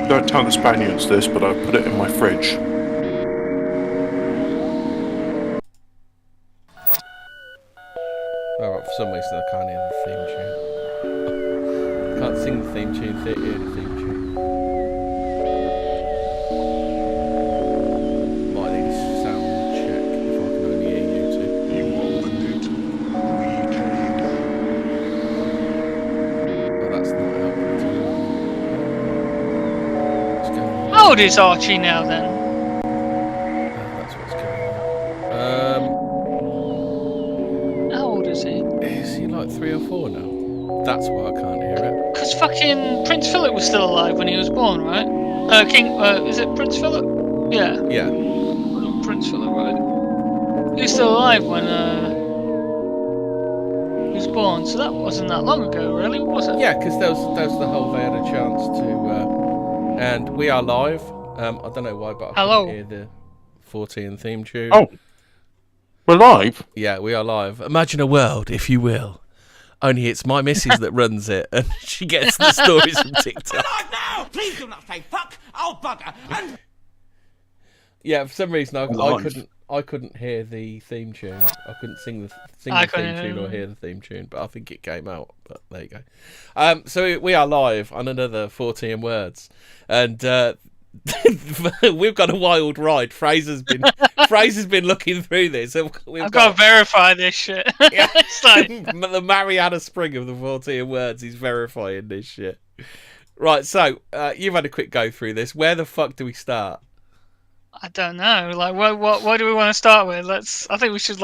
Don't tell the Spaniards this, but I put it in my fridge. Alright, for some reason I can't hear the theme tune. Can't sing the theme tune, hear the theme tune. Might need a sound check if I can only hear you two. You opened it, we came. Well, that's not helpful at all. What's going on? How old is Archie now then? That's what's going on. How old is he? Is he like 3 or 4 now? That's why I can't hear it. Because fucking Prince Philip was still alive when he was born, right? Is it Prince Philip? Yeah. Yeah. Prince Philip, right? He was still alive when he was born, so that wasn't that long ago, really, was it? Yeah, because there was the whole, they had a chance to, and we are live. I don't know why, but I couldn't hear the Fortean theme tune. Oh, we're live? Yeah, we are live. Imagine a world, if you will. Only it's my missus that runs it, and she gets the stories from TikTok. Alive now! Please do not say fuck! I'll bugger! And Yeah, for some reason I couldn't hear the theme tune. I couldn't sing the theme tune or hear the theme tune, but I think it came out. But there you go. So we are live on another 14 words, and we've got a wild ride. Fraser's been looking through this. I've got to verify this shit. Yeah. It's like the Mariana Spring of the 14 words. He's verifying this shit. Right, so you've had a quick go through this. Where the fuck do we start? I don't know. Like, what do we want to start with? I think we should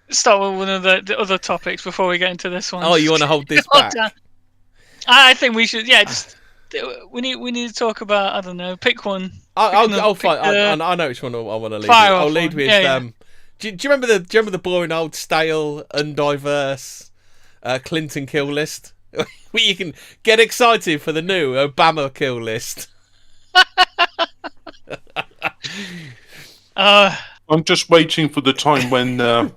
start with one of the other topics before we get into this one. Oh, you want to hold this back? I think we should. Yeah, just we need to talk about. I don't know. Pick one. I'll fight. I know which one I want to lead. I'll lead with. Do you remember the boring old stale undiverse Clinton kill list? Where you can get excited for the new Obama kill list. I'm just waiting for the time when Snopes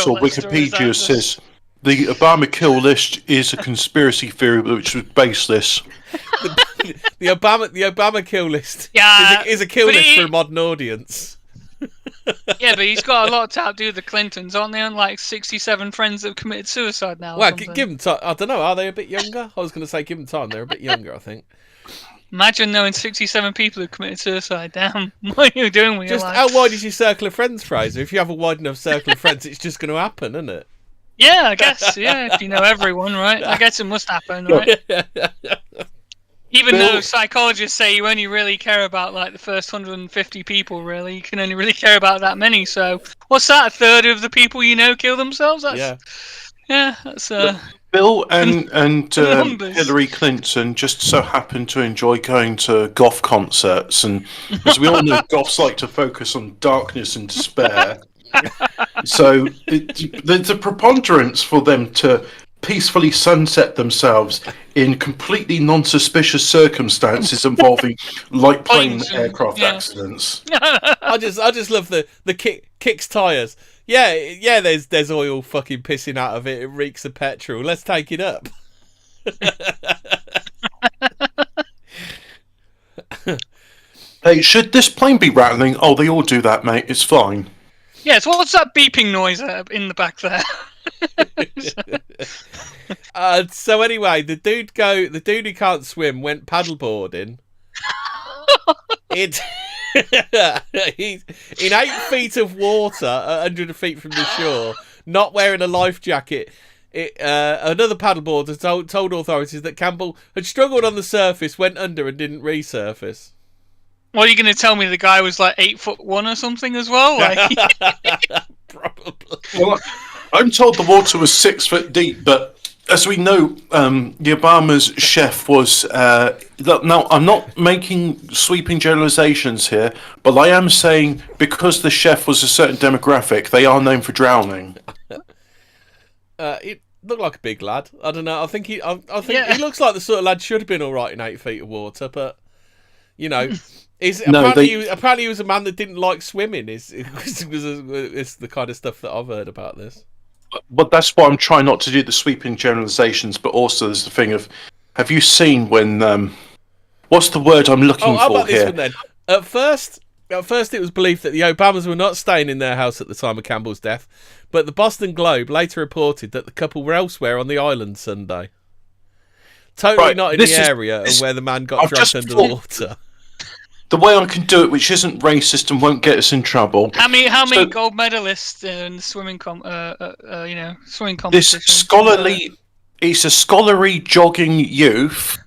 or Wikipedia says the Obama kill list is a conspiracy theory which was baseless. The Obama kill list is a kill list for a modern audience. Yeah, but he's got a lot to do with the Clintons, aren't they? On like 67 friends that have committed suicide now. Well, give them time. I don't know. Are they a bit younger? I was going to say give them time. They're a bit younger, I think. Imagine knowing 67 people who committed suicide. Damn, what are you doing with your life? How wide is your circle of friends, Fraser? If you have a wide enough circle of friends, it's just going to happen, isn't it? Yeah, I guess. Yeah, if you know everyone, right? I guess it must happen, right? Even though psychologists say you only really care about like the first 150 people, really, you can only really care about that many. So, what's that? A third of the people you know kill themselves? That's Bill and Hillary Clinton just so happen to enjoy going to goth concerts, and as we all know, goths like to focus on darkness and despair. So there's a preponderance for them to peacefully sunset themselves in completely non-suspicious circumstances involving light plane aircraft accidents. I just love the kicks tires. Yeah. There's oil fucking pissing out of it. It reeks of petrol. Let's take it up. Hey, should this plane be rattling? Oh, they all do that, mate. It's fine. Yes. What's that beeping noise in the back there? So anyway, the dude who can't swim went paddleboarding. He's in 8 feet of water, 100 feet from the shore, not wearing a life jacket. Another paddleboarder told authorities that Campbell had struggled on the surface, went under, and didn't resurface. What, are you going to tell me the guy was like 8'1" or something as well? Like... Probably. Well, I'm told the water was 6 foot deep, but as we know, the Obama's chef was... now, I'm not making sweeping generalizations here, but I am saying because the chef was a certain demographic, they are known for drowning. He looked like a big lad. I don't know. I think he looks like the sort of lad should have been all right in 8 feet of water, but, you know... Apparently he was a man that didn't like swimming. It's the kind of stuff that I've heard about this. But that's why I'm trying not to do the sweeping generalizations, but also there's the thing of have you seen when? What's the word I'm looking how for about this here? one then? At first, it was believed that the Obamas were not staying in their house at the time of Campbell's death, but the Boston Globe later reported that the couple were elsewhere on the island Sunday. Totally not in the area and where the man got dragged under the water. The way I can do it, which isn't racist and won't get us in trouble. How many gold medalists in the swimming swimming competition? It's a scholarly jogging youth.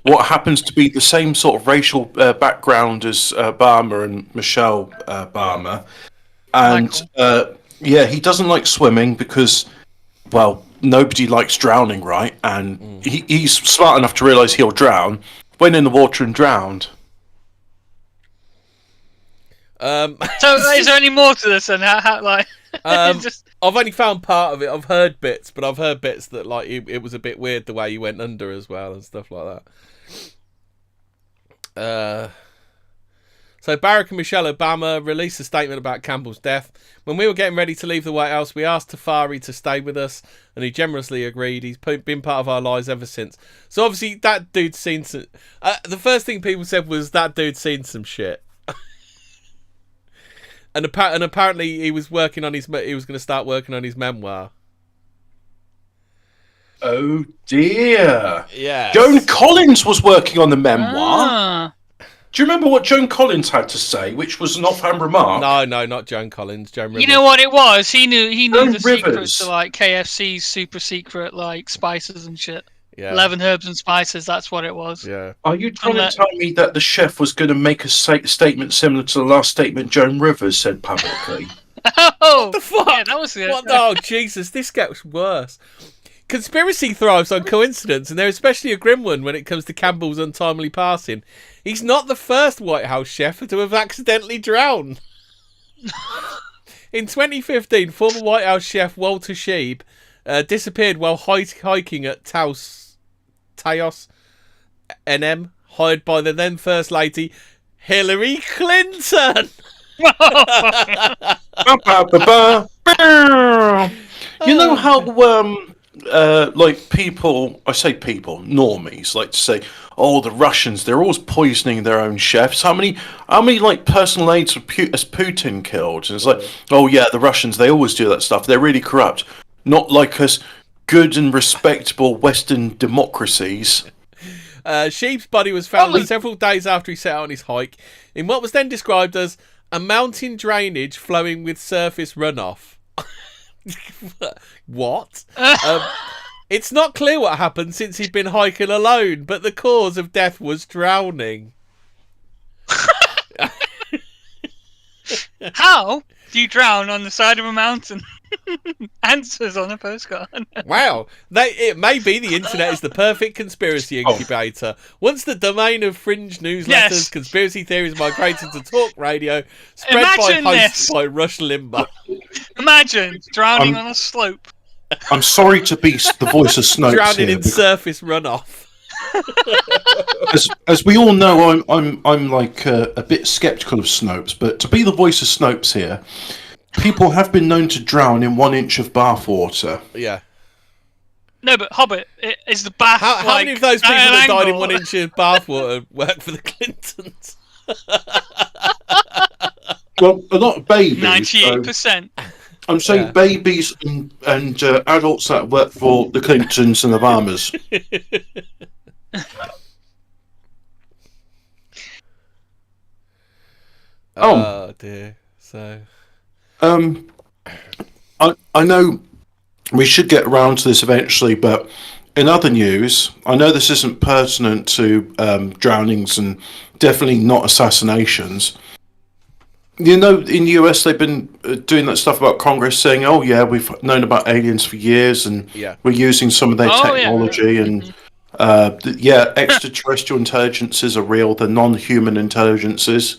What happens to be the same sort of racial background as Obama and Michelle Obama, and he doesn't like swimming because, well, nobody likes drowning, right? And he's smart enough to realise he'll drown. Went in the water and drowned. So is there any more to this? And how I've only found part of it. I've heard bits, but I've heard bits that like it was a bit weird the way he went under as well and stuff like that. So Barack and Michelle Obama released a statement about Campbell's death. When we were getting ready to leave the White House, we asked Tafari to stay with us, and he generously agreed. He's been part of our lives ever since. So obviously that dude's seen some... the first thing people said was that dude's seen some shit. And apparently he was working on he was going to start working on his memoir. Oh dear! Yeah. Joan Collins was working on the memoir. Do you remember what Joan Collins had to say, which was an offhand remark? No, not Joan Collins. Joan Rivers. You know what it was? He knew the Rivers. secrets to like KFC's super secret like spices and shit. Yeah. 11 herbs and spices. That's what it was. Yeah. Are you trying to tell me that the chef was going to make a statement similar to the last statement Joan Rivers said publicly? Oh, what the fuck? Yeah, that was it. Oh, Jesus, this gets worse. Conspiracy thrives on coincidence, and they're especially a grim one when it comes to Campbell's untimely passing. He's not the first White House chef to have accidentally drowned. In 2015, former White House chef Walter Scheib disappeared while hiking at Taos NM, hired by the then First Lady Hillary Clinton. You know how like people, I say people, normies, like to say, oh, the Russians, they're always poisoning their own chefs. How many like personal aides has Putin killed? And it's like, oh yeah, the Russians, they always do that stuff. They're really corrupt. Not like us good and respectable Western democracies. Scheib's body was found several days after he set out on his hike in what was then described as a mountain drainage flowing with surface runoff. What? It's not clear what happened since he'd been hiking alone, but the cause of death was drowning. How do you drown on the side of a mountain? Answers on a postcard. Wow. It may be the internet is the perfect conspiracy incubator. Once the domain of fringe newsletters, conspiracy theories migrated to talk radio, spread by hosts by Rush Limbaugh. Imagine drowning on a slope. I'm sorry to be the voice of Snopes drowning here, in surface runoff. As we all know, I'm like a bit sceptical of Snopes, but to be the voice of Snopes here, people have been known to drown in 1 inch of bath water. Yeah. No, but Hobbit, is the bath. How many of those people that died in 1 inch of bath water work for the Clintons? Well, a lot of babies. 98%. So I'm saying babies and adults that work for the Clintons and the Obamas. Oh dear. So. I know we should get around to this eventually, but in other news, I know this isn't pertinent to drownings and definitely not assassinations. You know, in the US, they've been doing that stuff about Congress saying, oh, yeah, we've known about aliens for years and we're using some of their technology. And, extraterrestrial intelligences are real. They're non-human intelligences.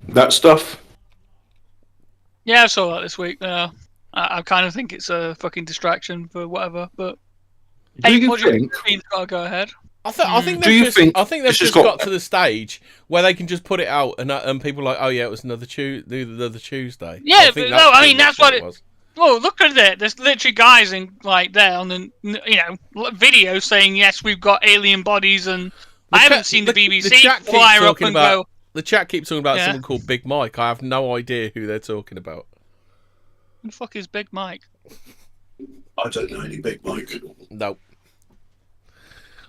That stuff. Yeah, I saw that this week. I kind of think it's a fucking distraction for whatever. But do you think? Gotta go ahead. I think they've just got to the stage where they can just put it out and people are like, oh yeah, it was another Tuesday. Yeah, that's Oh, look at it! There's literally guys in there on the video saying yes, we've got alien bodies, and I haven't seen the BBC fire up and go. The chat keeps talking about someone called Big Mike. I have no idea who they're talking about. Who the fuck is Big Mike? I don't know any Big Mike. No.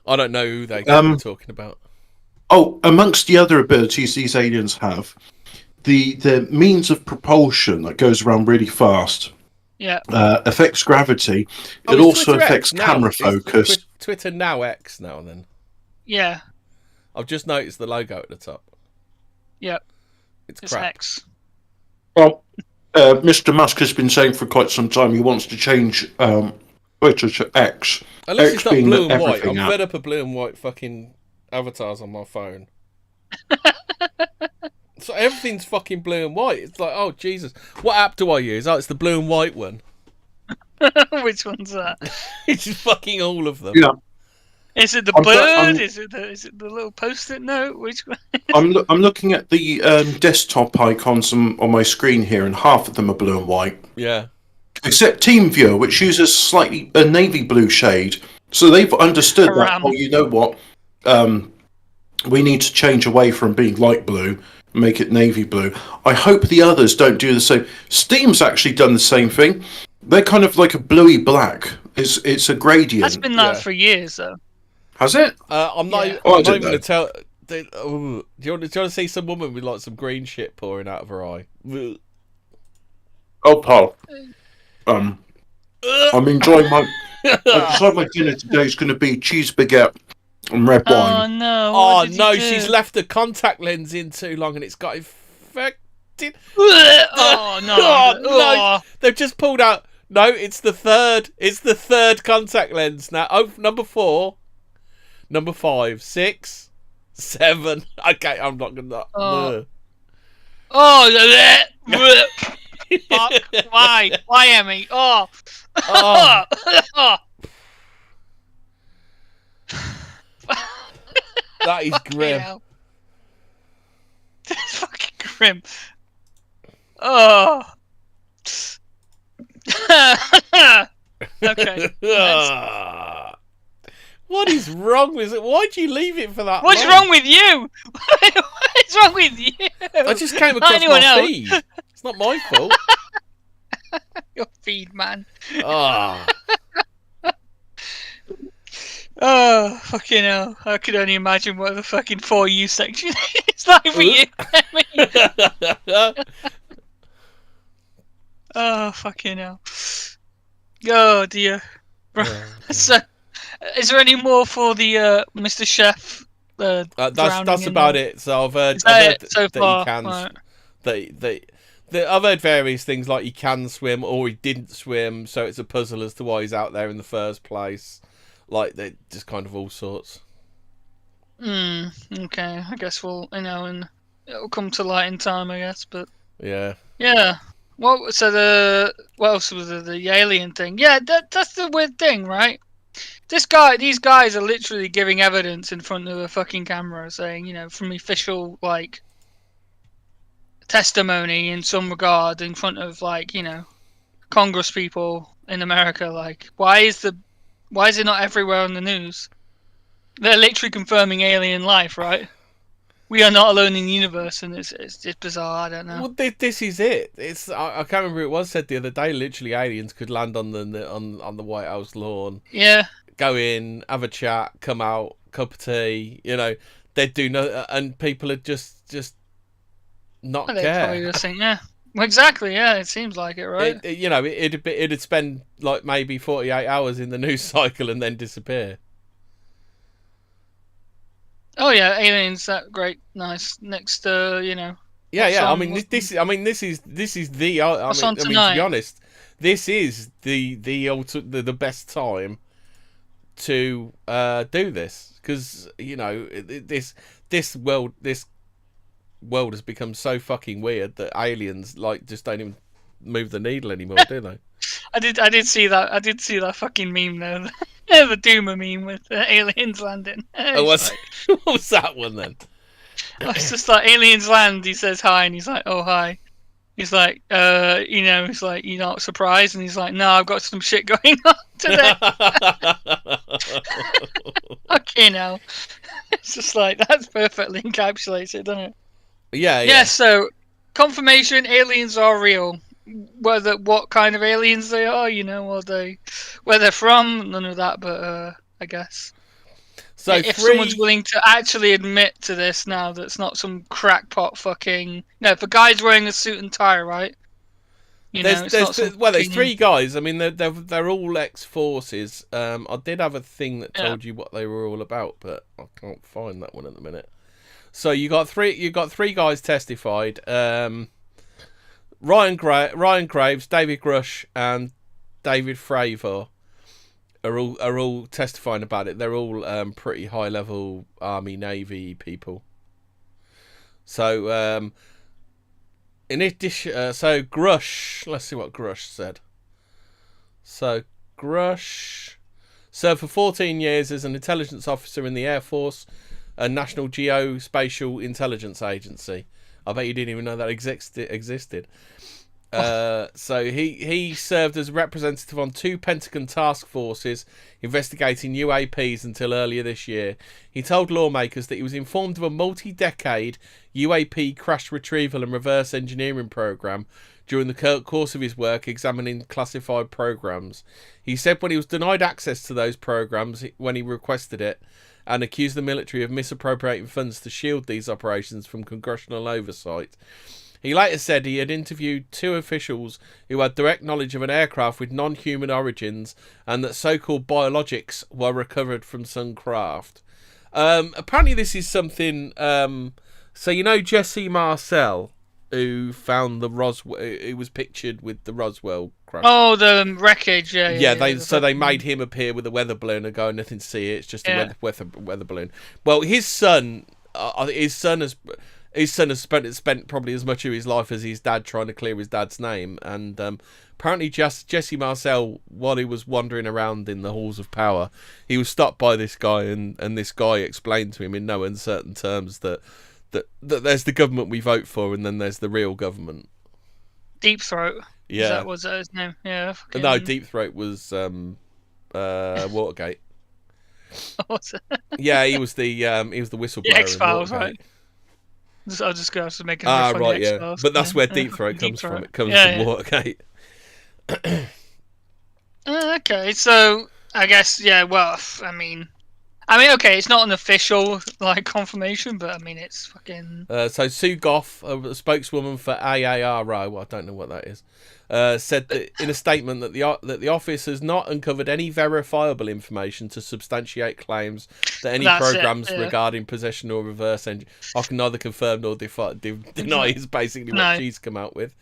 I don't know who they're talking about. Oh, amongst the other abilities these aliens have, the means of propulsion that goes around really fast affects gravity. It also affects camera focus. Twitter now X now and then. Yeah. I've just noticed the logo at the top. Yep. It's crap. X. Well, Mr. Musk has been saying for quite some time he wants to change Twitter to X. At least X it's not blue and white. I'm fed up of blue and white fucking avatars on my phone. So everything's fucking blue and white. It's like, oh Jesus, what app do I use? Oh, it's the blue and white one. Which one's that? It's just fucking all of them. Yeah. Is it the bird? Is it the little post-it note? Which one? I'm looking at the desktop icons on my screen here, and half of them are blue and white. Yeah. Except TeamViewer, which uses slightly a navy blue shade. So they've understood that. Oh, you know what? We need to change away from being light blue and make it navy blue. I hope the others don't do the same. Steam's actually done the same thing. They're kind of like a bluey black. It's a gradient. That's been that for years, though. Has it? I'm not even going to tell. Do you want to see some woman with like some green shit pouring out of her eye? Oh, Paul. I'm enjoying my. I decided my dinner today is going to be cheese baguette and red wine. Oh no! She's left the contact lens in too long and it's got infected. Oh no! No! They've just pulled out. No, it's the third. It's the third contact lens now. Oh, number 4, number 5, 6, 7. Okay, I'm not gonna. Fuck. Why, Emmy? Oh. That is grim. That's fucking grim. Oh. Okay. What is wrong with it? Why'd you leave it for that What's long? wrong with you? What's wrong with you? I just came across my feed. It's not my fault. Your feed, man. Oh. Oh, fucking hell. I could only imagine what the fucking For You section is like for you. Oh, fucking hell. Oh, dear. So, is there any more for the Mr. Chef? That's about it. So I've heard so far, he can. Right. I've heard various things like he can swim or he didn't swim, so it's a puzzle as to why he's out there in the first place. Like they just kind of all sorts. Okay. I guess and it'll come to light in time, I guess. But yeah. Well, so what else was the alien thing? Yeah, that's the weird thing, right? These guys are literally giving evidence in front of a fucking camera, saying, from official testimony in some regard, in front of Congress people in America. Why is it not everywhere on the news? They're literally confirming alien life, right? We are not alone in the universe, and it's just bizarre. I don't know. Well, this is it. I can't remember who it was said the other day. Literally, aliens could land on the White House lawn. Yeah. Go in, have a chat, come out, cup of tea. They'd do no, and people would just not care. Probably just think, yeah. Well, exactly. Yeah, it seems like it, right? It'd spend maybe 48 hours in the news cycle and then disappear. Oh yeah, aliens. That great, nice. Next, Yeah. I mean, this is the. To be honest, this is the best time to do this because this world has become so fucking weird that aliens just don't even move the needle anymore, do they? I did see that. I did see that fucking meme though. The Doomer meme with aliens landing. What was that one then? It's just like aliens land. He says hi, and he's like, "Oh hi," He's like, he's like, you're not surprised, and he's like, no, I've got some shit going on today. Okay, now it's just like that's perfectly encapsulated, doesn't it? Yeah. So confirmation: aliens are real. What kind of aliens they are, where they're from, none of that. But I guess. So if someone's willing to actually admit to this now, that's not some crackpot fucking. No, if a guy's wearing a suit and tie, right? There's 3 guys. I mean, they're all ex-forces. I did have a thing that told you what they were all about, but I can't find that one at the minute. So you got 3 guys testified. Ryan Graves, David Grush, and David Fravor are all testifying about it. They're all pretty high level Army Navy people. So in addition, so Grush, let's see what Grush said. So Grush served for 14 years as an intelligence officer in the Air Force and National Geospatial Intelligence Agency. I bet you didn't even know that existed. So he served as representative on 2 Pentagon task forces investigating UAPs until earlier this year. He told lawmakers that he was informed of a multi-decade UAP crash retrieval and reverse engineering program during the course of his work examining classified programs. He said when he was denied access to those programs when he requested it, and accused the military of misappropriating funds to shield these operations from congressional oversight. He later said he had interviewed 2 officials who had direct knowledge of an aircraft with non-human origins and that so-called biologics were recovered from some craft. Apparently this is something... so Jesse Marcel, who found the Roswell... who was pictured with the Roswell crash. Oh, the wreckage, yeah. They made him appear with a weather balloon and go, nothing to see, it's just a weather balloon. Well, his son has spent probably as much of his life as his dad trying to clear his dad's name, and apparently Jesse Marcel, while he was wandering around in the halls of power, he was stopped by this guy, and this guy explained to him in no uncertain terms that there's the government we vote for, and then there's the real government. Deep Throat. Yeah. Was that his name? Yeah. Fucking... No, Deep Throat was Watergate. Yeah, he was the whistleblower. The X-Files, right? I'll just go to make a right, yeah. But that's where Deep Throat comes from. It comes from Watergate. Okay, so I guess well, I mean, okay, it's not an official confirmation, but I mean, it's fucking. So Sue Goff, a spokeswoman for AARO, well, I don't know what that is, said that in a statement that the office has not uncovered any verifiable information to substantiate claims that any programs regarding possession or reverse engine. I can neither confirm nor deny is basically what she's come out with.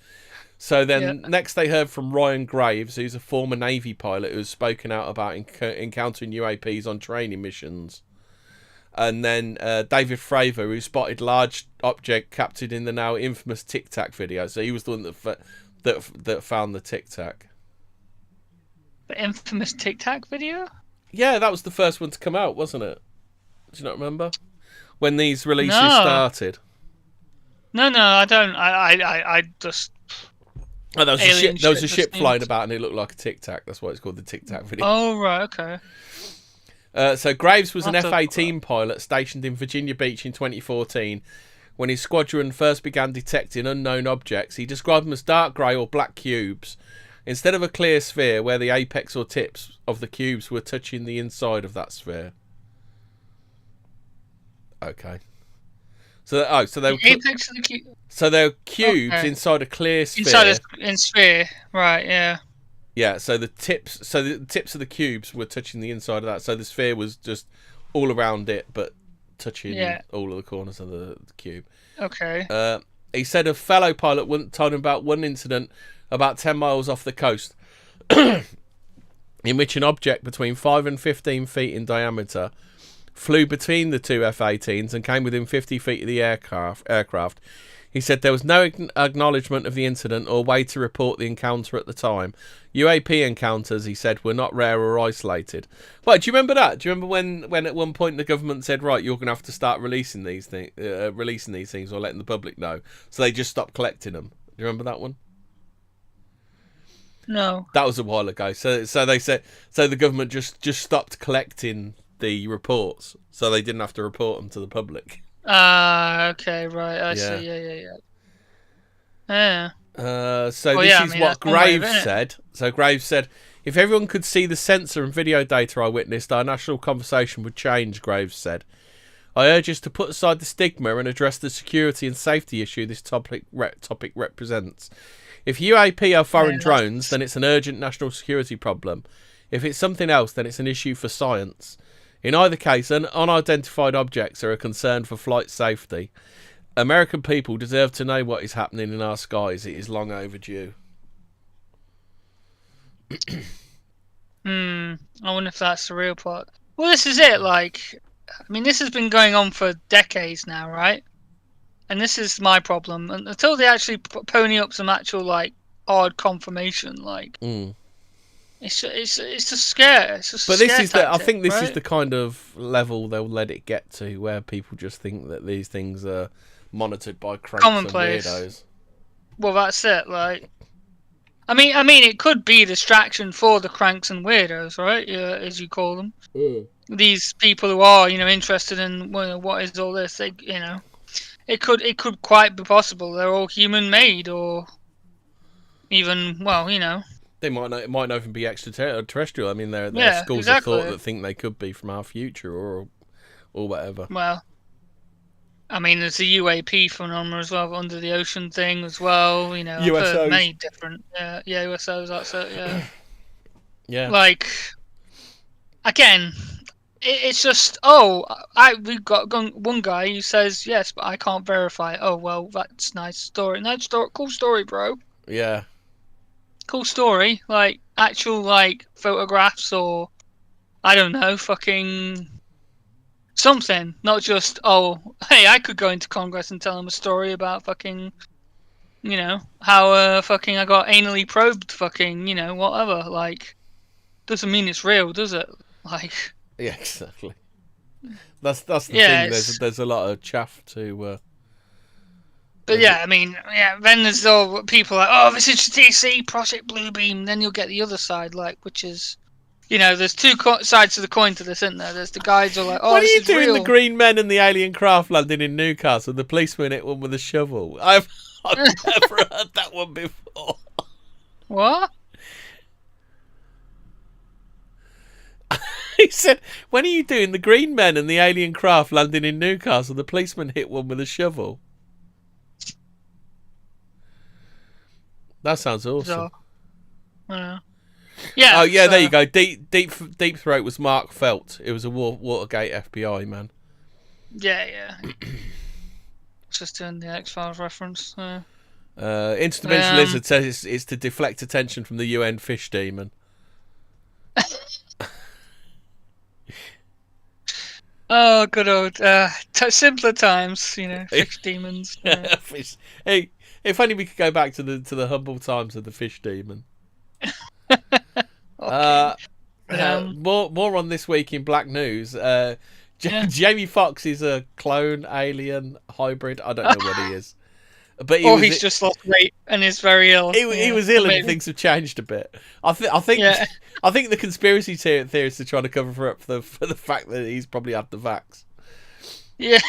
So then next they heard from Ryan Graves, who's a former Navy pilot who's spoken out about encountering UAPs on training missions. And then David Fravor, who spotted large object captured in the now infamous Tic Tac video. So he was the one that found the Tic Tac. The infamous Tic Tac video? Yeah, that was the first one to come out, wasn't it? Do you not remember? When these releases started. No, I don't. I just... Oh, there was a ship flying about and it looked like a Tic Tac. That's why it's called the Tic Tac video. Oh, right, okay. So Graves was an F-18 pilot stationed in Virginia Beach in 2014. When his squadron first began detecting unknown objects, he described them as dark grey or black cubes, instead of a clear sphere where the apex or tips of the cubes were touching the inside of that sphere. Okay. So they were apex of the cube. So they're cubes inside a clear sphere. Inside a sphere, right? Yeah. Yeah. So the tips of the cubes were touching the inside of that. So the sphere was just all around it, but touching all of the corners of the cube. Okay. He said a fellow pilot told him about one incident about 10 miles off the coast, in which an object between 5 and 15 feet in diameter flew between the 2 F-18s and came within 50 feet of the aircraft. He said there was no acknowledgement of the incident or way to report the encounter at the time. UAP encounters, he said, were not rare or isolated. Well, do you remember that? Do you remember when at one point the government said, right, you're going to have to start releasing these things or letting the public know? So they just stopped collecting them. Do you remember that one? No. That was a while ago. So they said, so the government just stopped collecting the reports, so they didn't have to report them to the public. Okay, right. I see. Yeah. So this is what Graves said. So Graves said, if everyone could see the sensor and video data I witnessed, our national conversation would change, Graves said. I urge us to put aside the stigma and address the security and safety issue this topic represents. If UAP are foreign drones, then it's an urgent national security problem. If it's something else, then it's an issue for science. In either case, unidentified objects are a concern for flight safety. American people deserve to know what is happening in our skies. It is long overdue. I wonder if that's the real part. Well, this is it. Like, I mean, this has been going on for decades now, right? And this is my problem. And until they actually pony up some actual, like, odd confirmation, like, it's just scare. It's just. But this is I think this is the kind of level they'll let it get to, where people just think that these things are monitored by cranks and weirdos. Well, that's it. Like, I mean, it could be a distraction for the cranks and weirdos, right? As you call them. These people who are, interested in what is all this. They, it could quite be possible they're all human made, or even, they might not. It might not even be extraterrestrial. I mean, there are schools of thought that think they could be from our future or whatever. Well, I mean, there's the UAP phenomenon as well, under the ocean thing as well. I've heard many different. USOs. That's it. Yeah. Yeah. Like, again, it's just we've got one guy who says yes, but I can't verify it. Oh well, that's nice story. Cool story, bro. Yeah. Cool story. Like actual photographs, or I don't know, fucking something. Not just hey, I could go into Congress and tell them a story about fucking, how fucking I got anally probed, fucking, whatever. Like, doesn't mean it's real, does it? Like. Yeah, exactly. That's the thing. There's a lot of chaff to. But yeah, I mean, then there's all people like, this is DC Project Bluebeam. Then you'll get the other side, which is, there's two sides to the coin to this, isn't there? There's the guys who are like, what this are you is doing? real. The green men and the alien craft landing in Newcastle. The policeman hit one with a shovel. I've never heard that one before. What? He said, when are you doing the green men and the alien craft landing in Newcastle? The policeman hit one with a shovel. That sounds awesome. Yeah. Oh yeah, there you go. Deep Throat was Mark Felt. It was a Watergate FBI man. Yeah. Just doing the X-Files reference. Interdimensional Lizard says it's to deflect attention from the UN fish demon. Oh, good old simpler times, fish demons. Fish. Hey, if only we could go back to the humble times of the fish demon. More on this week in Black News. Jamie Foxx is a clone, alien, hybrid. I don't know what he is. But he's just lost weight and is very ill. He was ill, and things have changed a bit. I think the conspiracy theorists are trying to cover up for the fact that he's probably had the vax. Yeah.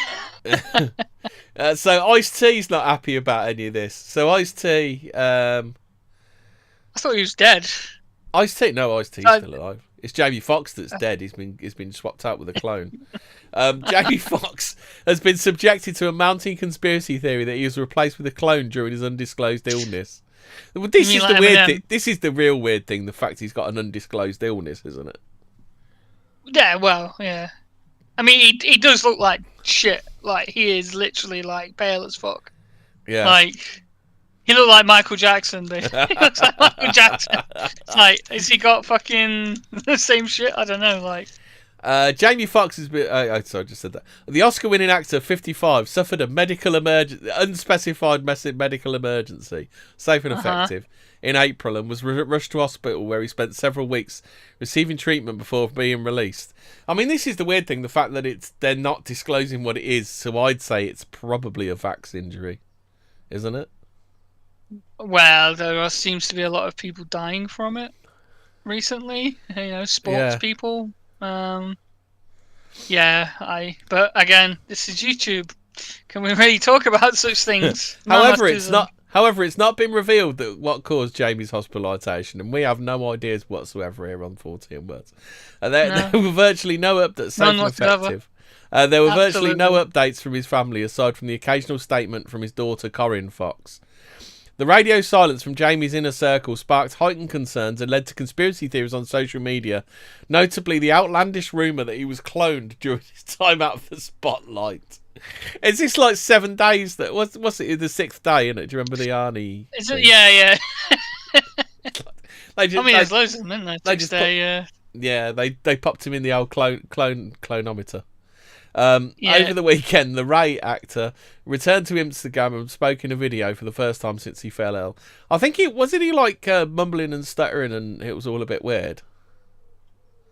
So Ice-T's not happy about any of this. So Ice-T, I thought he was dead. Ice-T's still alive. It's Jamie Foxx that's dead. He's been swapped out with a clone. Jamie Foxx has been subjected to a mounting conspiracy theory that he was replaced with a clone during his undisclosed illness. This is the weird thing. This is the real weird thing. The fact he's got an undisclosed illness, isn't it? Yeah. Well, yeah. I mean, he does look like shit. Like, he is literally pale as fuck. Yeah. He looked like Michael Jackson, basically. He looks like Michael Jackson. Has he got fucking the same shit? I don't know, Jamie Foxx has been... sorry, I just said that. The Oscar-winning actor, 55, suffered a unspecified medical emergency, safe and effective, in April, and was rushed to hospital, where he spent several weeks receiving treatment before being released. I mean, this is the weird thing, the fact that they're not disclosing what it is, so I'd say it's probably a vax injury, isn't it? Well, there seems to be a lot of people dying from it recently. Sports people. But again, this is YouTube. Can we really talk about such things? However, it's not been revealed that what caused Jamie's hospitalisation, and we have no ideas whatsoever here on Fortean Words. And there were virtually no updates. Safe and effective. There were virtually no updates from his family, aside from the occasional statement from his daughter Corinne Fox. The radio silence from Jamie's inner circle sparked heightened concerns and led to conspiracy theories on social media, notably the outlandish rumour that he was cloned during his time out of the spotlight. Is this like 7 days? That what's it? The 6th day, isn't it? Do you remember the Arnie? Is it? Yeah. There's loads of them, isn't there? They popped him in the old clonometer. Over the weekend, the Ray actor returned to Instagram and spoke in a video for the first time since he fell ill. I think he mumbling and stuttering, and it was all a bit weird.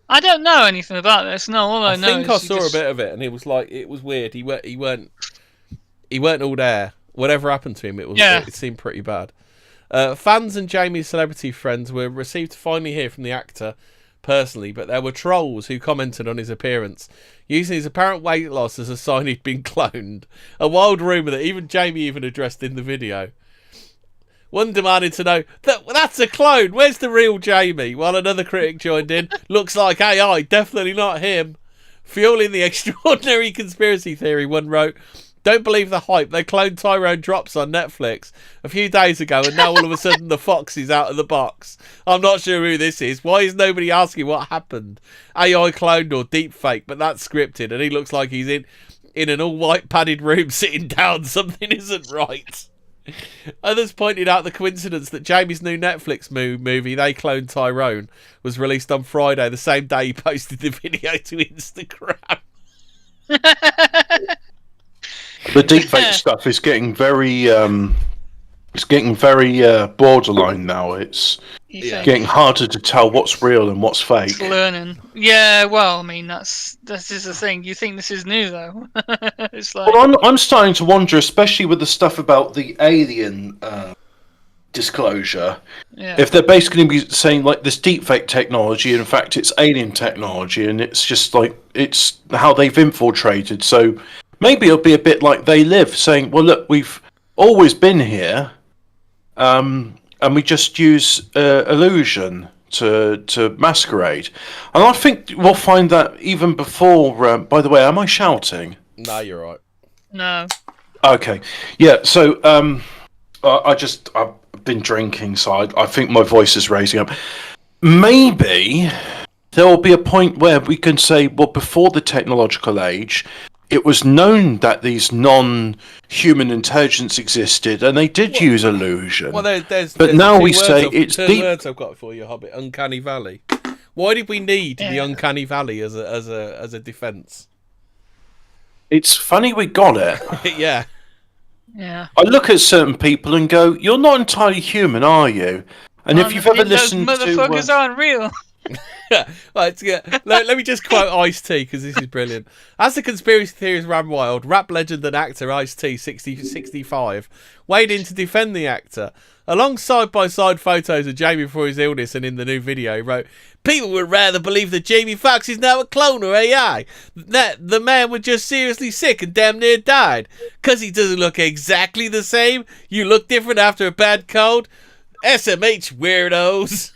I don't know anything about this. No, all I know think I saw a bit of it, and it was weird. He weren't all there. Whatever happened to him, it seemed pretty bad. Fans and Jamie's celebrity friends were received to finally hear from the actor personally, but there were trolls who commented on his appearance, using his apparent weight loss as a sign he'd been cloned. A wild rumour that even Jamie addressed in the video. One demanded to know, that's a clone, where's the real Jamie? While another critic joined in, looks like AI, definitely not him. Fueling the extraordinary conspiracy theory, one wrote, don't believe the hype, they cloned Tyrone Drops on Netflix a few days ago and now all of a sudden the fox is out of the box. I'm not sure who this is. Why is nobody asking what happened? AI cloned or deep fake, but that's scripted and he looks like he's in an all-white padded room sitting down. Something isn't right. Others pointed out the coincidence that Jamie's new Netflix movie, They Cloned Tyrone, was released on Friday, the same day he posted the video to Instagram. The deepfake stuff is getting very, borderline now. It's getting harder to tell what's real and what's fake. It's learning. Yeah, well, I mean, this is the thing. You think this is new, though? It's like... Well, I'm starting to wonder, especially with the stuff about the alien disclosure, if they're basically going to be saying like this deepfake technology, in fact, it's alien technology, and it's just like it's how they've infiltrated. So maybe it'll be a bit like They Live, saying, "Well, look, we've always been here." And we just use illusion to masquerade. And I think we'll find that even before... by the way, am I shouting? No, you're right. No. Okay. Yeah, so I've been drinking, so I think my voice is raising up. Maybe there will be a point where we can say, well, before the technological age... it was known that these non-human intelligence existed, and they did use illusion. Well, there's now we say it's two words I've got for you, Hobbit: uncanny valley. Why did we need the uncanny valley as a defence? It's funny we got it. Yeah. I look at certain people and go, "You're not entirely human, are you?" And if you've ever listened to motherfuckers aren't real. Right, let me just quote Ice-T, because this is brilliant. As the conspiracy theories ran wild, rap legend and actor Ice-T, 65, weighed in to defend the actor. Along side-by-side photos of Jamie before his illness and in the new video, he wrote, "People would rather believe that Jamie Foxx is now a clone or AI. That the man was just seriously sick and damn near died. 'Cause he doesn't look exactly the same. You look different after a bad cold. SMH weirdos."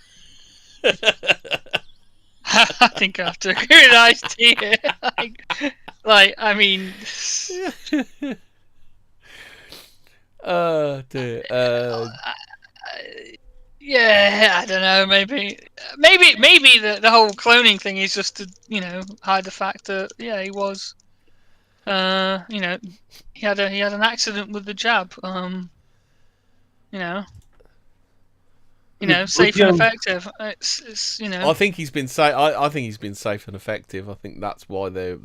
I think I have to agree with Ice-T. I mean... Oh, dear. Yeah, I don't know. Maybe the whole cloning thing is just to hide the fact that he was, he had an accident with the jab. Safe and effective. It's I think he's been safe. I think he's been safe and effective. I think that's why they're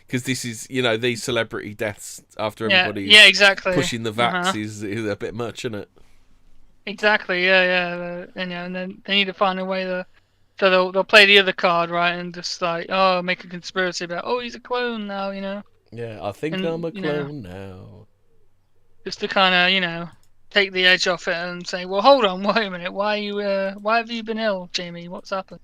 because this is these celebrity deaths after everybody's exactly pushing the vax is a bit much, isn't it? Exactly. Yeah. And then they need to find a way so they'll play the other card, right, and just make a conspiracy about he's a clone now, Yeah, I think I'm a clone now. Just to kind of take the edge off it and say, well, hold on, wait a minute, why have you been ill, Jamie? What's happened?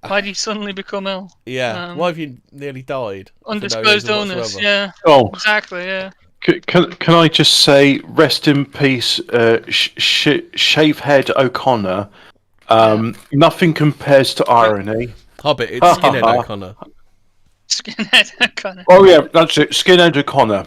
Why did you suddenly become ill? Yeah, why have you nearly died? Undisclosed illness, whatsoever? yeah. Oh, exactly, yeah. Can I just say, rest in peace, Shavehead O'Connor. Nothing compares to irony. Hobbit, it's Skinhead O'Connor. Skinhead O'Connor. Oh yeah, that's it, Skinhead O'Connor.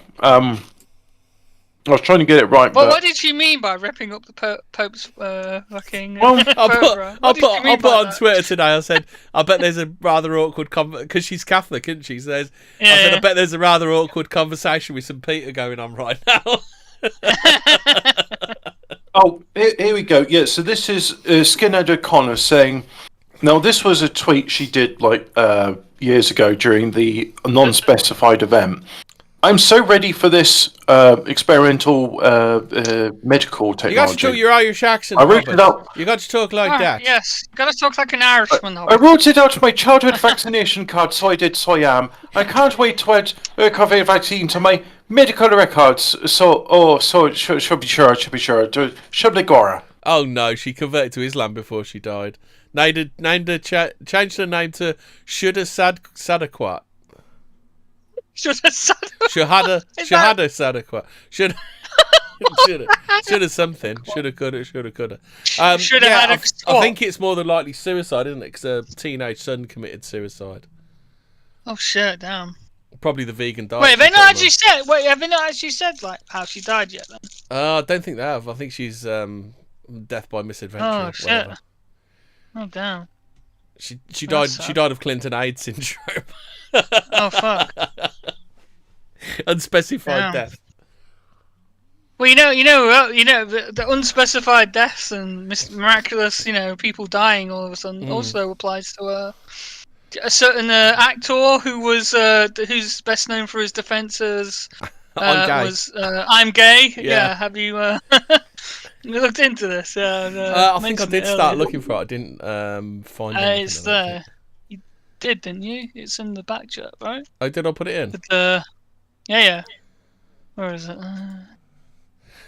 I was trying to get it right. Well, but... what did you mean by ripping up the Pope's fucking? Well, I put on Twitter today. I said, I bet there's a rather awkward because she's Catholic, isn't she? So I said, I bet there's a rather awkward conversation with St. Peter going on right now. Oh, here we go. Yeah, so this is Skinhead O'Connor saying. Now, this was a tweet she did like years ago during the non-specified event. I'm so ready for this experimental medical technology. You got to talk your Irish accent. I wrote it up. You got to talk like that. Yes, you got to talk like an Irishman. I wrote it out on my childhood vaccination card, so I did, so I am. I can't wait to add COVID vaccine to my medical records. So it should be sure. Should be Gora. Oh no, she converted to Islam before she died. Changed her name to Shuddha Sadaquat. Shahada Sadaquat. Should have something. Shoulda, coulda. I think it's more than likely suicide, isn't it? Because her teenage son committed suicide. Oh shit! Damn. Probably the vegan diet. Wait, have they not actually said like how she died yet? Then. I don't think they have. I think she's death by misadventure. Oh shit! Whatever. Oh damn. She died. She died of Clinton AIDS syndrome. Oh fuck. Unspecified death. Well, the unspecified deaths and miraculous, people dying all of a sudden also applies to a certain actor who was who's best known for his defences. I'm gay. Yeah. Have you looked into this? I think I did start looking for it. I didn't find it. It's there. You did, didn't you? It's in the back chat, right? Oh, did I put it in? Yeah. Where is it?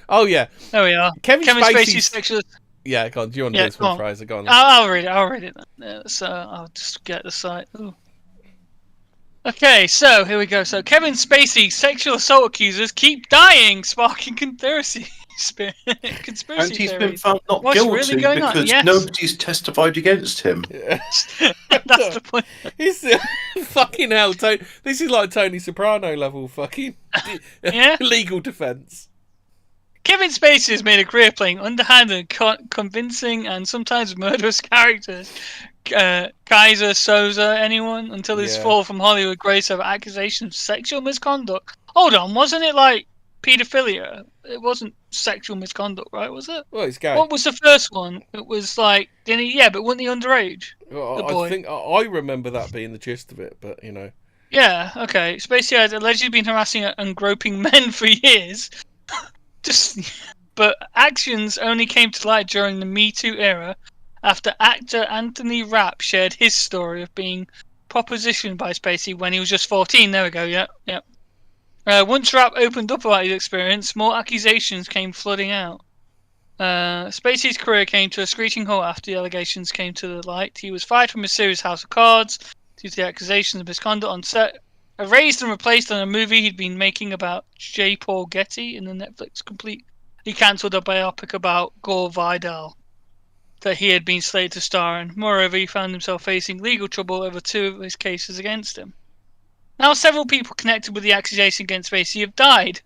Oh yeah. There we are. Kevin Spacey's sexual. Yeah, go on. Do you want to do this one, Fraser? Go on. I'll read it. Then. So I'll just get the site. Ooh. Okay, so here we go. So Kevin Spacey sexual assault accusers keep dying, sparking conspiracy and he's been theories. found not What's guilty really going on? because Yes. nobody's testified against him. That's the point. He's fucking hell. This is like Tony Soprano level fucking legal defense. Kevin Spacey has made a career playing underhanded, convincing, and sometimes murderous characters. Kaiser Soze, anyone? Until his fall from Hollywood grace over accusations of sexual misconduct. Hold on, wasn't it like paedophilia? It wasn't sexual misconduct, right? Was it? Well, he's gay. What was the first one? It was like, didn't he? Yeah, but wasn't he underage? Well, the boy. I think I remember that being the gist of it, but Yeah, okay. Spacey had allegedly been harassing and groping men for years. But actions only came to light during the Me Too era after actor Anthony Rapp shared his story of being propositioned by Spacey when he was just 14. There we go, yep. Once Rapp opened up about his experience, more accusations came flooding out. Spacey's career came to a screeching halt after the allegations came to the light. He was fired from his series House of Cards due to the accusations of misconduct on set. Erased and replaced on a movie he'd been making about J. Paul Getty in the Netflix completely cancelled a biopic about Gore Vidal that he had been slated to star in. Moreover, he found himself facing legal trouble over 2 of his cases against him. Now, several people connected with the accusation against Spacey have died.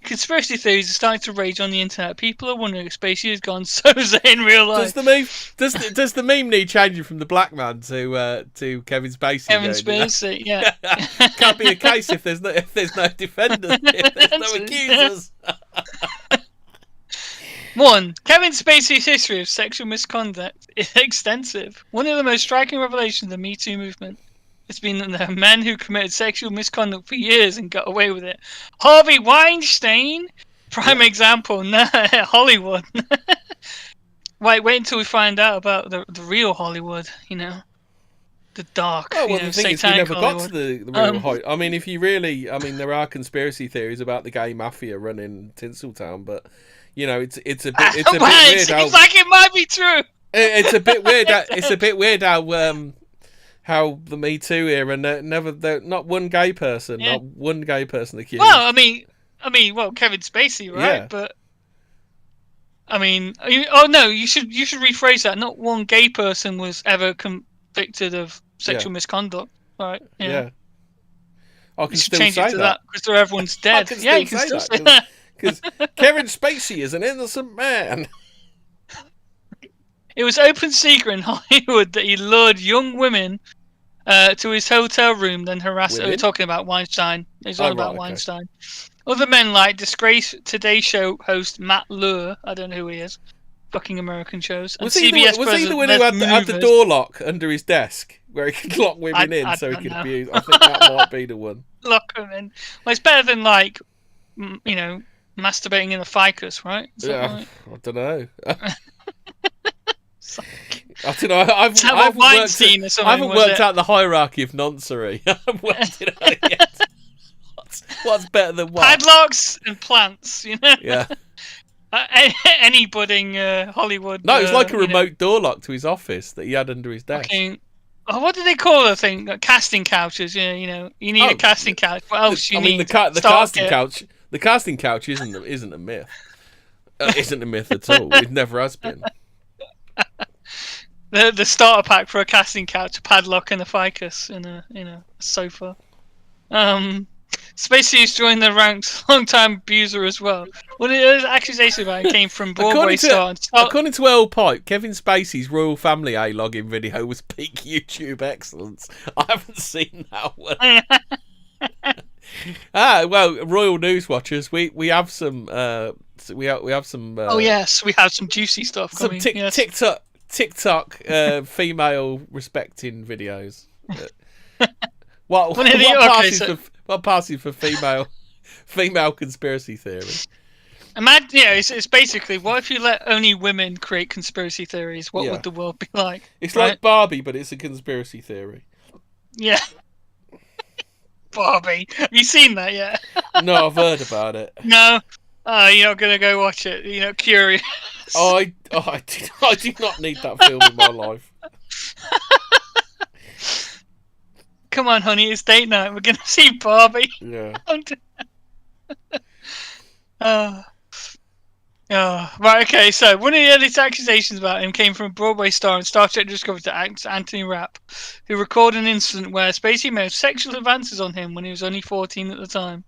Conspiracy theories are starting to rage on the internet. People are wondering if Spacey has gone Soze in real life. Does the meme need changing from the black man to Kevin Spacey? Kevin Spacey, yeah. Can't be a case if there's no defenders, if there's no accusers. 1. Kevin Spacey's history of sexual misconduct is extensive. One of the most striking revelations of the Me Too movement has been that there are men who committed sexual misconduct for years and got away with it. Harvey Weinstein, prime example. Hollywood. Wait until we find out about the real Hollywood. The dark. Oh, well, the thing is, we never got to the real Hollywood. I mean, there are conspiracy theories about the gay mafia running Tinseltown, but you know, it's a bit weird. It seems like it might be true. It's a bit weird. It's a bit weird how the Me Too era not one gay person, not one gay person accused. Well, I mean, Kevin Spacey, right? Yeah. But I mean, you should rephrase that. Not one gay person was ever convicted of sexual misconduct, right? Yeah. I can still change say it to that because everyone's dead. You can still say that because Kevin Spacey is an innocent man. It was open secret in Hollywood that he lured young women to his hotel room, then harassed. We're talking about Weinstein. He's talking about Weinstein. Other men like disgraced Today Show host Matt Lauer. I don't know who he is. Fucking American shows. Was he the one who had the door lock under his desk where he could lock women in so he could abuse? I think that might be the one. Lock them in. Well, it's better than masturbating in a ficus, right? Right? I don't know. I don't know. I haven't worked out the hierarchy of noncery. I haven't worked it out yet. What's better than what? Padlocks and plants, you know? Yeah. Any budding Hollywood... No, it was like a remote door lock to his office that he had under his desk. What do they call the thing? Casting couches. You know, you need a casting couch. What else you need? The casting couch. The casting couch isn't a myth. Isn't a myth at all. It never has been. The starter pack for a casting couch, a padlock, and a ficus, and a sofa. Spacey's joined the ranks, long-time abuser as well. Well, the accusation about it came from Broadway star. According to Earl Pipe, Kevin Spacey's Royal Family A-logging video was peak YouTube excellence. I haven't seen that one. Well, Royal News watchers, we have some we have some. Oh yes, we have some juicy stuff coming. Some TikTok female respecting videos. What passes for female conspiracy theory? Imagine, it's basically, what if you let only women create conspiracy theories? What would the world be like? It's like Barbie, but it's a conspiracy theory. Yeah. Barbie. Have you seen that yet? No, I've heard about it. No. You're not gonna go watch it. You're not curious. I do not need that film in my life. Come on, honey, it's date night. We're gonna see Barbie. Yeah. Right, okay, so one of the earliest accusations about him came from a Broadway star and Star Trek Discovery actor Anthony Rapp, who recorded an incident where Spacey made sexual advances on him when he was only 14 at the time.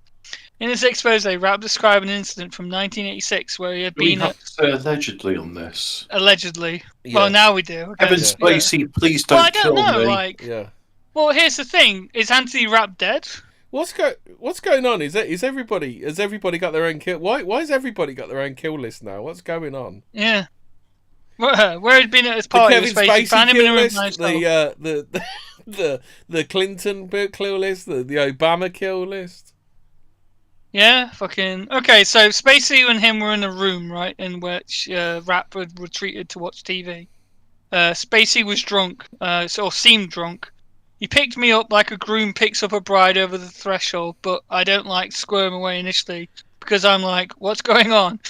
In his expose, Rapp described an incident from 1986 where he had been... We have to say allegedly on this. Allegedly. Yeah. Well, now we do. Okay. Kevin Spacey, please don't kill me. Yeah. Well, here's the thing. Is Anthony Rapp dead? What's going on? Has everybody got their own kill? Why has everybody got their own kill list now? What's going on? Yeah. Where had been at his party? The Kevin Spacey kill list, the Clinton kill list, the Obama kill list. Yeah, fucking... Okay, so Spacey and him were in a room, right, in which Rapp had retreated to watch TV. Spacey was drunk, or seemed drunk. He picked me up like a groom picks up a bride over the threshold, but I don't squirm away initially, because I'm like, what's going on?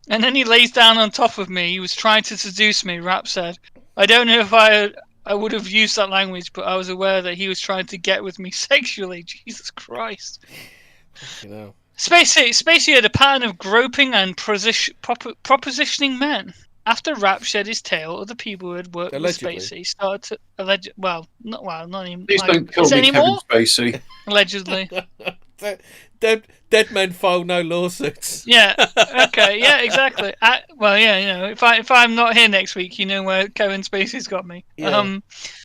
And then he lays down on top of me. He was trying to seduce me, Rapp said. I don't know if I would have used that language, but I was aware that he was trying to get with me sexually. Jesus Christ. You know. Spacey had a pattern of groping and propositioning men. After Rapp shed his tale, other people who had worked allegedly. With Spacey started to not even. Please don't kill me, Kevin Spacey. Allegedly. Dead men file no lawsuits. Yeah. Okay. Yeah. Exactly. If I'm not here next week, you know where Kevin Spacey's got me. Yeah.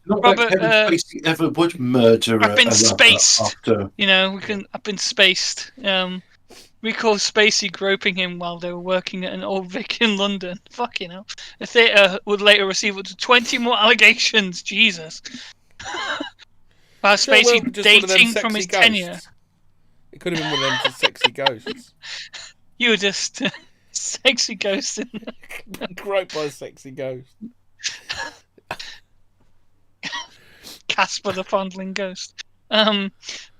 Not Robert, that Kevin Spacey ever would murder. I've been spaced. After. I've been spaced. We call Spacey groping him while they were working at an old Vic in London. Fucking hell. The theatre would later receive up to 20 more allegations. Jesus. About Spacey dating from his tenure. It could have been one of them sexy ghosts. You were just sexy ghost in there. Groped by a sexy ghost. Casper the fondling ghost.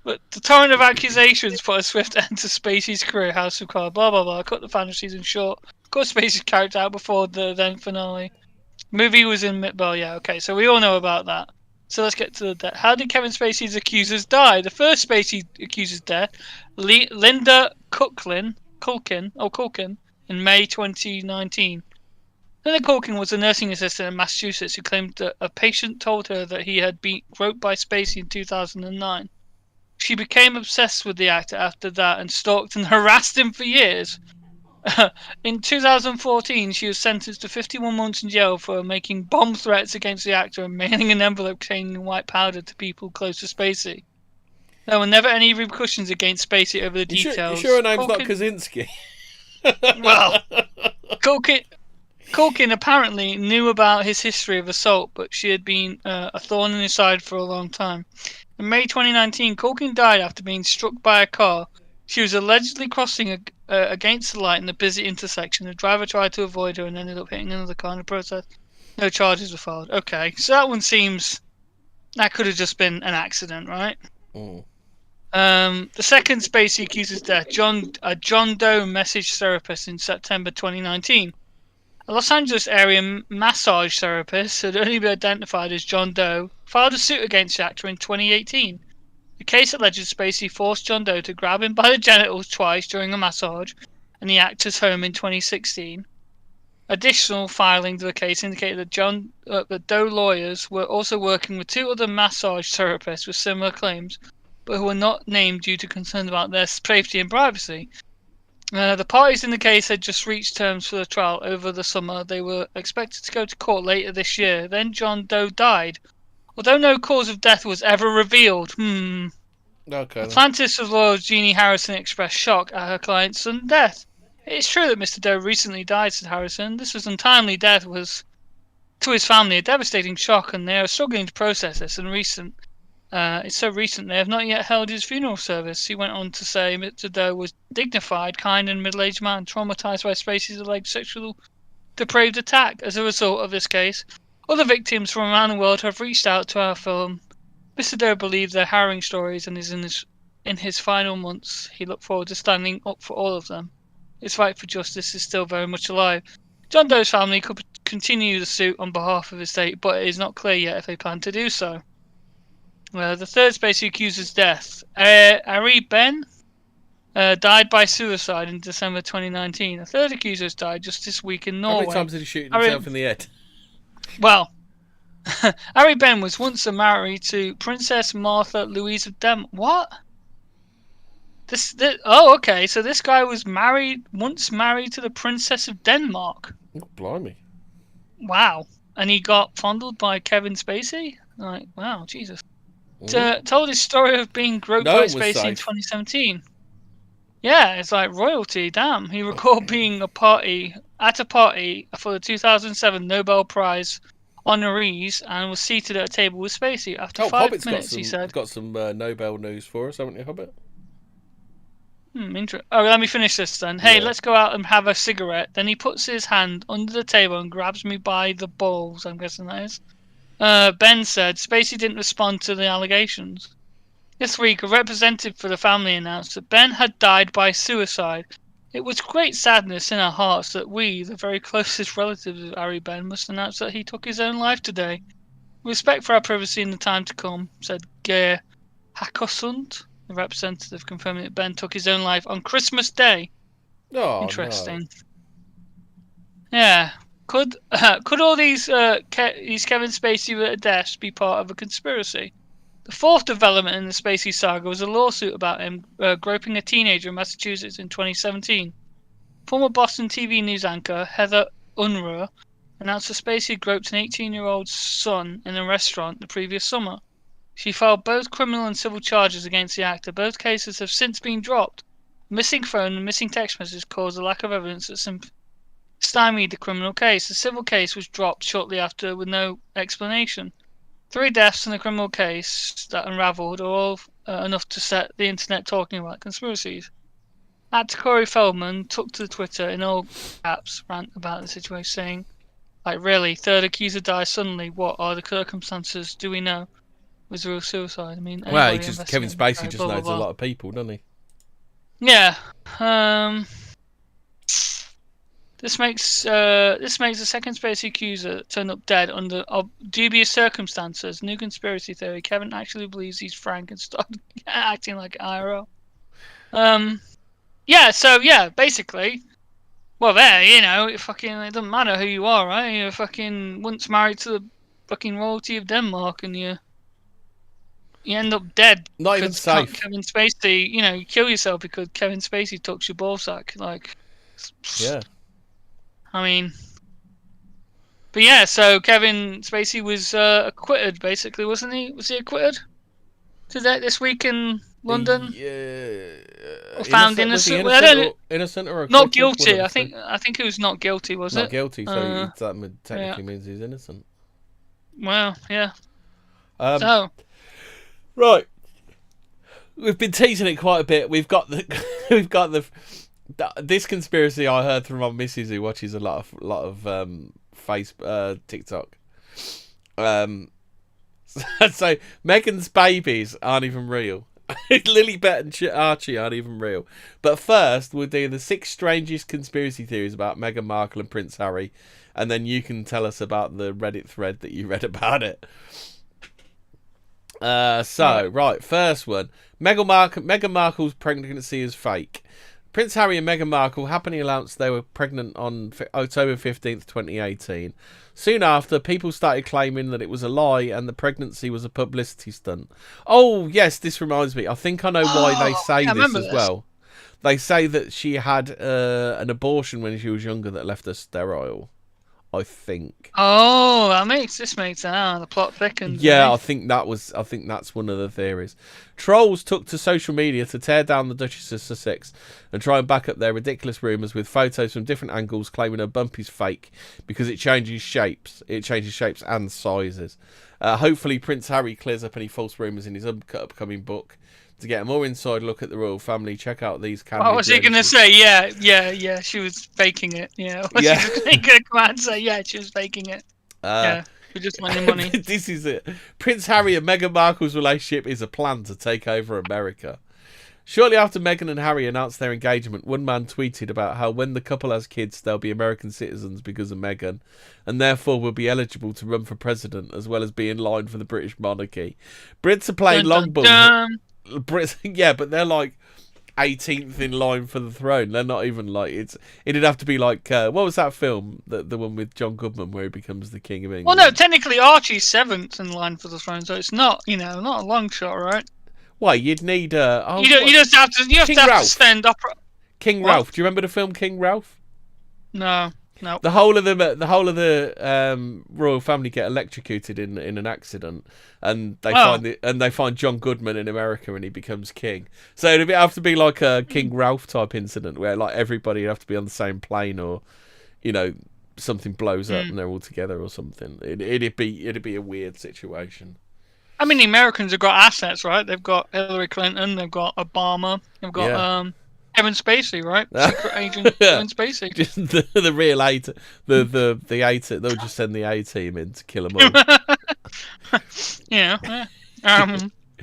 But the torrent of accusations put a swift end to Spacey's career, House of Cards, blah blah blah. Cut the fantasy season short. got Spacey's character out before the then finale. Movie was in... Well, yeah, okay, so we all know about that. So let's get to the death. How did Kevin Spacey's accusers die? The first Spacey accuser's death, Linda Culkin, in May 2019. Linda Culkin was a nursing assistant in Massachusetts who claimed that a patient told her that he had been groped by Spacey in 2009. She became obsessed with the actor after that and stalked and harassed him for years. In 2014, she was sentenced to 51 months in jail for making bomb threats against the actor and mailing an envelope containing white powder to people close to Spacey. There were never any repercussions against Spacey over the details. You sure her name's not Kaczynski? Well, Culkin apparently knew about his history of assault, but she had been a thorn in his side for a long time. In May 2019, Culkin died after being struck by a car. She was allegedly crossing against the light in a busy intersection. The driver tried to avoid her and ended up hitting another car in the process. No charges were filed. Okay, so that one seems... That could have just been an accident, right? Mm. The second Spacey accuser's death, a John Doe message therapist in September 2019. A Los Angeles area massage therapist had only been identified as John Doe filed a suit against the actor in 2018. The case alleged Spacey forced John Doe to grab him by the genitals twice during a massage in the actor's home in 2016. Additional filings of the case indicated that the Doe lawyers were also working with two other massage therapists with similar claims, but who were not named due to concerns about their safety and privacy. The parties in the case had just reached terms for the trial over the summer. They were expected to go to court later this year. Then John Doe died. Although no cause of death was ever revealed. Okay. The plaintiff's lawyer Jeannie Harrison expressed shock at her client's sudden death. It is true that Mr. Doe recently died, said Harrison. This was untimely death was to his family a devastating shock, and they are struggling to process this. And it's so recent they have not yet held his funeral service. He went on to say Mr. Doe was dignified, kind, and middle-aged man, traumatized by Spacey's alleged sexual depraved attack. As a result of this case, other victims from around the world have reached out to our film. Mr. Doe believed their harrowing stories and is in his final months. He looked forward to standing up for all of them. His fight for justice is still very much alive. John Doe's family could continue the suit on behalf of his state, but it is not clear yet if they plan to do so. The third Spacey accuser's death. Ari Ben died by suicide in December 2019. A third accuser has died just this week in Norway. How many times did he shoot himself in the head? Well, Ari Ben was once married to Princess Martha Louise of Denmark. What? Okay. So this guy was once married to the Princess of Denmark. Oh, blimey! Wow, and he got fondled by Kevin Spacey. Like, wow, Jesus. Told his story of being groped by Spacey in 2017. Yeah, it's like royalty. Damn, he recalled being at a party for the 2007 Nobel Prize honorees and was seated at a table with Spacey. After 5 minutes, he said, "Got some Nobel news for us, haven't you, Hobbit?" Interesting. Oh, let me finish this then. Hey, let's go out and have a cigarette. Then he puts his hand under the table and grabs me by the balls. I'm guessing that is. Ben said Spacey didn't respond to the allegations. This week, a representative for the family announced that Ben had died by suicide. It was great sadness in our hearts that we, the very closest relatives of Ari Ben, must announce that he took his own life today. Respect for our privacy in the time to come, said Geir Hakosund, the representative, confirming that Ben took his own life on Christmas Day. Oh, interesting. No. Yeah. Could all these Kevin Spacey deaths be part of a conspiracy? The fourth development in the Spacey saga was a lawsuit about him groping a teenager in Massachusetts in 2017. Former Boston TV news anchor Heather Unruh announced that Spacey groped an 18-year-old son in a restaurant the previous summer. She filed both criminal and civil charges against the actor. Both cases have since been dropped. Missing phone and missing text messages caused a lack of evidence that stymied the criminal case. The civil case was dropped shortly after with no explanation. 3 deaths in the criminal case that unravelled are all enough to set the internet talking about conspiracies. Actor Corey Feldman took to Twitter in all caps, rant about the situation, saying, like, really, third accuser dies suddenly. What are the circumstances? Do we know? Was real suicide? I mean, well, Kevin Spacey just knows a lot of people, doesn't he? Yeah. This makes the second conspiracy accuser turn up dead under dubious circumstances. New conspiracy theory. Kevin actually believes he's Frank and started acting like IRL. Yeah. So yeah, basically. Well, there, you know, it doesn't matter who you are, right? You're fucking once married to the fucking royalty of Denmark, and you end up dead. Not even safe. Kevin Spacey, you know, you kill yourself because Kevin Spacey touched your ballsack. Like, yeah. I mean, but yeah, so Kevin Spacey was acquitted, basically, wasn't he? Was he acquitted today this week in London? Yeah. Or found innocent? Innocent or acquitted? Not guilty. I think it was not guilty. Was it? Not guilty. So that technically means he's innocent. Well, yeah. Right. We've been teasing it quite a bit. We've got this conspiracy I heard from my missus who watches a lot of TikTok. So Meghan's babies aren't even real. Lilibet and Archie aren't even real. But first, we'll do the 6 strangest conspiracy theories about Meghan Markle and Prince Harry, and then you can tell us about the Reddit thread that you read about it. Right, first one. Meghan Markle's pregnancy is fake. Prince Harry and Meghan Markle happily announced they were pregnant on October 15th, 2018. Soon after, people started claiming that it was a lie and the pregnancy was a publicity stunt. Oh, yes, this reminds me. I think I know why they say this as well. They say that she had an abortion when she was younger that left her sterile. I think. Oh, this makes the plot thickens. Yeah, I think that's one of the theories. Trolls took to social media to tear down the Duchess of Sussex and try and back up their ridiculous rumours with photos from different angles claiming her bump is fake because it changes shapes. It changes shapes and sizes. Hopefully Prince Harry clears up any false rumours in his upcoming book. To get a more inside look at the royal family, check out these cameras. What was he going to say? Yeah, she was faking it. Yeah. Was he going to come out and say, yeah, she was faking it? Yeah, we just wanted money. This is it. Prince Harry and Meghan Markle's relationship is a plan to take over America. Shortly after Meghan and Harry announced their engagement, one man tweeted about how when the couple has kids, they'll be American citizens because of Meghan, and therefore will be eligible to run for president as well as be in line for the British monarchy. Brits are playing long ball. Brits, yeah, but they're like 18th in line for the throne. They're not even like it'd have to be like what was that film, the one with John Goodman where he becomes the king of England? Well, no, technically Archie's 7th in line for the throne, so it's not not a long shot, right? Why you'd need you just have to stand up. King Ralph. Do you remember the film King Ralph? No. The whole of the royal family get electrocuted in an accident, and they find John Goodman in America, and he becomes king. So it'd have to be like a King Ralph type incident where like everybody would have to be on the same plane, or something blows up and they're all together or something. It'd be a weird situation. I mean, the Americans have got assets, right? They've got Hillary Clinton, they've got Obama, they've got Kevin Spacey, right? Secret agent Kevin Spacey. Just the real A, the A team. They'll just send the A team in to kill them all. Yeah.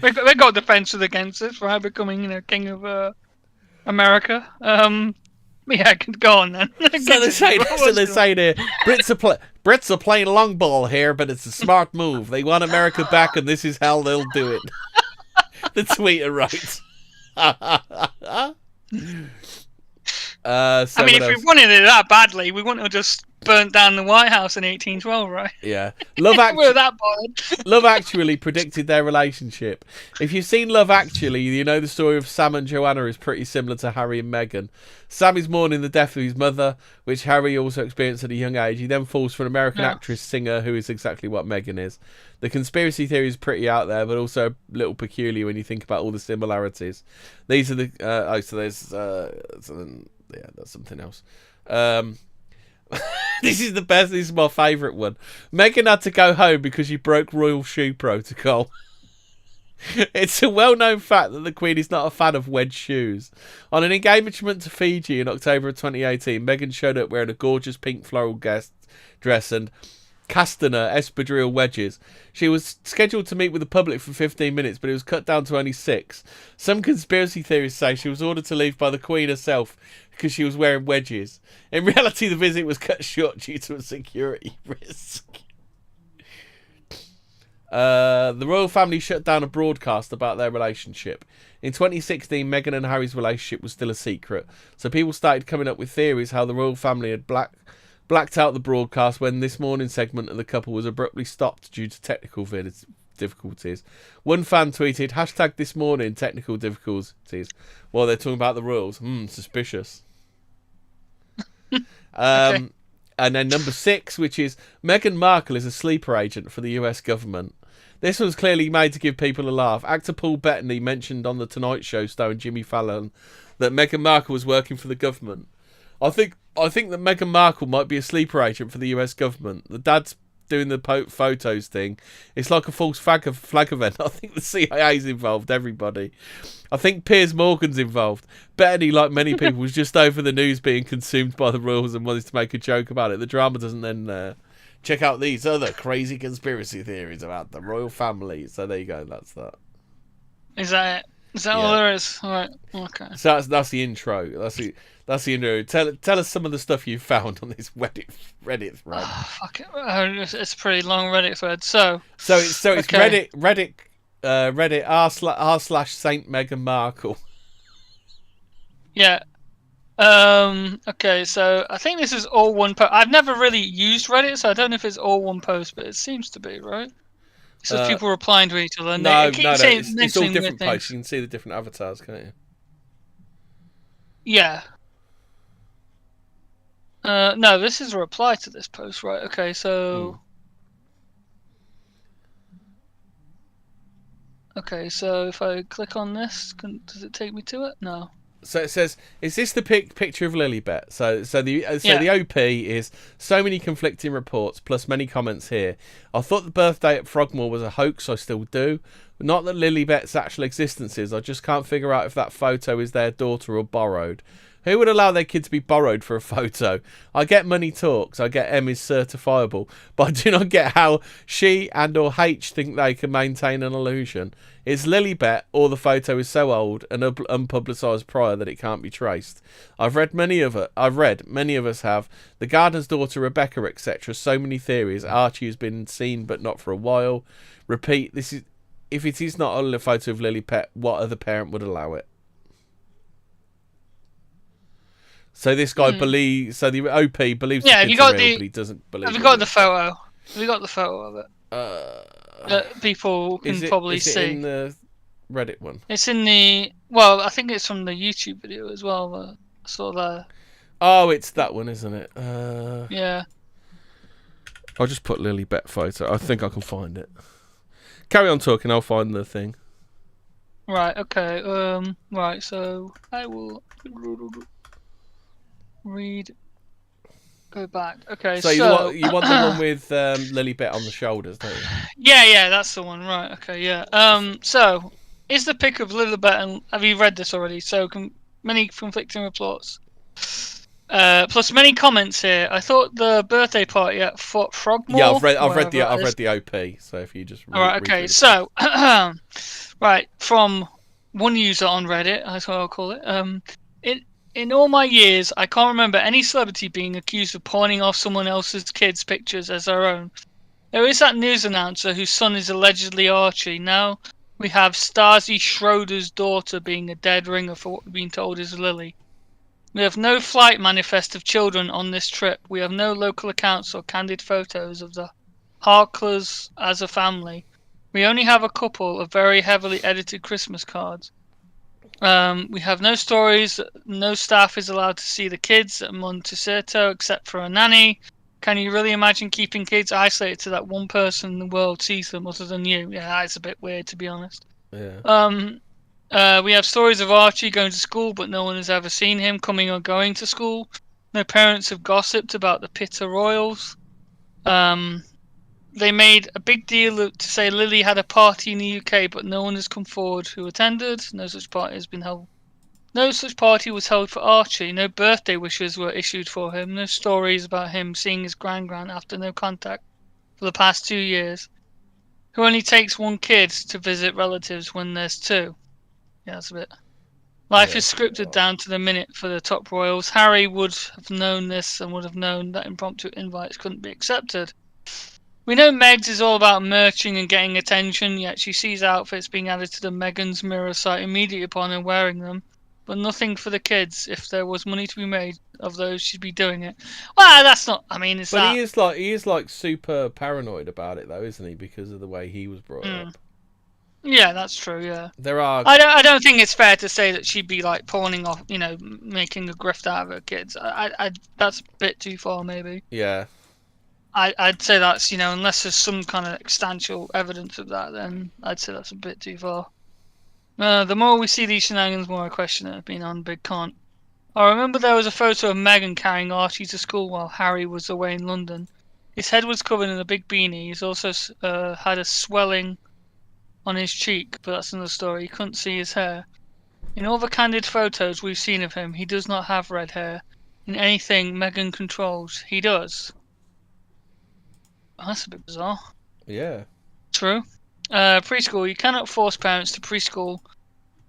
They got defenses against us, right? Becoming, king of America. Yeah, go on then. So they're saying here, Brits are playing long ball here, but it's a smart move. They want America back, and this is how they'll do it. The tweeter writes. I mean, if we wanted it that badly, we wouldn't have just burnt down the White House in 1812, right? Yeah. We're that bothered. Love Actually predicted their relationship. If you've seen Love Actually, you know the story of Sam and Joanna is pretty similar to Harry and Meghan. Sam is mourning the death of his mother, which Harry also experienced at a young age. He then falls for an American actress singer who is exactly what Meghan is. The conspiracy theory is pretty out there, but also a little peculiar when you think about all the similarities. These are the that's something else. This is the best. This is my favourite one. Meghan had to go home because she broke royal shoe protocol. It's a well-known fact that the Queen is not a fan of wedge shoes. On an engagement to Fiji in October of 2018, Meghan showed up wearing a gorgeous pink floral guest dress and Castaner espadrille wedges. She was scheduled to meet with the public for 15 minutes, but it was cut down to only 6. Some conspiracy theorists say she was ordered to leave by the Queen herself because she was wearing wedges. In reality, the visit was cut short due to a security risk. The royal family shut down a broadcast about their relationship. In 2016, Meghan and Harry's relationship was still a secret, so people started coming up with theories how the royal family had blacked out the broadcast when This Morning segment of the couple was abruptly stopped due to technical difficulties. One fan tweeted, #This Morning technical difficulties, while they're talking about the royals. Suspicious. Okay. And then number 6, which is Meghan Markle is a sleeper agent for the US government. This was clearly made to give people a laugh. Actor Paul Bettany mentioned on The Tonight Show starring Jimmy Fallon that Meghan Markle was working for the government. I think that Meghan Markle might be a sleeper agent for the US government. The dad's doing the photos thing. It's like a false flag event. I think the CIA's involved, everybody. I think Piers Morgan's involved. Bettany, like many people, was just over the news being consumed by the royals and wanted to make a joke about it. The drama doesn't then check out these other crazy conspiracy theories about the royal family. So there you go, that's that. Is that it? Is that all there is? All right, okay. So that's the intro. That's the intro. Tell us some of the stuff you found on this Reddit thread. Oh, fuck it. It's a pretty long Reddit thread. So it's okay. Reddit r/Saint Meghan Markle. Yeah. Okay, so I think this is all one post. I've never really used Reddit, so I don't know if it's all one post, but it seems to be, right? It's just people replying to each other. And no. It's all different posts. You can see the different avatars, can't you? Yeah. No, this is a reply to this post, right? Okay, so... Okay, so if I click on this, does it take me to it? No. So it says, is this the picture of Lilibet? So the OP is so many conflicting reports plus many comments here. I thought the birthday at Frogmore was a hoax. I still do. Not that Lilibet's actual existence is. I just can't figure out if that photo is their daughter or borrowed. Who would allow their kid to be borrowed for a photo? I get money talks. I get M is certifiable, but I do not get how she and or H think they can maintain an illusion. Is Lilibet or the photo is so old and unpublicised prior that it can't be traced? I've read many of us have. The gardener's daughter, Rebecca, etc. So many theories. Archie has been seen but not for a while. Repeat, this is if it is not a photo of Lilibet, what other parent would allow it? So this guy believes. So the OP believes. Yeah, the kid's real, but he doesn't believe. Have you got the photo? Have you got the photo of it? That people can probably see. Is it in the Reddit one? It's in the. Well, I think it's from the YouTube video as well. I saw there. Oh, it's that one, isn't it? Yeah. I'll just put Lilibet photo. I think I can find it. Carry on talking. I'll find the thing. Right. Okay. Right. So I will read. Go back. Okay. So you want the one with Lilibet on the shoulders, don't you? Yeah, that's the one. Right. Okay. Yeah. So is the pic of Lilibet and have you read this already? So many conflicting reports. Plus many comments here. I thought the birthday party at Frogmore. Yeah, I've read the OP. So if you just all right, okay. So right, from one user on Reddit, that's what I'll call it. In all my years, I can't remember any celebrity being accused of pawning off someone else's kids' pictures as their own. There is that news announcer whose son is allegedly Archie. Now we have Stasi Schroeder's daughter being a dead ringer for what we've been told is Lily. We have no flight manifest of children on this trip. We have no local accounts or candid photos of the Harklers as a family. We only have a couple of very heavily edited Christmas cards. We have no stories. No staff is allowed to see the kids at Montecito except for a nanny. Can you really imagine keeping kids isolated to that one person in the world sees them other than you? Yeah, that's a bit weird, to be honest. Yeah. We have stories of Archie going to school, but no one has ever seen him coming or going to school. No parents have gossiped about the Pitta Royals. They made a big deal to say Lily had a party in the UK, but no one has come forward who attended. No such party has been held. No such party was held for Archie. No birthday wishes were issued for him. No stories about him seeing his gran after no contact for the past 2 years, who only takes one kid to visit relatives when there's two. Yeah, that's a bit... Life is scripted down to the minute for the top royals. Harry would have known this and would have known that impromptu invites couldn't be accepted. We know Meg's is all about merching and getting attention, yet she sees outfits being added to the Meghan's mirror site immediately upon her wearing them. But nothing for the kids. If there was money to be made of those, she'd be doing it. Well, that's not... I mean, it's but that... he is like super paranoid about it, though, isn't he? Because of the way he was brought up. Yeah, that's true. Yeah, there are. I don't think it's fair to say that she'd be like pawning off, making a grift out of her kids. That's a bit too far, maybe. Yeah. I'd say that's unless there's some kind of substantial evidence of that, then I'd say that's a bit too far. The more we see these shenanigans, the more I question it being on big con. I remember there was a photo of Meghan carrying Archie to school while Harry was away in London. His head was covered in a big beanie. He's also had a swelling on his cheek, but that's another story. He couldn't see his hair. In all the candid photos we've seen of him, he does not have red hair. In anything Meghan controls, he does. Oh, that's a bit bizarre. Yeah. True. Preschool. You cannot force parents to preschool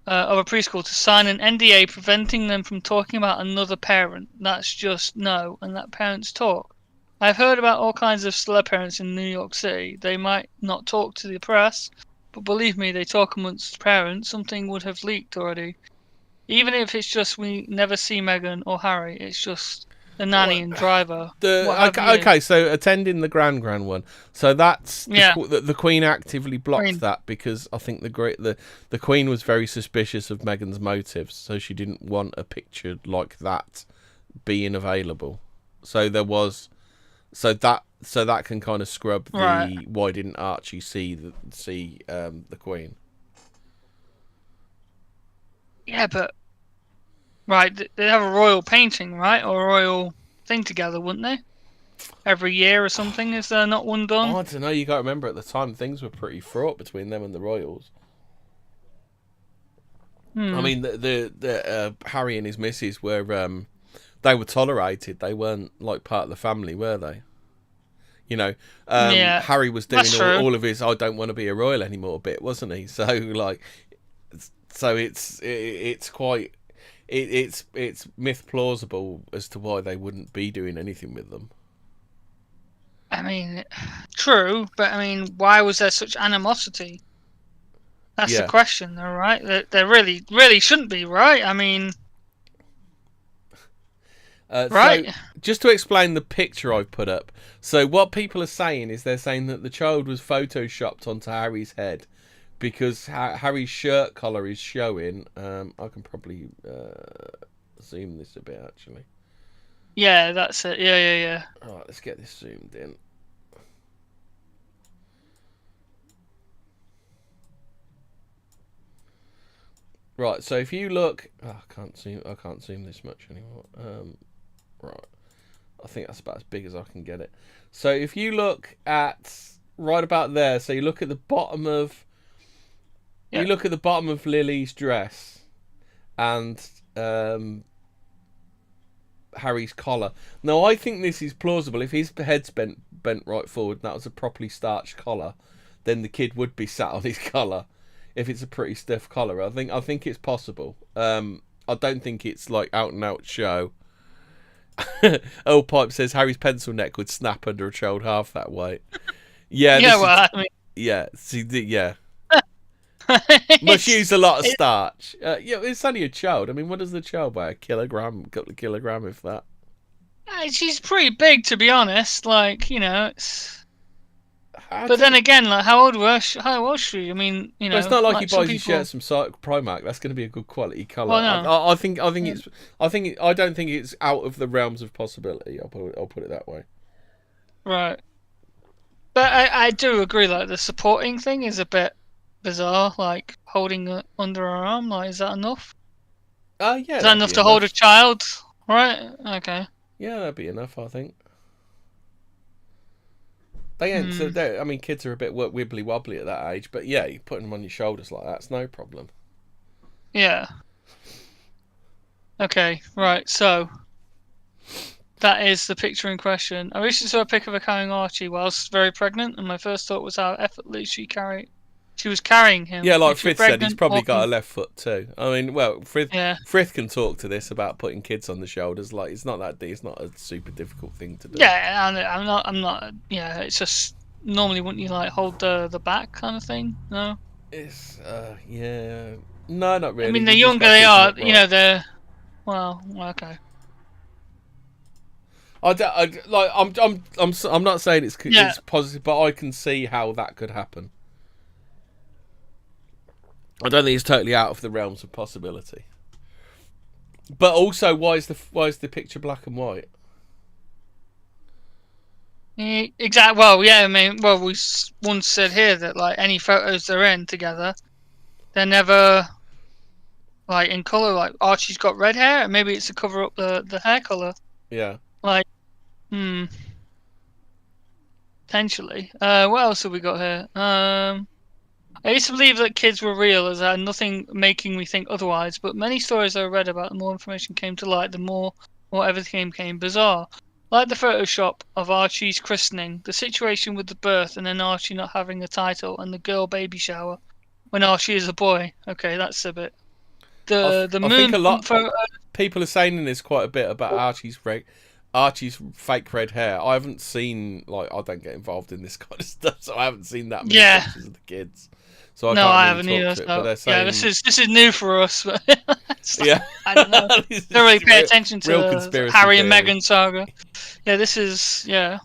of a preschool to sign an NDA preventing them from talking about another parent. That's just no, and let parents talk. I've heard about all kinds of celeb parents in New York City. They might not talk to the press, but believe me, they talk amongst parents. Something would have leaked already. Even if it's just we never see Meghan or Harry, it's just the nanny and driver. Okay, so attending the Grand one. So that's the Queen actively blocked that because I think the Queen was very suspicious of Meghan's motives, so she didn't want a picture like that being available. So there was, so that can kind of scrub the why didn't Archie see the Queen? Yeah, but they'd have a royal painting, right, or a royal thing together, wouldn't they? Every year or something. Is there not one done? I don't know. You got to remember at the time things were pretty fraught between them and the royals. I mean, the Harry and his missus were they were tolerated. They weren't like part of the family, were they? Harry was doing all of his "I don't want to be a royal anymore" bit, wasn't he? So it's quite it's myth plausible as to why they wouldn't be doing anything with them. I mean, true, but I mean, why was there such animosity? That's the question, though, right? There really, really shouldn't be, right? I mean, right? So, just to explain the picture I've put up. So what people are saying is they're saying that the child was photoshopped onto Harry's head because Harry's shirt collar is showing. I can probably zoom this a bit, actually. Yeah, that's it. Yeah. All right, let's get this zoomed in. Right, so if you look, I can't zoom this much anymore. Right, I think that's about as big as I can get it. So if you look at right about there, so you look at the bottom of, Lily's dress, and Harry's collar. Now I think this is plausible. If his head's bent right forward, and that was a properly starched collar, then the kid would be sat on his collar. If it's a pretty stiff collar, I think it's possible. I don't think it's like out and out show. Old Pipe says Harry's pencil neck would snap under a child half that weight. Yeah. Must use a lot of starch. It's only a child. I mean, what does the child weigh? A couple of kilogram, if that. She's pretty big, to be honest. Like, it's. But then again, like, how old was she? I mean, But it's not like he buys his shirts from Primark. That's going to be a good quality colour. Well, no. I don't think it's out of the realms of possibility. I'll put it that way. Right. But I do agree. Like, the supporting thing is a bit bizarre. Like, holding it under her arm. Like, is that enough? Yeah. Is that enough to hold a child? Right. Okay. Yeah, that'd be enough, I think. They ain't. So I mean, kids are a bit wibbly wobbly at that age, but yeah, you putting them on your shoulders like that's no problem. Yeah. Okay. Right. So. that is the picture in question. I recently saw a pic of her carrying Archie whilst very pregnant, and my first thought was how effortlessly she was carrying him. Yeah, like Frith said, he's probably got a left foot too. I mean, well, Frith can talk to this about putting kids on the shoulders. Like, it's not a super difficult thing to do. Yeah, I'm not. Yeah, it's just normally wouldn't you like hold the back kind of thing? No. It's yeah. No, not really. I mean, the younger they are, you know, they're well, okay. I'm not saying it's positive, but I can see how that could happen. I don't think it's totally out of the realms of possibility. But also, why is the picture black and white? Exactly. Well, yeah. I mean, we once said here that like any photos they're in together, they're never like in color. Like Archie's got red hair, and maybe it's to cover up the hair color. Yeah. Like, potentially. What else have we got here? I used to believe that kids were real, as I had nothing making me think otherwise. But many stories I read about, the more information came to light, the more everything became bizarre. Like the Photoshop of Archie's christening, the situation with the birth, and then Archie not having a title, and the girl baby shower when Archie is a boy. Okay, that's a bit. I think a lot of people are saying this quite a bit about Archie's fake red hair. I haven't seen, like, I don't get involved in this kind of stuff, so I haven't seen that many pictures of the kids. So I can't haven't really either. Talk to it, but they're saying, this is new for us. But yeah, I don't know. Don't really pay attention to the Harry and Meghan saga. Yeah, this is Now,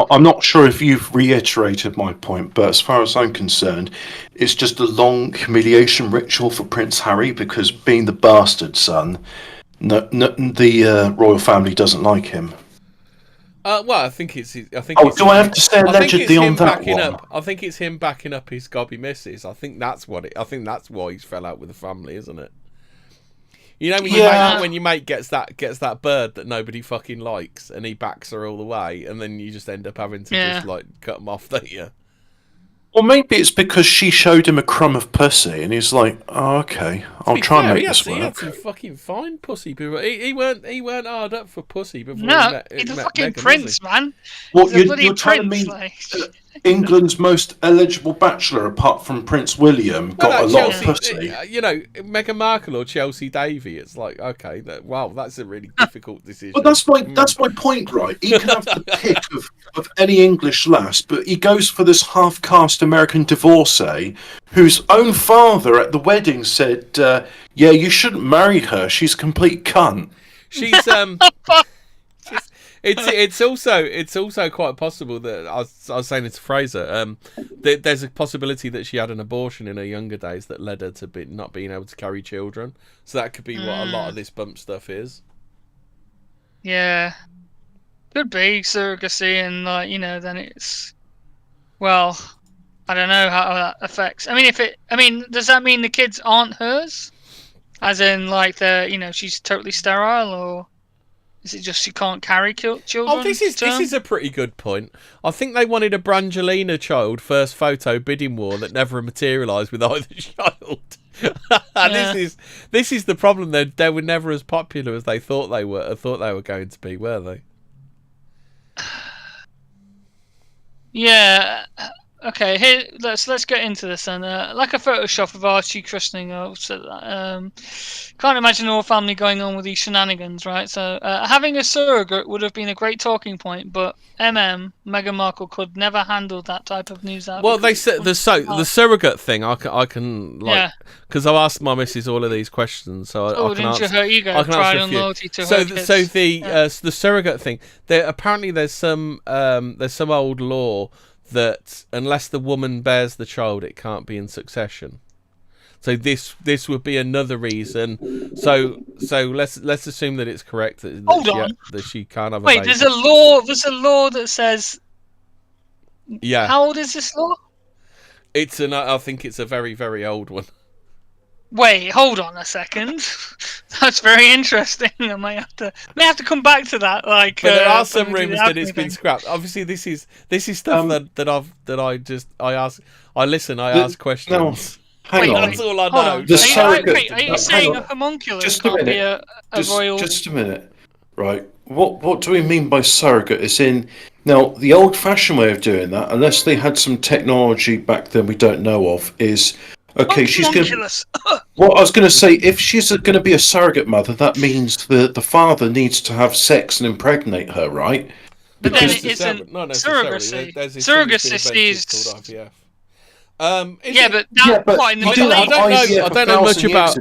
I'm not sure if you've reiterated my point, but as far as I'm concerned, it's just a long humiliation ritual for Prince Harry because being the bastard son, the royal family doesn't like him. Well, I think it's. Do I have to say allegedly on that one? I think it's him backing up his gobby missus. I think that's why he's fell out with the family, isn't it? You know, when your mate gets that bird that nobody fucking likes, and he backs her all the way, and then you just end up having to just like cut him off, don't you? Or maybe it's because she showed him a crumb of pussy, and he's like, "Oh, okay, I'll try and make this work." He had some fucking fine pussy before. He weren't hard up for pussy before. No, he's a fucking Meghan, prince, man. What you're telling me? England's most eligible bachelor, apart from Prince William, got a lot of pussy. You know, Meghan Markle or Chelsea Davy. It's like, okay, wow, that's a really difficult decision. But that's my point, right? He can have the pick of any English lass, but he goes for this half-caste American divorcee whose own father at the wedding said, "Yeah, you shouldn't marry her. She's a complete cunt." She's It's also quite possible that I was saying it to Fraser. There's a possibility that she had an abortion in her younger days that led her to not being able to carry children. So that could be what a lot of this bump stuff is. Yeah, could be surrogacy, and then it's well, I don't know how that affects. I mean, does that mean the kids aren't hers? As in, like she's totally sterile, or? Is it just she can't carry children? Oh, this is a pretty good point. I think they wanted a Brangelina child first photo bidding war that never materialised with either child. This is the problem. They were never as popular as they thought they were. Going to be, were they? Yeah. Okay, here let's get into this then. Like a Photoshop of Archie christening, I've said that. Can't imagine the whole family going on with these shenanigans, right? So having a surrogate would have been a great talking point, but Meghan Markle could never handle that type of news out. Well, they said the surrogate thing. I can because I've asked my missus all of these questions, so I can answer. Her ego, I can pride and loyalty to her kids. So the surrogate thing. Apparently there's some old law that unless the woman bears the child, it can't be in succession. So this would be another reason. So let's assume that it's correct that she can't have a baby. Wait, there's a law that says. Yeah. How old is this law? I think it's a very, very old one. Wait, hold on a second. That's very interesting. I may have to come back to that. But there are some rumours that it's been scrapped. Obviously, this is stuff I ask questions. No, hang on. That's all I know. Are you saying a homunculus can't be a royal? Just a minute, right? what do we mean by surrogate? As in, now the old-fashioned way of doing that, unless they had some technology back then we don't know of, is okay. She's going. Well, I was going to say, if she's going to be a surrogate mother, that means the father needs to have sex and impregnate her, right? But then it isn't surrogacy. Surrogacy is called IVF. But in the Middle Ages. I don't know much about.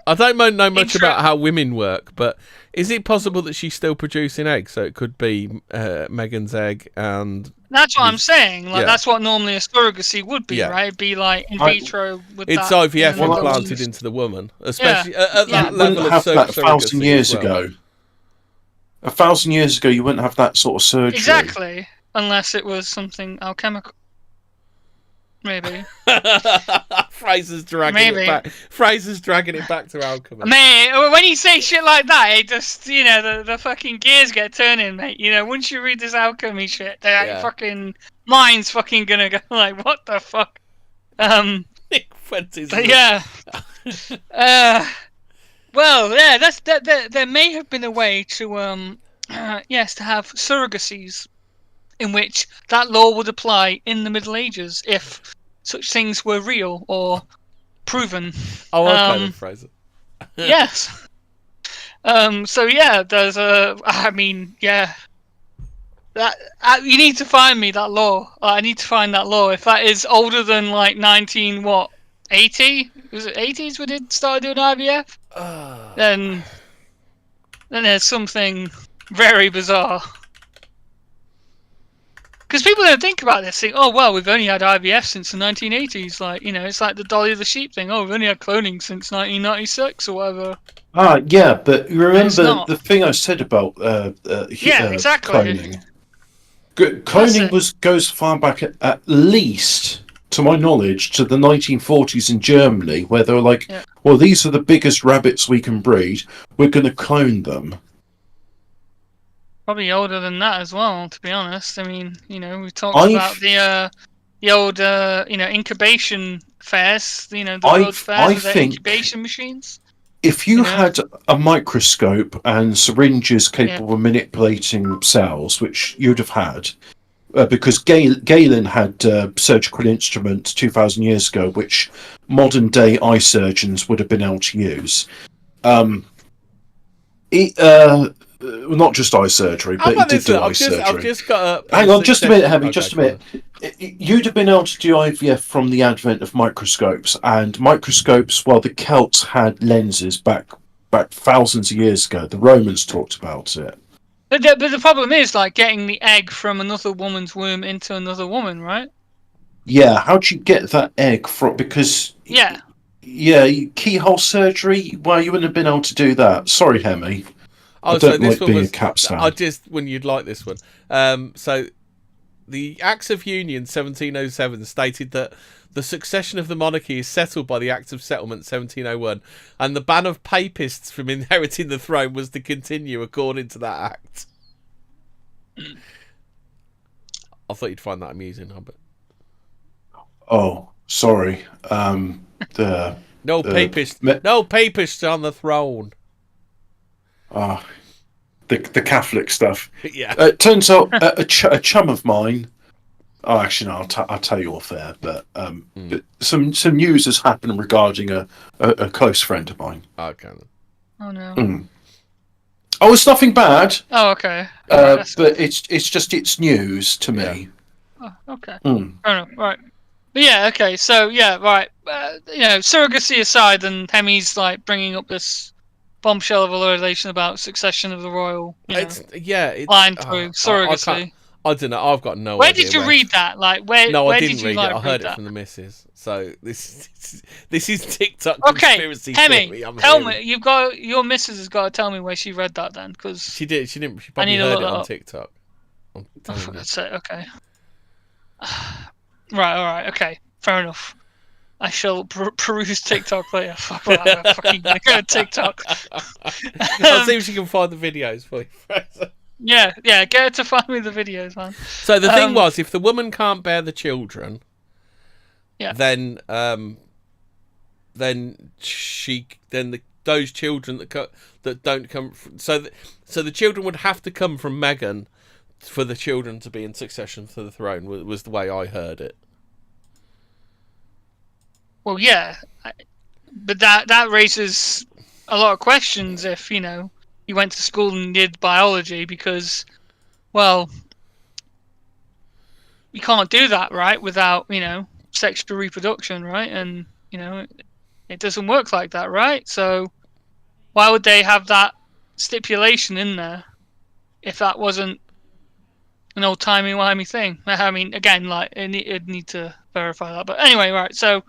I don't know much about how women work, but is it possible that she's still producing eggs? So it could be Megan's egg, and that's what I'm saying. Like that's what normally a surrogacy would be, right? It'd be like in vitro with it's that IVF implanted into the woman, especially at that level of that 1,000 years ago. 1,000 years ago, you wouldn't have that sort of surgery. Exactly, unless it was something alchemical. Maybe. Fraser's dragging it back. Fraser's dragging it back to alchemy. Mate, when you say shit like that, it just, the fucking gears get turning, mate. Once you read this alchemy shit, fucking mind's fucking gonna go like, what the fuck? Well, there may have been a way to, to have surrogacies in which that law would apply in the Middle Ages if such things were real or proven. Oh, okay, Fraser. Yes. There's that you need to find me that law. I need to find that law. If that is older than like 80? Was it 80s we started doing IVF? Then there's something very bizarre. Because people don't think about this. Think, oh well, we've only had IVF since the 1980s. Like it's like the Dolly the sheep thing. Oh, we've only had cloning since 1996 or whatever. Yeah, but you remember the thing I said about exactly. Cloning. Cloning goes far back at least, to my knowledge, to the 1940s in Germany, where they were like, well, these are the biggest rabbits we can breed. We're going to clone them. Probably older than that as well, to be honest. I mean, we talked about the old, incubation fairs. The world fairs with their incubation machines. If you had a microscope and syringes capable of manipulating cells, which you'd have had, because Galen had surgical instruments 2,000 years ago, which modern-day eye surgeons would have been able to use. Not just eye surgery, but he did do eye surgery. I've just got hang on, just a minute, Hemi, just a minute. You'd have been able to do IVF from the advent of microscopes, and microscopes, well, the Celts had lenses back thousands of years ago. The Romans talked about it. But the problem is, like, getting the egg from another woman's womb into another woman, right? Yeah, how'd you get that egg from? Because... Yeah, keyhole surgery? Well, you wouldn't have been able to do that. Sorry, Hemi. Oh, so this one was. When you'd like this one. So, the Acts of Union 1707 stated that the succession of the monarchy is settled by the Act of Settlement 1701, and the ban of papists from inheriting the throne was to continue according to that act. I thought you'd find that amusing, Hubbard. Oh, sorry. No papists on the throne. The Catholic stuff. Yeah. Turns out a chum of mine. Oh, actually, no, I'll tell you off air. But some news has happened regarding a close friend of mine. Okay. Oh no. Oh, it's nothing bad. Oh, okay. But it's news to me. Oh, okay. Fair enough. Right. But yeah, okay. So right. Surrogacy aside, and Hemi's like bringing up this bombshell of a relation about succession of the royal line through surrogacy. I don't know. I've got no idea. Where did you read that? Like, where? No, where I didn't did you, read like, it. I heard that? it from the missus. So this is TikTok conspiracy theory. Tell me. Your missus has got to tell me where she read that then, because she did. She didn't. She probably heard it on TikTok. That's it. Okay. Right. All right. Okay. Fair enough. I shall peruse TikTok later. Fuck that. I'm fucking gonna go to TikTok. I'll see if she can find the videos for you. Yeah, get her to find me the videos, man. So the thing was, if the woman can't bear the children, then the those children that don't come from, so the children would have to come from Meghan for the children to be in succession to the throne, was the way I heard it. Well, yeah, but that raises a lot of questions if, you know, you went to school and did biology, because, well, you can't do that, right, without, you know, sexual reproduction, right? And, you know, it doesn't work like that, right? So why would they have that stipulation in there if that wasn't an old timey-wimey thing? I mean, again, like, it'd need to verify that. But anyway, right, so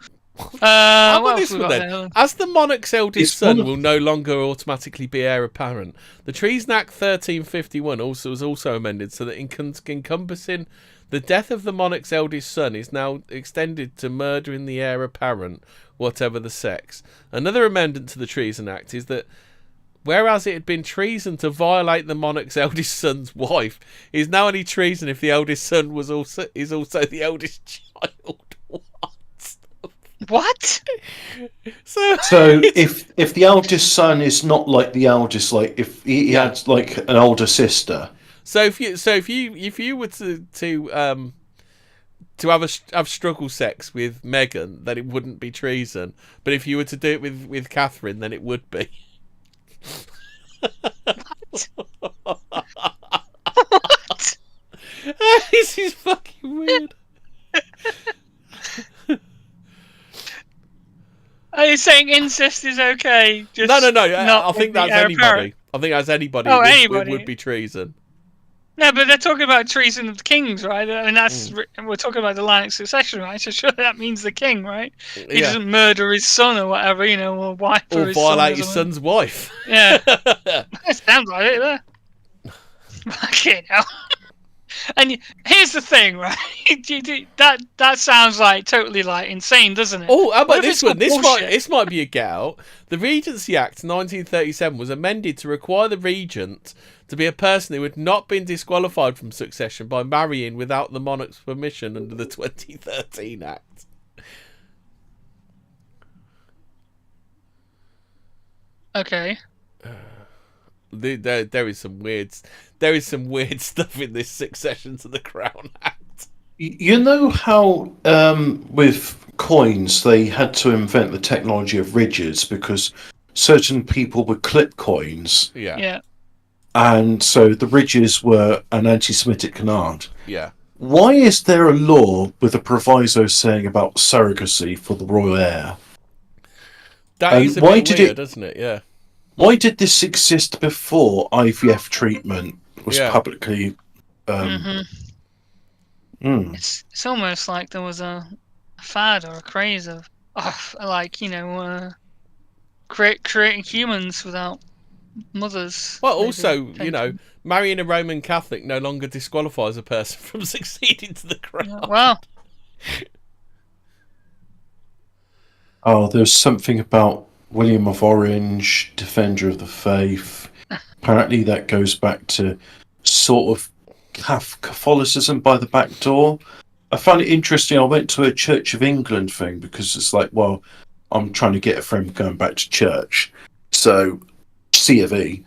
How what about else this we one got then? there? As the monarch's eldest It's son one of- will no longer automatically be heir apparent, the Treason Act 1351 was also amended so that encompassing the death of the monarch's eldest son is now extended to murdering the heir apparent, whatever the sex. Another amendment to the Treason Act is that whereas it had been treason to violate the monarch's eldest son's wife, it is now only treason if the eldest son is also the eldest child. What? So if the eldest son is not like the eldest, like if he had like an older sister. So if you were to have struggle sex with Meghan, then it wouldn't be treason. But if you were to do it with Catherine, then it would be. What? This is fucking weird. Are you saying incest is okay? Just No. not I think with the that's heir anybody. apparent? I think that's anybody. Oh, It anybody. would be treason. No, but they're talking about treason of the kings, right? I mean, we're talking about the line of succession, right? So surely that means the king, right? He doesn't murder his son or whatever, you know, or wife Or his violate son his or something. son's wife. Yeah, it sounds like it there. Fucking hell. And here's the thing, right? that sounds like totally like insane, doesn't it? Oh, how What about if this it's one? bullshit? This might be a get out. The Regency Act 1937 was amended to require the regent to be a person who had not been disqualified from succession by marrying without the monarch's permission under the 2013 Act. Okay. There is some weird stuff in this Succession to the Crown Act. You know how with coins they had to invent the technology of ridges because certain people would clip coins, Yeah. and so the ridges were an anti-Semitic canard. Yeah. Why is there a law with a proviso saying about surrogacy for the royal heir? That is a why bit did weird, it- doesn't it? Yeah. Why did this exist before IVF treatment was Yeah. publicly? It's almost like there was a fad or a craze of like, you know, creating humans without mothers. Well, maybe, also, you know, potentially. marrying a Roman Catholic no longer disqualifies a person from succeeding to the crown. Well, Oh, there's something about William of Orange, Defender of the Faith. Apparently, that goes back to sort of Catholicism by the back door. I find it interesting. I went to a Church of England thing because it's like, well, I'm trying to get a friend going back to church, so C of E.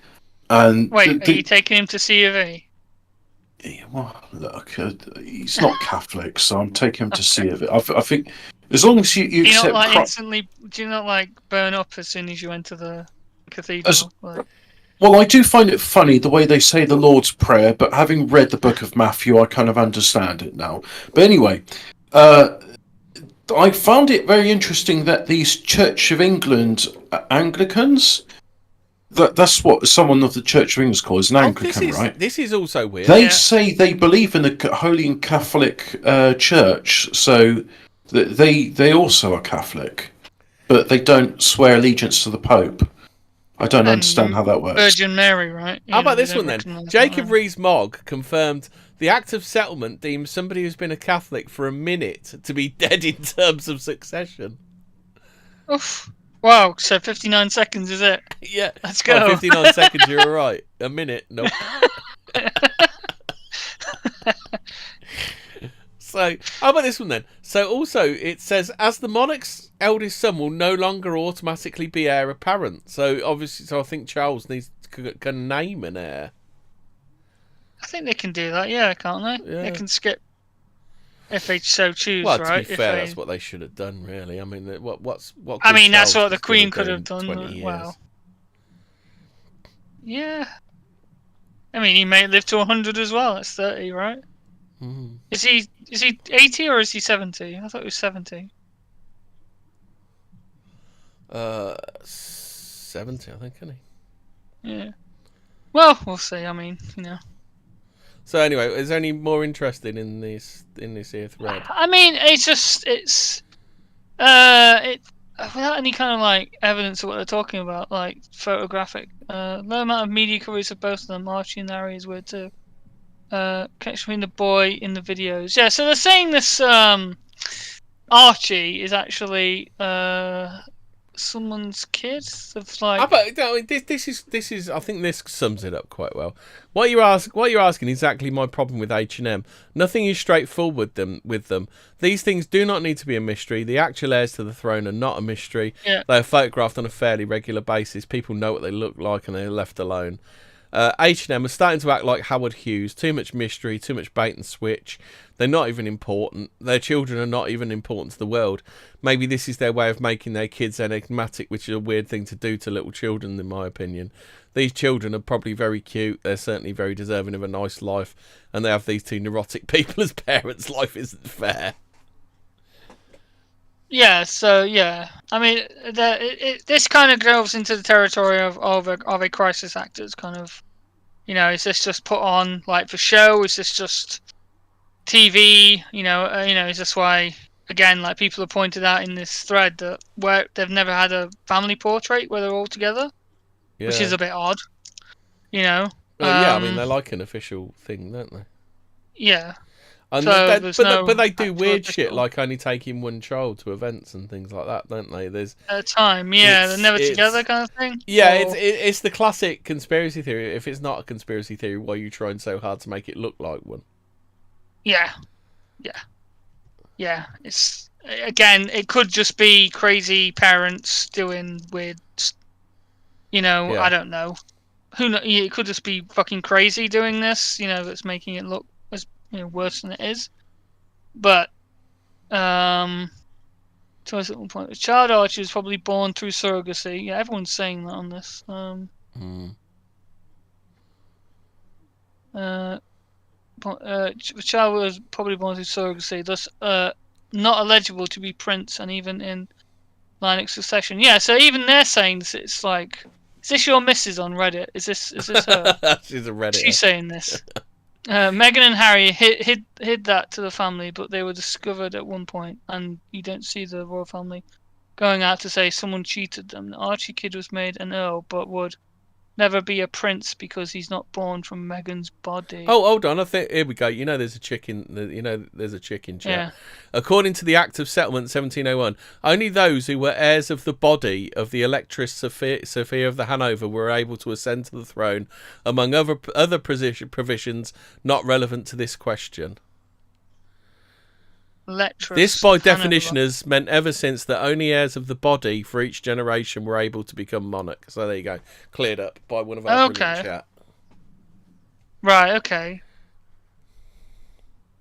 And wait, are you taking him to C of E? well, look, he's not Catholic, so I'm taking him to C of E. I think as long as you Do you accept not like Christ. instantly? Do you not like burn up as soon as you enter the cathedral? Like, Well, I do find it funny the way they say the Lord's Prayer, but having read the book of Matthew, I kind of understand it now. But anyway, I found it very interesting that these Church of England Anglicans, that's what someone of the Church of England calls an Anglican, right? This is also weird. They say they believe in the Holy and Catholic Church, so they also are Catholic, but they don't swear allegiance to the Pope. I don't understand how that works. Virgin Mary, right? How about they this don't one then? recognise that, Jacob right? Rees-Mogg confirmed the Act of Settlement deems somebody who's been a Catholic for a minute to be dead in terms of succession. Oof. Wow, so 59 seconds is it? Yeah. Let's go. 59 seconds, you're all right. A minute, nope. So So, how about this one then? So, also, it says, as the monarch's eldest son will no longer automatically be heir apparent. So, obviously, I think Charles can name an heir. I think they can do that, yeah, can't they? Yeah. They can skip if they so choose, well, right? To be fair, that's what they should have done, really. I mean, what? I mean, that's Charles what the Queen could have done. 20 years. Wow. Yeah. I mean, he may live to 100 as well. That's 30, right? Mm. Is he 80 or is he 70? I thought he was 70. 70, I think, isn't he? Yeah. Well, we'll see. I mean, you know. So anyway, is there any more interesting in this here thread? I mean, it's without any kind of like evidence of what they're talking about, like photographic. Low amount of media coverage of both of them. Archie and Harry is weird too. Connection between the boy in the videos. Yeah, so they're saying this Archie is actually someone's kid. Of like, this is. I think this sums it up quite well. What you're asking is exactly my problem with H&M. Nothing is straightforward with them. These things do not need to be a mystery. The actual heirs to the throne are not a mystery. Yeah. They are photographed on a fairly regular basis. People know what they look like and they're left alone. H&M are starting to act like Howard Hughes. Too much mystery, too much bait and switch. They're not even important. Their children are not even important to the world. Maybe this is their way of making their kids enigmatic, which is a weird thing to do to little children, in my opinion. These children are probably very cute. They're certainly very deserving of a nice life. And they have these two neurotic people as parents. Life isn't fair. yeah. So yeah, I mean, this kind of delves into the territory of a crisis actors kind of. You know, is this just put on like for show? Is this just TV? You know, is this why? Again, like people have pointed out in this thread that where they've never had a family portrait where they're all together, which is a bit odd. You know. Yeah, I mean they're like an official thing, don't they? Yeah. And So but they do weird shit like only taking one child to events and things like that, don't they? There's at a time, yeah, they're never together kind of thing. Yeah, it's the classic conspiracy theory. If it's not a conspiracy theory, why are you trying so hard to make it look like one? Yeah. It's again, it could just be crazy parents doing weird. You know, I don't know. Who knows? It could just be fucking crazy doing this. You know, that's making it look as worse than it is. But choice at one point, the child Archie was probably born through surrogacy. Yeah, everyone's saying that on this. The child was probably born through surrogacy, thus not eligible to be prince, and even in line of succession. Yeah, so even they're saying this. It's like, is this your missus on Reddit? Is this her? She's a Redditor. She's saying this. Meghan and Harry hid that to the family, but they were discovered at one point, and you don't see the royal family going out to say someone cheated them. The Archie kid was made an earl, but would never be a prince because he's not born from Meghan's body. Oh, hold on! I think here we go. You know, there's a chick in. There's a chick in chat. Yeah. According to the Act of Settlement 1701, only those who were heirs of the body of the Electress Sophia of the Hanover were able to ascend to the throne, among other provisions not relevant to this question. This, by definition, has meant ever since that only heirs of the body for each generation were able to become monarch. So there you go, cleared up by one of our brilliant chat. Right. Okay.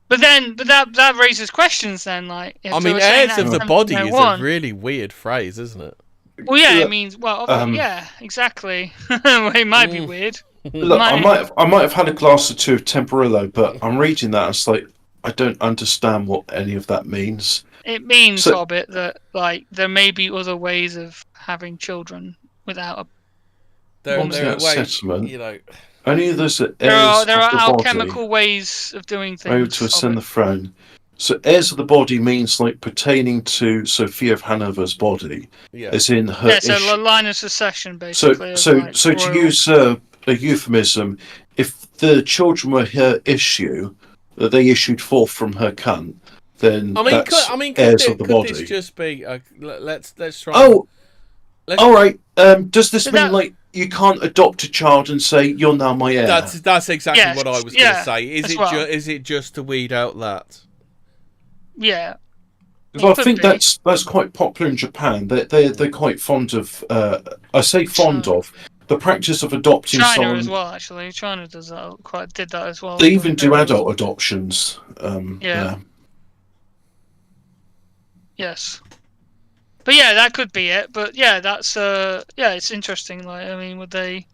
But that raises questions then, like. I mean, heirs of the body is a really weird phrase, isn't it? Well, yeah, it means yeah, exactly. It might be weird. Look, I might have had a glass or two of Temperillo, but I'm reading that. It's like, I don't understand what any of that means. It means, Hobbit, that like there may be other ways of having children without a. There are ways, you know. Only those heirs there are of the alchemical ways of doing things. Able to ascend the throne. So heirs of the body means like pertaining to Sophia of Hanover's body, as in her. Yeah, so a line of succession, basically. So to use a euphemism, if the children were her issue, that they issued forth from her cunt, then that's heirs of the body. Could this just be? Let's try. Oh, all right. Does this mean like you can't adopt a child and say you're now my heir? That's exactly what I was going to say. Is it just to weed out that? Yeah. Because I think that's quite popular in Japan. They're quite fond of. I say fond of the practice of adopting China someone. as well, actually. China did that as well. They even do adult adoptions. Yeah. Yes. But yeah, that could be it. But yeah, that's it's interesting. Like, I mean, would they? I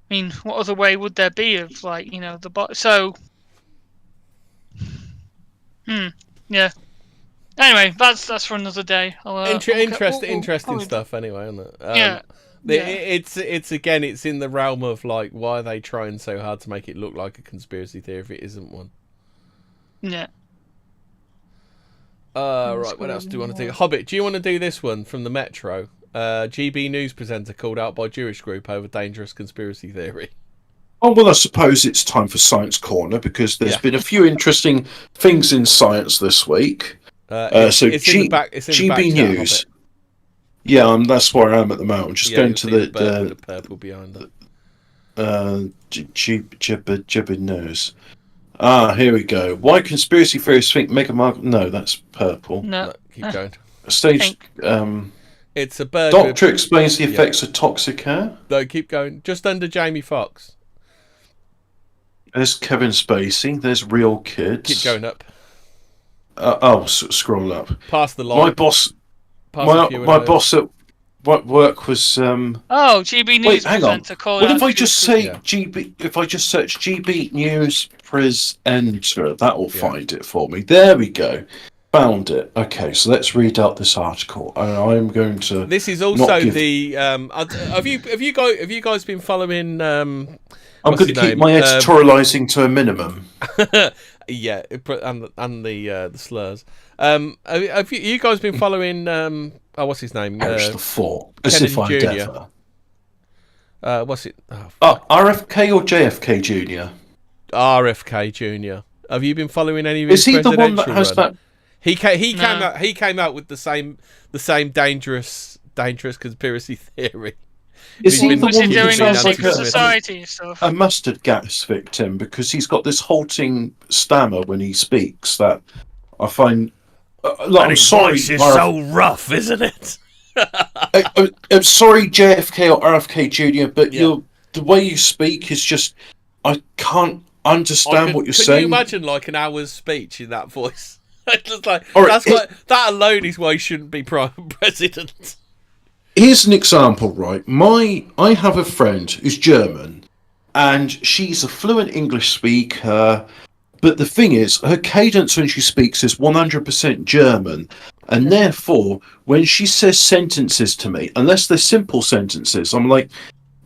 mean, what other way would there be of like, you know, the bot? So. Yeah. Anyway, that's for another day. Interesting stuff. Anyway, isn't it? Yeah. It's in the realm of like, why are they trying so hard to make it look like a conspiracy theory if it isn't one? Yeah. Right. What else do you want to do? Hobbit, do you want to do this one from the Metro? GB News presenter called out by Jewish group over dangerous conspiracy theory. Oh, well, I suppose it's time for Science Corner, because there's been a few interesting things in science this week. GB News. Yeah, that's where I am at the moment. I'm just going to the purple behind it. GB News. Here we go. Why conspiracy theorists think Meghan Markle... No, that's purple. No, keep going. Stage... it's a bird. Doctor explains the effects of toxic air. No, keep going. Just under Jamie Foxx. There's Kevin Spacey. There's Real Kids. Keep going up. Scroll up. Past the line. My boss at work was. GB News presenter called out. What if I just say GB? If I just search GB News presenter, that will find it for me. There we go. Found it. Okay, so let's read out this article. I'm going to. This is also the. Have you guys been following? I'm going to keep my editorialising to a minimum. Yeah, and the slurs. Have you guys been following? What's his name? Perish the thought. As if I'd ever. What's it? RFK or JFK Jr. RFK Jr. Have you been following any of his? Is he the one that has that? He came out with the same dangerous conspiracy theory. Is he the one doing that sounds secret like society stuff? A mustard gas victim, because he's got this halting stammer when he speaks that I find. I'm sorry, voice is so rough, isn't it? I'm sorry, JFK or RFK Jr., but the way you speak is just, I can't understand what you're saying. Can you imagine like an hour's speech in that voice? Just like, that alone is why he shouldn't be president. Here's an example, right? I have a friend who's German, and she's a fluent English speaker, but the thing is, her cadence when she speaks is 100% German, and therefore, when she says sentences to me, unless they're simple sentences, I'm like,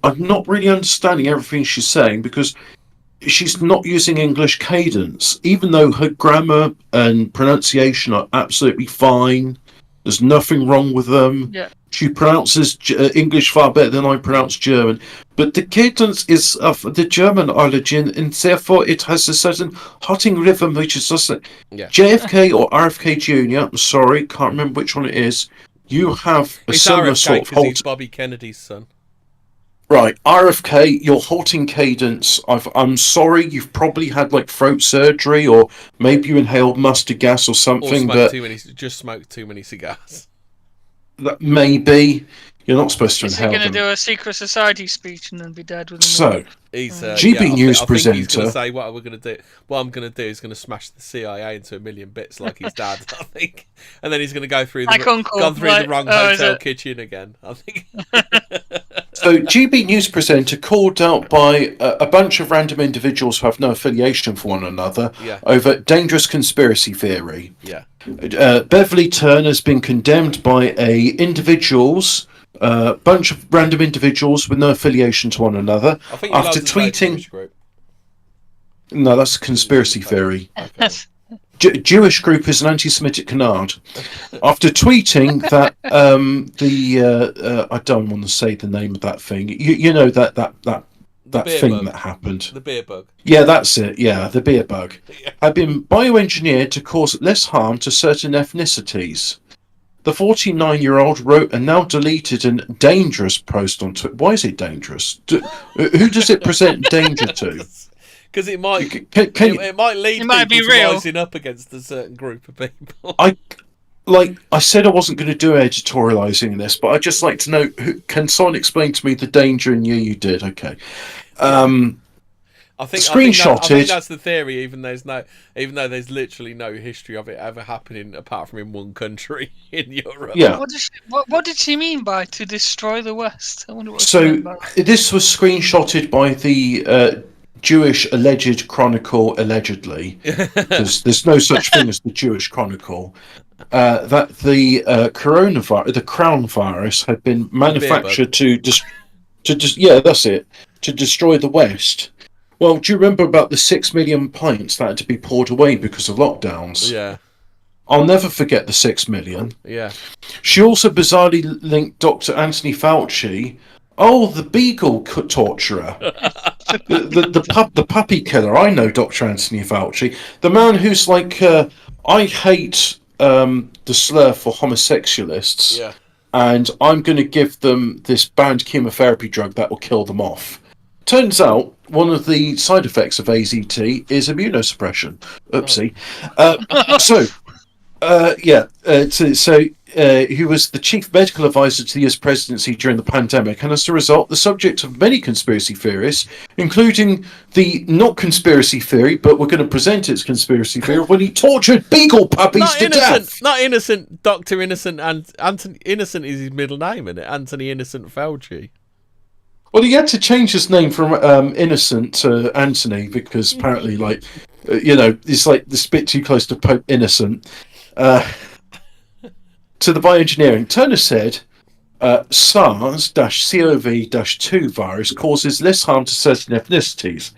I'm not really understanding everything she's saying, because she's not using English cadence, even though her grammar and pronunciation are absolutely fine. There's nothing wrong with them. Yeah. She pronounces English far better than I pronounce German. But the cadence is of the German origin, and therefore it has a certain halting rhythm, which is just JFK or RFK Jr. I'm sorry, can't remember which one it is. You have a similar RFK sort of halt. He's Bobby Kennedy's son. Right, RFK, your halting cadence. I'm sorry, you've probably had like throat surgery, or maybe you inhaled mustard gas or something. Just smoked too many cigars. That maybe you're not supposed to inhale them. Is he going to do a secret society speech and then be dead with him? So he's GB News presenter. He's going to say what we're going to do. What I'm going to do is going to smash the CIA into a million bits like his dad. I think, and then he's going to go through the wrong hotel kitchen again. I think. So, GB News presenter called out by a bunch of random individuals who have no affiliation for one another over dangerous conspiracy theory. Yeah. Beverly Turner has been condemned by bunch of random individuals with no affiliation to one another after tweeting. No, that's a conspiracy theory. Okay. Jewish group is an anti-Semitic canard. After tweeting that I don't want to say the name of that thing. You know that thing bug that happened. The beer bug. Yeah, that's it. Yeah, the beer bug had been bioengineered to cause less harm to certain ethnicities. The 49-year-old wrote a now deleted and dangerous post on Twitter. Why is it dangerous? Who does it present danger to? Because it might lead it might people be to real. rising up against a certain group of people. I said I wasn't going to do editorializing in this, but I'd just like to know, can someone explain to me the danger? And you did, okay. I think that's the theory. Even though there's literally no history of it ever happening apart from in one country in Europe. Yeah. What did she mean by to destroy the West? I wonder what she So meant by that. this was screenshotted by the Jewish alleged Chronicle, allegedly, because there's no such thing as the Jewish Chronicle. That the coronavirus, the crown virus, had been manufactured to destroy the West. Well, do you remember about the 6 million pints that had to be poured away because of lockdowns? Yeah. I'll never forget the 6 million. Yeah. She also bizarrely linked Dr. Anthony Fauci. Oh, the beagle torturer. the puppy killer. I know Dr. Anthony Fauci. The man who's like, I hate the slur for homosexualists. Yeah. And I'm going to give them this banned chemotherapy drug that will kill them off. Turns out one of the side effects of AZT is immunosuppression. Oopsie. He was the chief medical advisor to the US presidency during the pandemic, and as a result, the subject of many conspiracy theories, including the not conspiracy theory, but we're going to present its conspiracy theory of when he tortured beagle puppies to death. Not innocent, Dr. Innocent, and Anthony Innocent is his middle name, isn't it? Anthony Innocent Fauci. Well, he had to change his name from Innocent to Anthony because apparently, it's like this bit too close to Pope Innocent. To the bioengineering, Turner said SARS-CoV-2 virus causes less harm to certain ethnicities,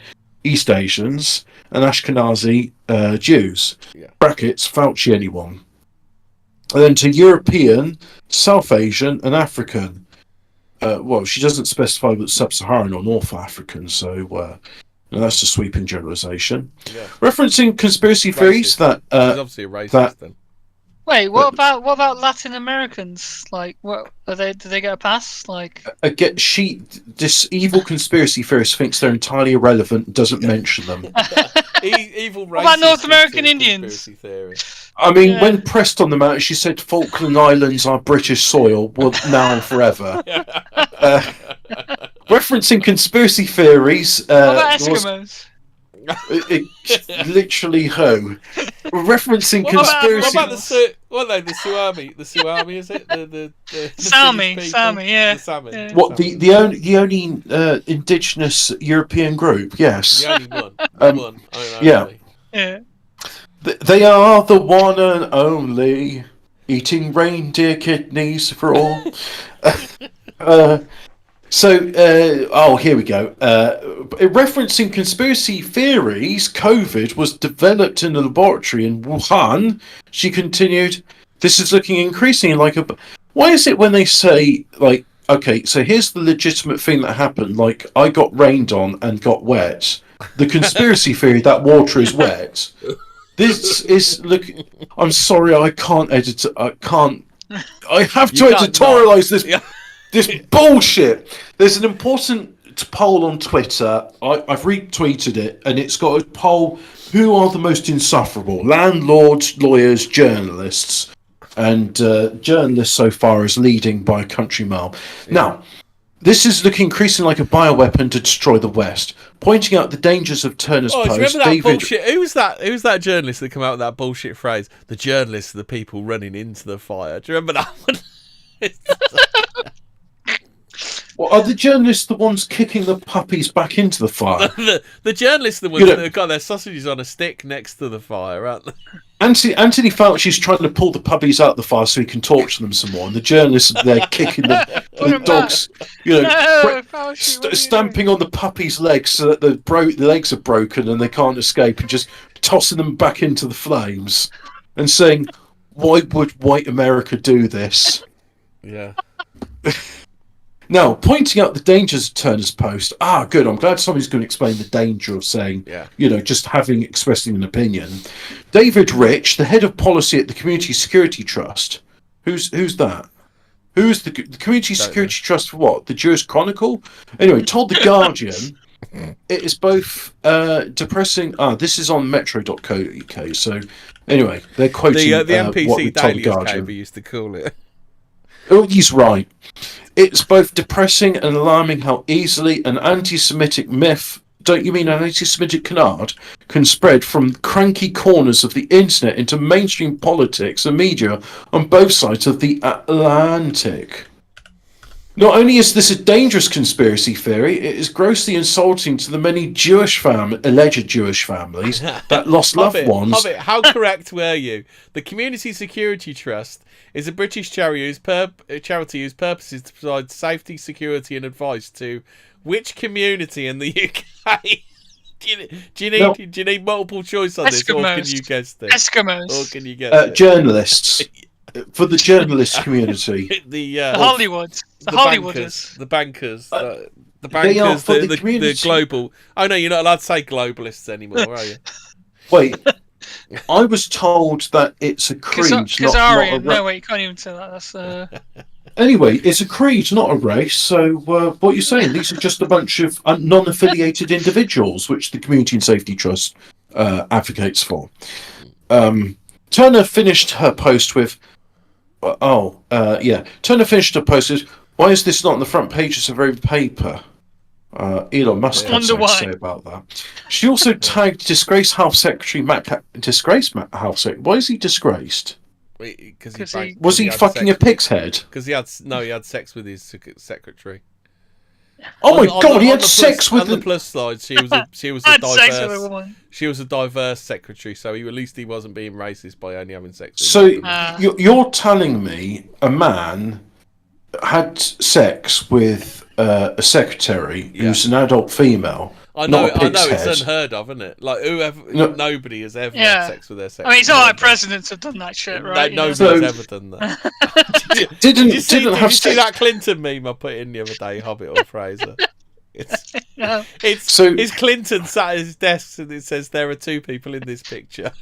East Asians and Ashkenazi Jews. Yeah. Brackets, Fauci anyone. And then to European, South Asian and African. She doesn't specify whether it's Sub-Saharan or North African, so that's a sweeping generalisation. Yeah. Referencing conspiracy theories that he's obviously a racist. Then. Wait, what about Latin Americans? Like, what do they get a pass? Like, this evil conspiracy theorist thinks they're entirely irrelevant, doesn't mention them. Evil racist. What about North American Indians? Theory. I mean, when pressed on the matter, she said Falkland Islands are British soil, now and forever. Referencing conspiracy theories... what about Eskimos? Literally ho. Referencing conspiracy... What about the Suami? The Suami, is it? The Sami, yeah. The Sami. Yeah. What, the only indigenous European group? Yes. The only one. Yeah. Yeah. They are the one and only, eating reindeer kidneys for all. Here we go. Referencing conspiracy theories, COVID was developed in a laboratory in Wuhan. She continued, this is looking increasingly like a... Why is it when they say, like, okay, so here's the legitimate thing that happened, like, I got rained on and got wet. The conspiracy theory that water is wet... This is I'm sorry, I can't edit. I have to editorialize this bullshit. There's an important poll on Twitter. I've retweeted it, and it's got a poll: who are the most insufferable? Landlords, lawyers, journalists, and journalists so far is leading by a country mile. Yeah. Now, this is looking increasingly like a bioweapon to destroy the West. Pointing out the dangers of Turner's post. Do you remember that bullshit? Who was that journalist that came out with that bullshit phrase? The journalists are the people running into the fire. Do you remember that one? Well, are the journalists the ones kicking the puppies back into the fire? the journalists are the ones that have got their sausages on a stick next to the fire, aren't they? Anthony Fauci's trying to pull the puppies out of the fire so he can torture them some more, and the journalists are there kicking them, the dogs, stamping on the puppies' legs so that the legs are broken and they can't escape, and just tossing them back into the flames, and saying, "Why would white America do this?" Yeah. Now, pointing out the dangers of Turner's post. Good. I'm glad somebody's going to explain the danger of saying, just expressing an opinion. David Rich, the head of policy at the Community Security Trust. Who's that? Who's the Community Security Trust for what? The Jewish Chronicle? Anyway, told The Guardian it is both depressing. This is on metro.co.uk. So anyway, they're quoting the what NPC we told Daily, as Guardian. KB used to call it. Oh, he's right. It's both depressing and alarming how easily an anti-Semitic myth, don't you mean an anti-Semitic canard, can spread from cranky corners of the internet into mainstream politics and media on both sides of the Atlantic. Not only is this a dangerous conspiracy theory, it is grossly insulting to the many alleged Jewish families that lost loved ones. Hobbit, how correct were you? The Community Security Trust is a British charity whose purpose is to provide safety, security and advice to which community in the UK? Do you need multiple choice on this, or can you guess this? Eskimos. Or can you guess it? Journalists. For the journalist community. The Hollywoods. The Hollywooders. The bankers. The They are bankers, for the community. global... Oh, no, you're not allowed to say globalists anymore, are you? Wait, I was told that it's a creed, not a race. No, wait, you can't even say that. That's... Anyway, it's a creed, not a race. So what you're saying, these are just a bunch of non-affiliated individuals, which the Community and Safety Trust advocates for. Turner finished her post with... Turner finished her post with, why is this not on the front pages of every paper? Elon Musk had something to say about that. She also tagged disgraced Health Secretary disgraced Health Secretary. Why is he disgraced? Was he fucking a pig's head? Because he had sex with his secretary. Oh my god, he had sex with the plus side. She was a diverse secretary, so at least he wasn't being racist by only having sex with So you're telling me a man had sex with a secretary who's an adult female? I know, not a pig's head. It's unheard of, isn't it? Like nobody has ever had sex with their secretary. I mean, it's not like presidents have done that shit, right? Nobody's ever done that. Did you see that Clinton meme I put in the other day, Hobbit or Fraser? It's Clinton sat at his desk and it says there are two people in this picture.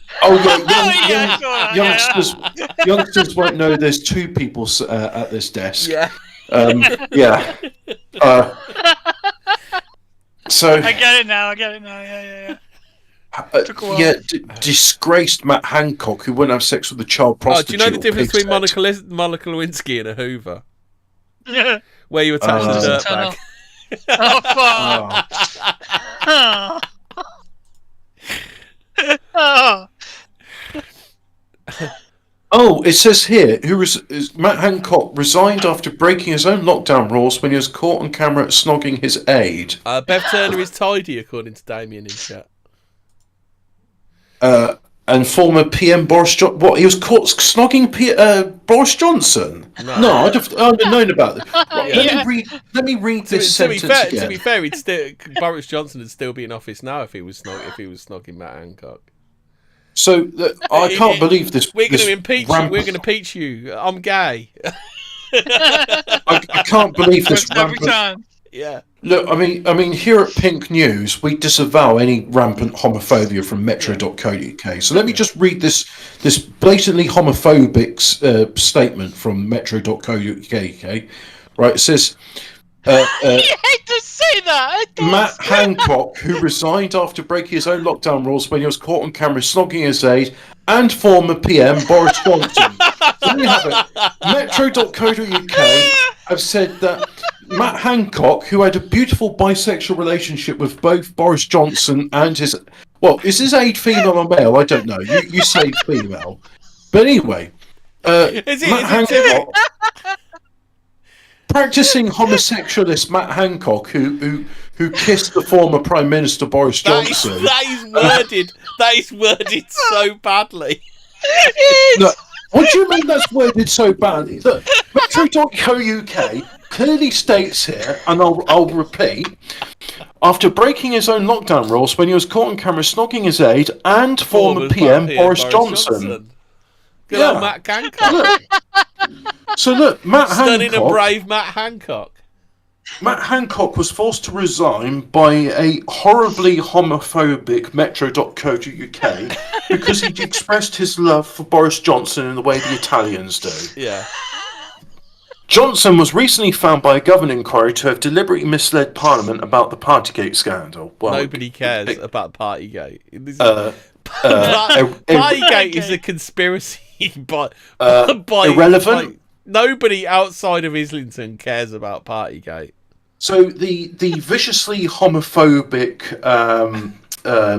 Youngsters won't know there's two people at this desk. So I get it now. Yeah. Disgraced Matt Hancock, who wouldn't have sex with a child prostitute. Do you know the difference between Monica Lewinsky and a Hoover? Yeah. Where you attach the dirt bag. Oh, it says here, Matt Hancock resigned after breaking his own lockdown rules when he was caught on camera snogging his aide. Bev Turner is tidy, according to Damien in chat. And former PM Boris Johnson... What, he was caught snogging Boris Johnson? No, I'd have known about this. Right, let me read this sentence again. To be fair, Boris Johnson would still be in office now if he was snogging Matt Hancock. So I can't believe this. We're going to impeach you. We're going to impeach you. I'm gay. I can't believe this rampant. Yeah. Look, I mean, here at Pink News, we disavow any rampant homophobia from Metro.co.uk. So let me just read this blatantly homophobic statement from Metro.co.uk. Right, it says. You hate to say that. Matt Hancock, who resigned after breaking his own lockdown rules when he was caught on camera snogging his aide, and former PM Boris Johnson. There you have it. Metro.co.uk have said that Matt Hancock, who had a beautiful bisexual relationship with both Boris Johnson and his... Well, is his aide female or male? I don't know. You say female. But anyway, Matt Hancock... Practicing homosexualist Matt Hancock, who kissed the former Prime Minister Boris Johnson. That is worded so badly. No, what do you mean that's worded so badly? Look, Metro.co.uk clearly states here, and I'll repeat, after breaking his own lockdown rules when he was caught on camera snogging his aide and former PM Boris Johnson. Good old Matt Hancock. So look, Matt Stunning Hancock... and brave Matt Hancock. Matt Hancock was forced to resign by a horribly homophobic Metro.co.uk because he expressed his love for Boris Johnson in the way the Italians do. Yeah. Johnson was recently found by a government inquiry to have deliberately misled Parliament about the Partygate scandal. Well, nobody cares about Partygate. Partygate is a conspiracy, but irrelevant. Nobody outside of Islington cares about Partygate. So the viciously homophobic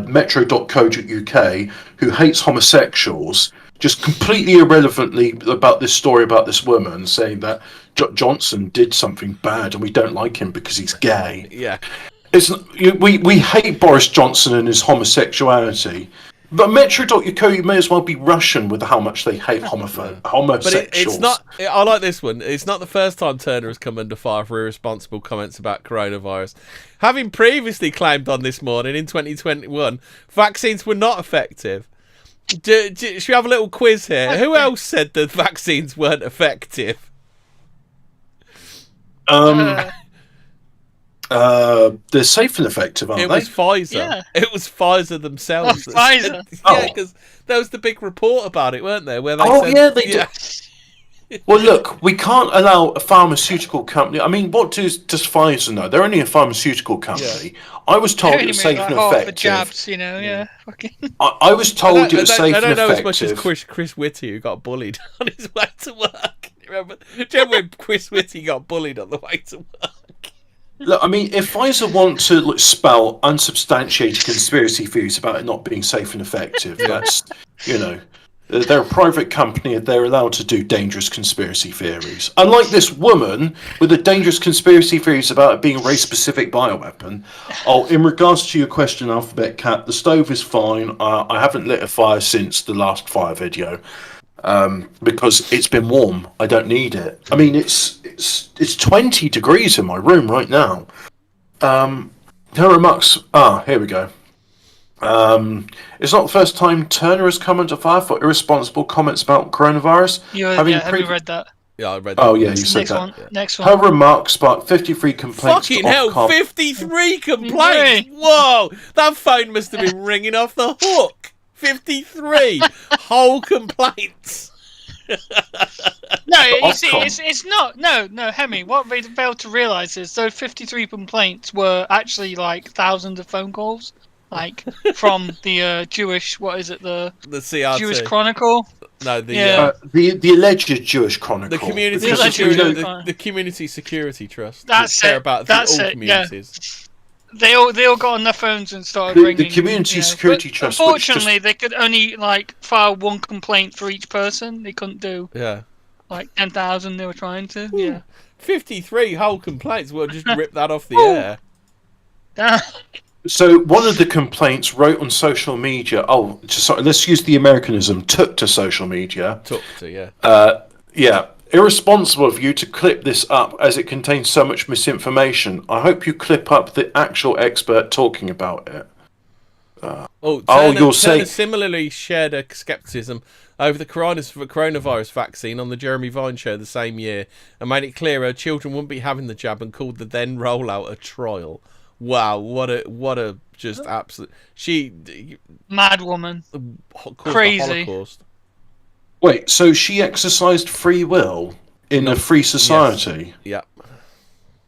metro.co.uk, who hates homosexuals, just completely irrelevantly about this story about this woman saying that Johnson did something bad and we don't like him because he's gay. Yeah, we hate Boris Johnson and his homosexuality. But Metro.uk may as well be Russian with how much they hate homosexuals. But it's not. I like this one. It's not the first time Turner has come under fire for irresponsible comments about coronavirus. Having previously claimed on This Morning in 2021, vaccines were not effective. Should we have a little quiz here? Who else said that vaccines weren't effective? They're safe and effective, aren't they? It was Pfizer. Yeah. It was Pfizer themselves. Pfizer. Yeah, because there was the big report about it, weren't there? Where they said, they did. Well, look, we can't allow a pharmaceutical company. I mean, what does Pfizer know? They're only a pharmaceutical company. Yeah. I was told it was safe and effective. Jabs, you know, yeah. I was told it was safe and effective. I don't know as much as Chris Whitty, who got bullied on his way to work. Do you remember when Chris Whitty got bullied on the way to work? Look, I mean, if Pfizer want to spout unsubstantiated conspiracy theories about it not being safe and effective, that's, they're a private company and they're allowed to do dangerous conspiracy theories. Unlike this woman with the dangerous conspiracy theories about it being a race-specific bioweapon. Oh, in regards to your question, Alphabet Cat, the stove is fine. I haven't lit a fire since the last fire video. Because it's been warm. I don't need it. I mean, it's 20 degrees in my room right now. Her remarks. Here we go. It's not the first time Turner has come under fire for irresponsible comments about coronavirus. Have you read that? Yeah, I read that. Oh, yeah, you said that. Yeah. Next one. Her remarks sparked 53 complaints. Fucking hell, 53 complaints! Whoa! That phone must have been ringing off the hook. 53 whole complaints. No, you see, it's not. No, Hemi. What they failed to realise is those 53 complaints were actually like thousands of phone calls, like from the Jewish. What is it? The CRT. Jewish Chronicle. No, the alleged Jewish Chronicle. The community the Community Security Trust. That's care it. about That's all it. communities. Yeah. They all got on their phones and started ringing. The Community Security Trust. Unfortunately, they could only file one complaint for each person. They couldn't do 10,000. They were trying to. Ooh. Yeah. 53 whole complaints. We'll just rip that off the air. So one of the complaints wrote on social media. Let's use the Americanism. Took to social media. Yeah. Irresponsible of you to clip this up as it contains so much misinformation. I hope you clip up the actual expert talking about it. Turner similarly shared a scepticism over the coronavirus vaccine on the Jeremy Vine show the same year and made it clear her children wouldn't be having the jab and called the then rollout a trial. Wow, what a just absolute mad woman, crazy. Wait, so she exercised free will in a free society? Yes. Yeah.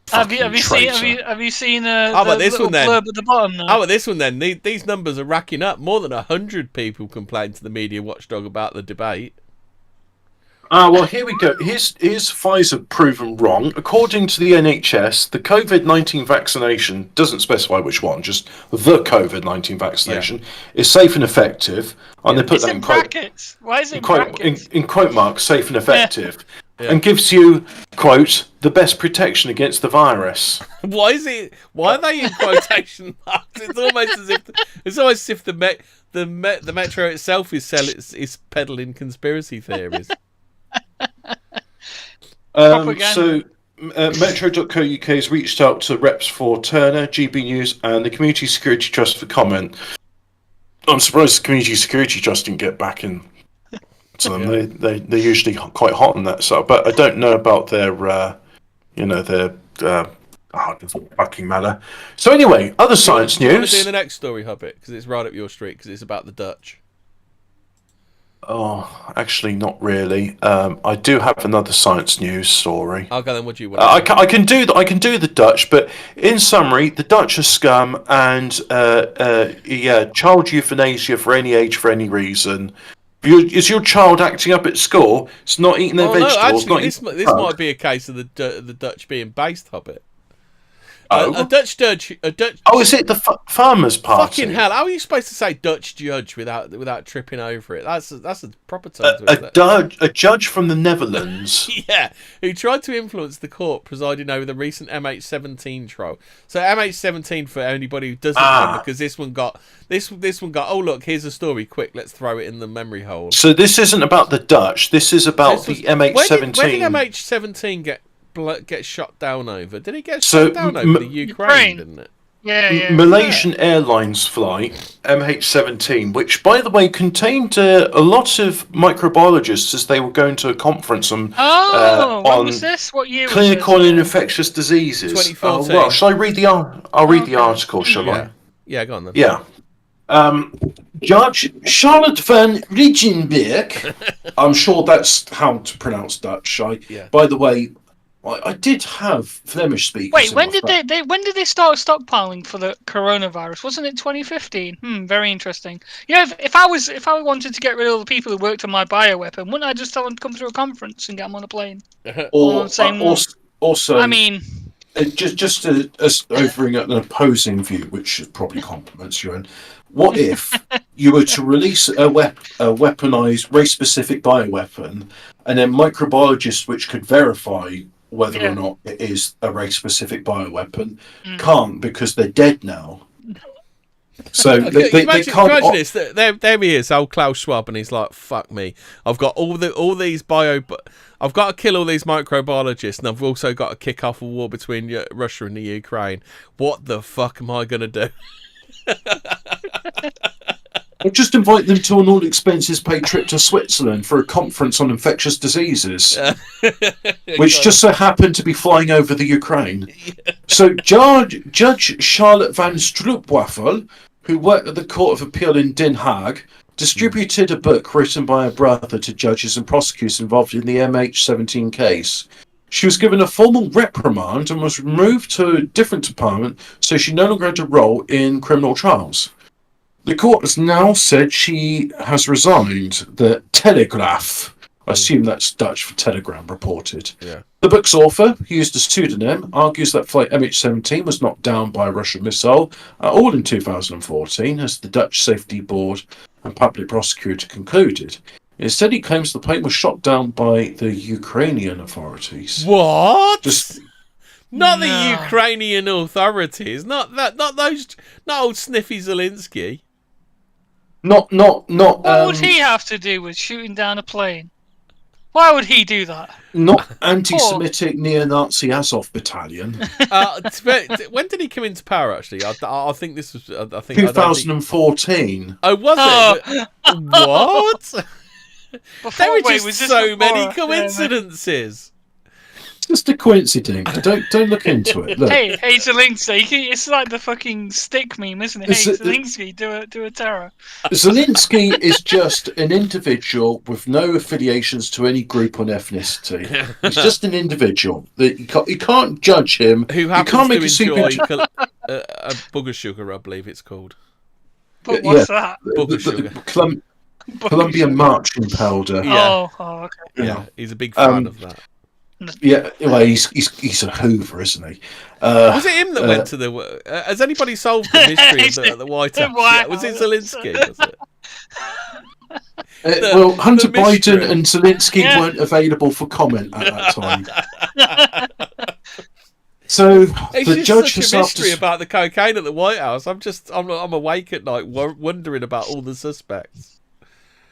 Have you seen how about this one then? Blurb at the bottom? How about this one then? These numbers are racking up. More than 100 people complained to the media watchdog about the debate. Well, here we go. Here's Pfizer proven wrong. According to the NHS, the COVID-19 vaccination, doesn't specify which one, just the COVID-19 vaccination, is safe and effective. And they put that in brackets. Why is it in brackets? In quote marks, safe and effective. Yeah. And gives you, quote, the best protection against the virus. Why are they in quotation marks? It's almost as if the Metro itself is peddling conspiracy theories. So Metro.co.uk has reached out to reps for Turner, GB News and the Community Security Trust for comment. I'm surprised the Community Security Trust didn't get back in to them. Yeah. They're usually quite hot on that side, but I don't know about their it doesn't fucking matter. So anyway, other science news. I'm going to do the next story, Hobbit, because it's right up your street, because it's about the Dutch. Oh, actually, not really. I do have another science news story. Okay, then what do you want? I can do I can do the Dutch, but in summary, the Dutch are scum, and child euthanasia for any age for any reason. Is your child acting up at school? It's not eating their vegetables. No, actually, not this might be a case of the Dutch being based, Hobbit. Oh. A Dutch. Oh, is it the farmers' party? Fucking hell! How are you supposed to say Dutch judge without tripping over it? That's a proper term. A judge from the Netherlands. Yeah, who tried to influence the court presiding over the recent MH17 trial. So MH17, for anybody who doesn't know, because this one got. Oh look, here's a story. Quick, let's throw it in the memory hole. So this isn't about the Dutch. This is about the MH17. Where did MH17 get shot down over? Did it get shot down over the Ukraine? Didn't it? Yeah. Malaysian Airlines flight MH17, which, by the way, contained a lot of microbiologists as they were going to a conference on when was this? What year was this? clinical and infectious diseases. 2014. Well, shall I read the I'll read the article, shall I? Yeah, go on then. Yeah. Judge Charlotte van Rijsenberg. I'm sure that's how to pronounce Dutch. By the way, I did have Flemish speakers. Wait, when did they start stockpiling for the coronavirus? Wasn't it 2015? Very interesting. If I wanted to get rid of all the people who worked on my bioweapon, wouldn't I just tell them to come through a conference and get them on a plane? Also, I mean, just as offering an opposing view, which probably complements your own. What if you were to release a weaponized race-specific bioweapon, and then microbiologists, which could verify whether or not it is a race-specific bioweapon, can't because they're dead now. So they can't. Imagine this. There he is, old Klaus Schwab, and he's like, "Fuck me! I've got I've got to kill all these microbiologists, and I've also got to kick off a war between Russia and the Ukraine. What the fuck am I gonna do?" I'll just invite them to an all-expenses-paid trip to Switzerland for a conference on infectious diseases, which just so happened to be flying over the Ukraine. So Judge Charlotte van Stroopwafel, who worked at the Court of Appeal in Den Haag, distributed a book written by a brother to judges and prosecutors involved in the MH17 case. She was given a formal reprimand and was removed to a different department, so she no longer had a role in criminal trials. The court has now said she has resigned. The Telegraph, I assume that's Dutch for telegram, reported. Yeah. The book's author, who used a pseudonym, argues that flight MH17 was knocked down by a Russian missile at all in 2014, as the Dutch Safety Board and public prosecutor concluded. Instead, he claims the plane was shot down by the Ukrainian authorities. What? Not the Ukrainian authorities. Not old Sniffy Zelensky. Not. What would he have to do with shooting down a plane? Why would he do that? Not anti-Semitic neo-Nazi Azov battalion. When did he come into power? Actually, I think this was. 2014. Oh, was it? What? There were just so many coincidences. Just a coincidence. Don't look into it. Look. Hey, Zelensky. It's like the fucking stick meme, isn't it? Hey, Zelensky, do a terror. Zelensky is just an individual with no affiliations to any group or ethnicity. He's just an individual. You can't judge him. Who happens to enjoy a booger sugar, I believe it's called. But what's that? Booger sugar. Colombian marching powder. Yeah. Oh, okay. Yeah, he's a big fan of that. Yeah, well, he's a Hoover, isn't he? Was it him that went to the? Has anybody solved the mystery of the White House? Yeah, was it Zelensky? Was it? Well, Hunter Biden and Zelensky weren't available for comment at that time. So it's the judge such a mystery about the cocaine at the White House. I'm awake at night wondering about all the suspects.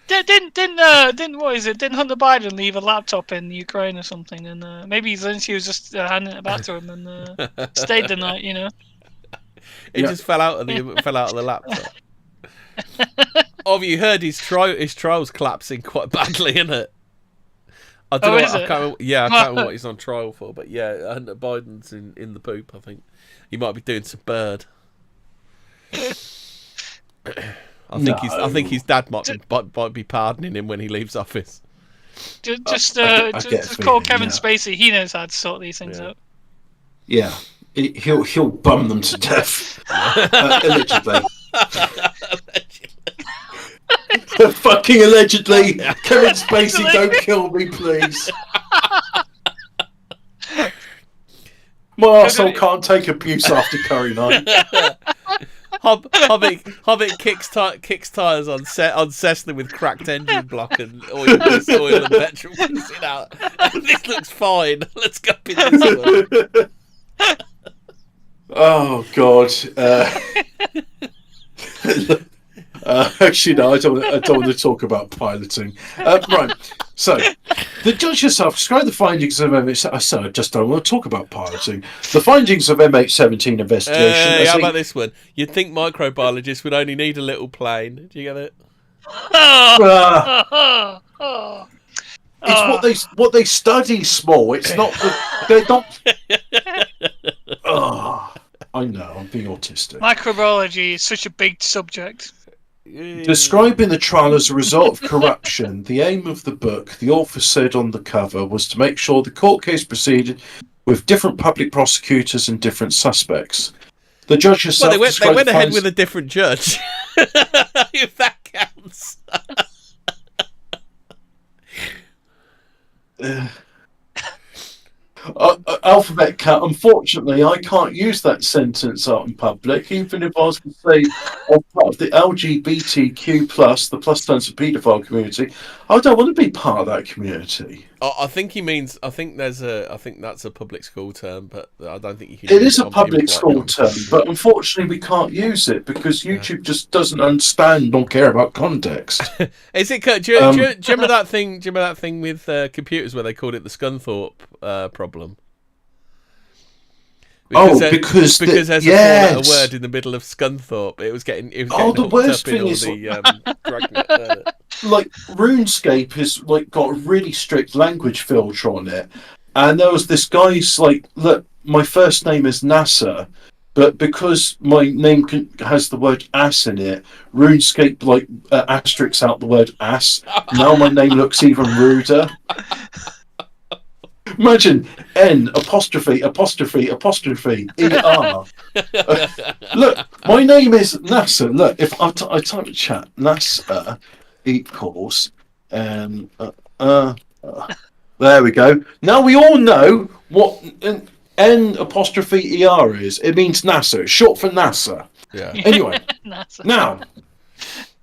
Didn't Hunter Biden leave a laptop in Ukraine or something? And maybe Zelensky was just handing it back to him and stayed the night. It just fell out of the laptop. Have you heard his trial's collapsing quite badly, isn't it? I can't remember what he's on trial for, but yeah, Hunter Biden's in the poop. I think he might be doing some bird. I think his dad might be pardoning him when he leaves office. Just call Kevin Spacey. He knows how to sort these things out. Yeah, he'll bum them to death. Allegedly. Fucking allegedly. Kevin Spacey, don't kill me, please. My arsehole can't take abuse after curry night. Hobbit kicks tires on Cessna with cracked engine block and oil and petrol pissing out. This looks fine. Let's go in this one. Oh God. Actually, no, I don't want to talk about piloting. Right. So, the judge herself described the findings of MH17. I just don't want to talk about piloting. The findings of MH17 investigation. How about this one? You'd think microbiologists would only need a little plane. Do you get it? It's what they study, small. It's not. They're not. I know. I'm being autistic. Microbiology is such a big subject. Describing the trial as a result of corruption, the aim of the book, the author said on the cover, was to make sure the court case proceeded with different public prosecutors and different suspects. The judge herself. Well, they went ahead with a different judge. If that counts. Alphabet cat. Unfortunately, I can't use that sentence out in public, even if I was to say I'm part of the LGBTQ+, the plus stands for paedophile community. I don't want to be part of that community. I think he means. I think that's a public school term, but I don't think you can. It is a public school term, but unfortunately, we can't use it because YouTube just doesn't understand or care about context. Is it? Do you remember that thing? Do you remember that thing with computers where they called it the Scunthorpe problem? Because there's a four-letter word in the middle of Scunthorpe. It was getting the worst thing is like RuneScape has got a really strict language filter on it, and there was this guy's look, my first name is NASA, but because my name has the word ass in it, RuneScape asterisks out the word ass. Now my name looks even ruder. Imagine N apostrophe ER. Look, my name is NASA. Look, if I type in chat, NASA equals there we go. Now we all know what N apostrophe ER is. It means NASA. It's short for NASA. Yeah. Anyway, NASA. Now,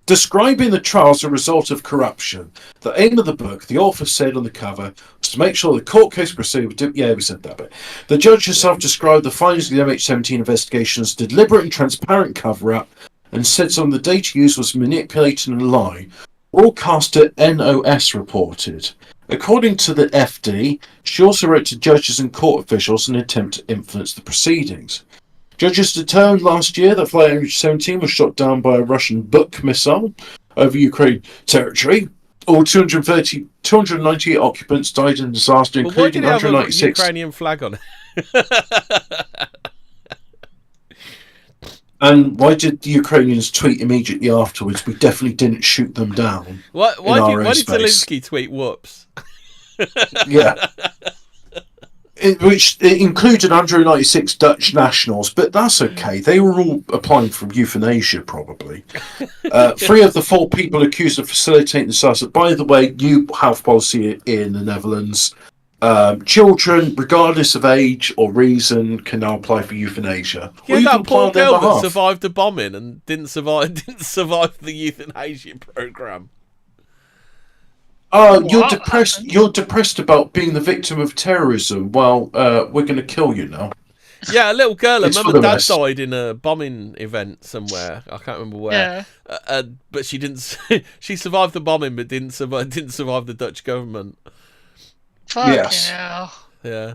describing the trial as a result of corruption, the aim of the book, the author said on the cover, was to make sure the court case proceeded. Yeah, we said that bit. The judge herself described the findings of the MH17 investigation as deliberate and transparent cover-up, and said some of the data used was manipulated and lie. Broadcaster NOS reported. According to the FD, she also wrote to judges and court officials in an attempt to influence the proceedings. Judges determined last year that Flight MH17 was shot down by a Russian Buk missile over Ukraine territory. All 290 occupants died in the disaster, including 196. Why did it have a Ukrainian flag on it? And why did the Ukrainians tweet immediately afterwards? We definitely didn't shoot them down. Why did Zelensky tweet whoops? Yeah. Which included 196 Dutch nationals, but that's okay. They were all applying for euthanasia, probably. 3 of the 4 people accused of facilitating the disaster. By the way, you have policy in the Netherlands. Children, regardless of age or reason, can now apply for euthanasia. Yeah, that poor girl that survived the bombing and didn't survive the euthanasia program. Oh, you're depressed. Happened? You're depressed about being the victim of terrorism. Well, we're going to kill you now. Yeah, a little girl. Her mum and dad died in a bombing event somewhere. I can't remember where. Yeah. But she didn't. She survived the bombing, but didn't survive the Dutch government. Yes. Yeah.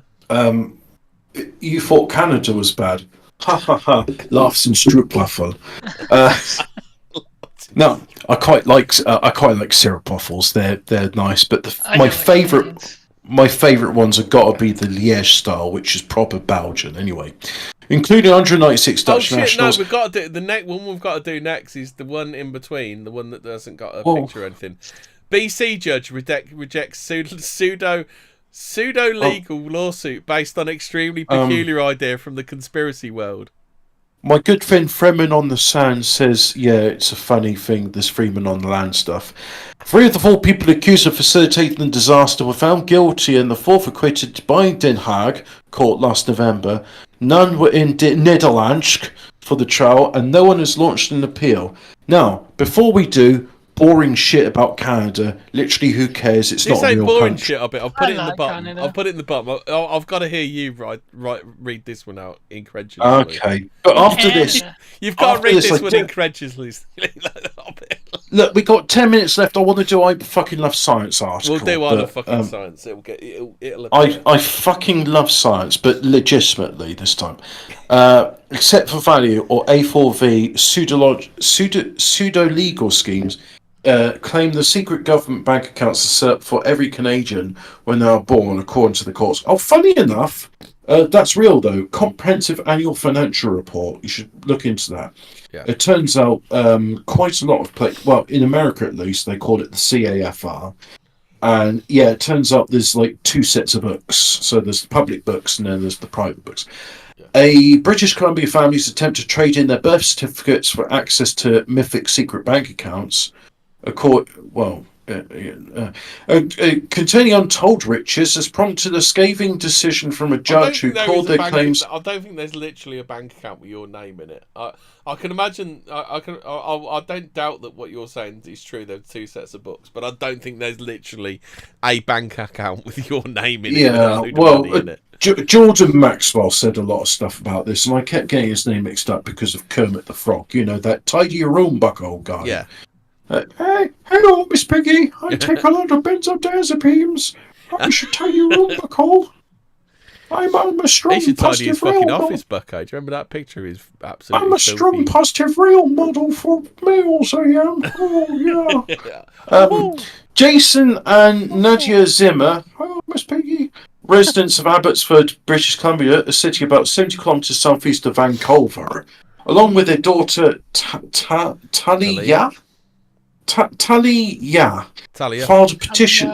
You thought Canada was bad. Ha ha ha. Laughs in Stroopwafel. No, I quite like syrup waffles. They're nice, but my favourite ones have got to be the Liège style, which is proper Belgian. Anyway, including 196 Dutch nationals. No, we've got to do the next one. We've got to do next is the one in between, the one that doesn't got a picture or anything. BC judge rejects pseudo legal lawsuit based on extremely peculiar idea from the conspiracy world. My good friend Freeman on the Sound says, yeah, it's a funny thing, this Freeman on the Land stuff. 3 of the 4 people accused of facilitating the disaster were found guilty and the 4th acquitted by Den Haag court last November. None were in Nederlandsk for the trial and no one has launched an appeal. Now, before we do, boring shit about Canada. Literally, who cares? It's not a real boring country. Shit. I'll put it in the bottom. I'll put it in the bottom. I've got to hear you read this one out incredulously. Okay, but after this, you've got to read this one incredulously. Look, we got 10 minutes left. I want to do I fucking love science article. We'll do I love fucking science. It'll I fucking love science, but legitimately this time. Except for value or A4V pseudo-legal schemes claim the secret government bank accounts are set up for every Canadian when they are born, according to the courts. Oh, funny enough, that's real though. Comprehensive annual financial report. You should look into that. Yeah. It turns out quite a lot of well, in America at least, they call it the CAFR. And yeah, it turns out there's like 2 sets of books. So there's the public books and then there's the private books. A British Columbia family's attempt to trade in their birth certificates for access to mythic secret bank accounts, containing untold riches, has prompted a scathing decision from a judge who called their claims. I don't think there's literally a bank account with your name in it. I can imagine. I don't doubt that what you're saying is true. There's 2 sets of books, but I don't think there's literally a bank account with your name in it. Yeah, well, Jordan Maxwell said a lot of stuff about this, and I kept getting his name mixed up because of Kermit the Frog. You know, that tidy your room buckhole guy. Yeah. Hey, hello, Miss Piggy. I take a lot of benzodiazepines. I should tidy your room buckhole. I'm a strong, he should tidy his fucking model. office, Bucko. Do you remember that picture? He's absolutely I'm a strong, positive, real model for males, I am. Oh, yeah. Jason and Nadia Zimmer, oh, Miss Piggy, residents of Abbotsford, British Columbia, a city about 70 kilometres southeast of Vancouver, along with their daughter Talia, filed a petition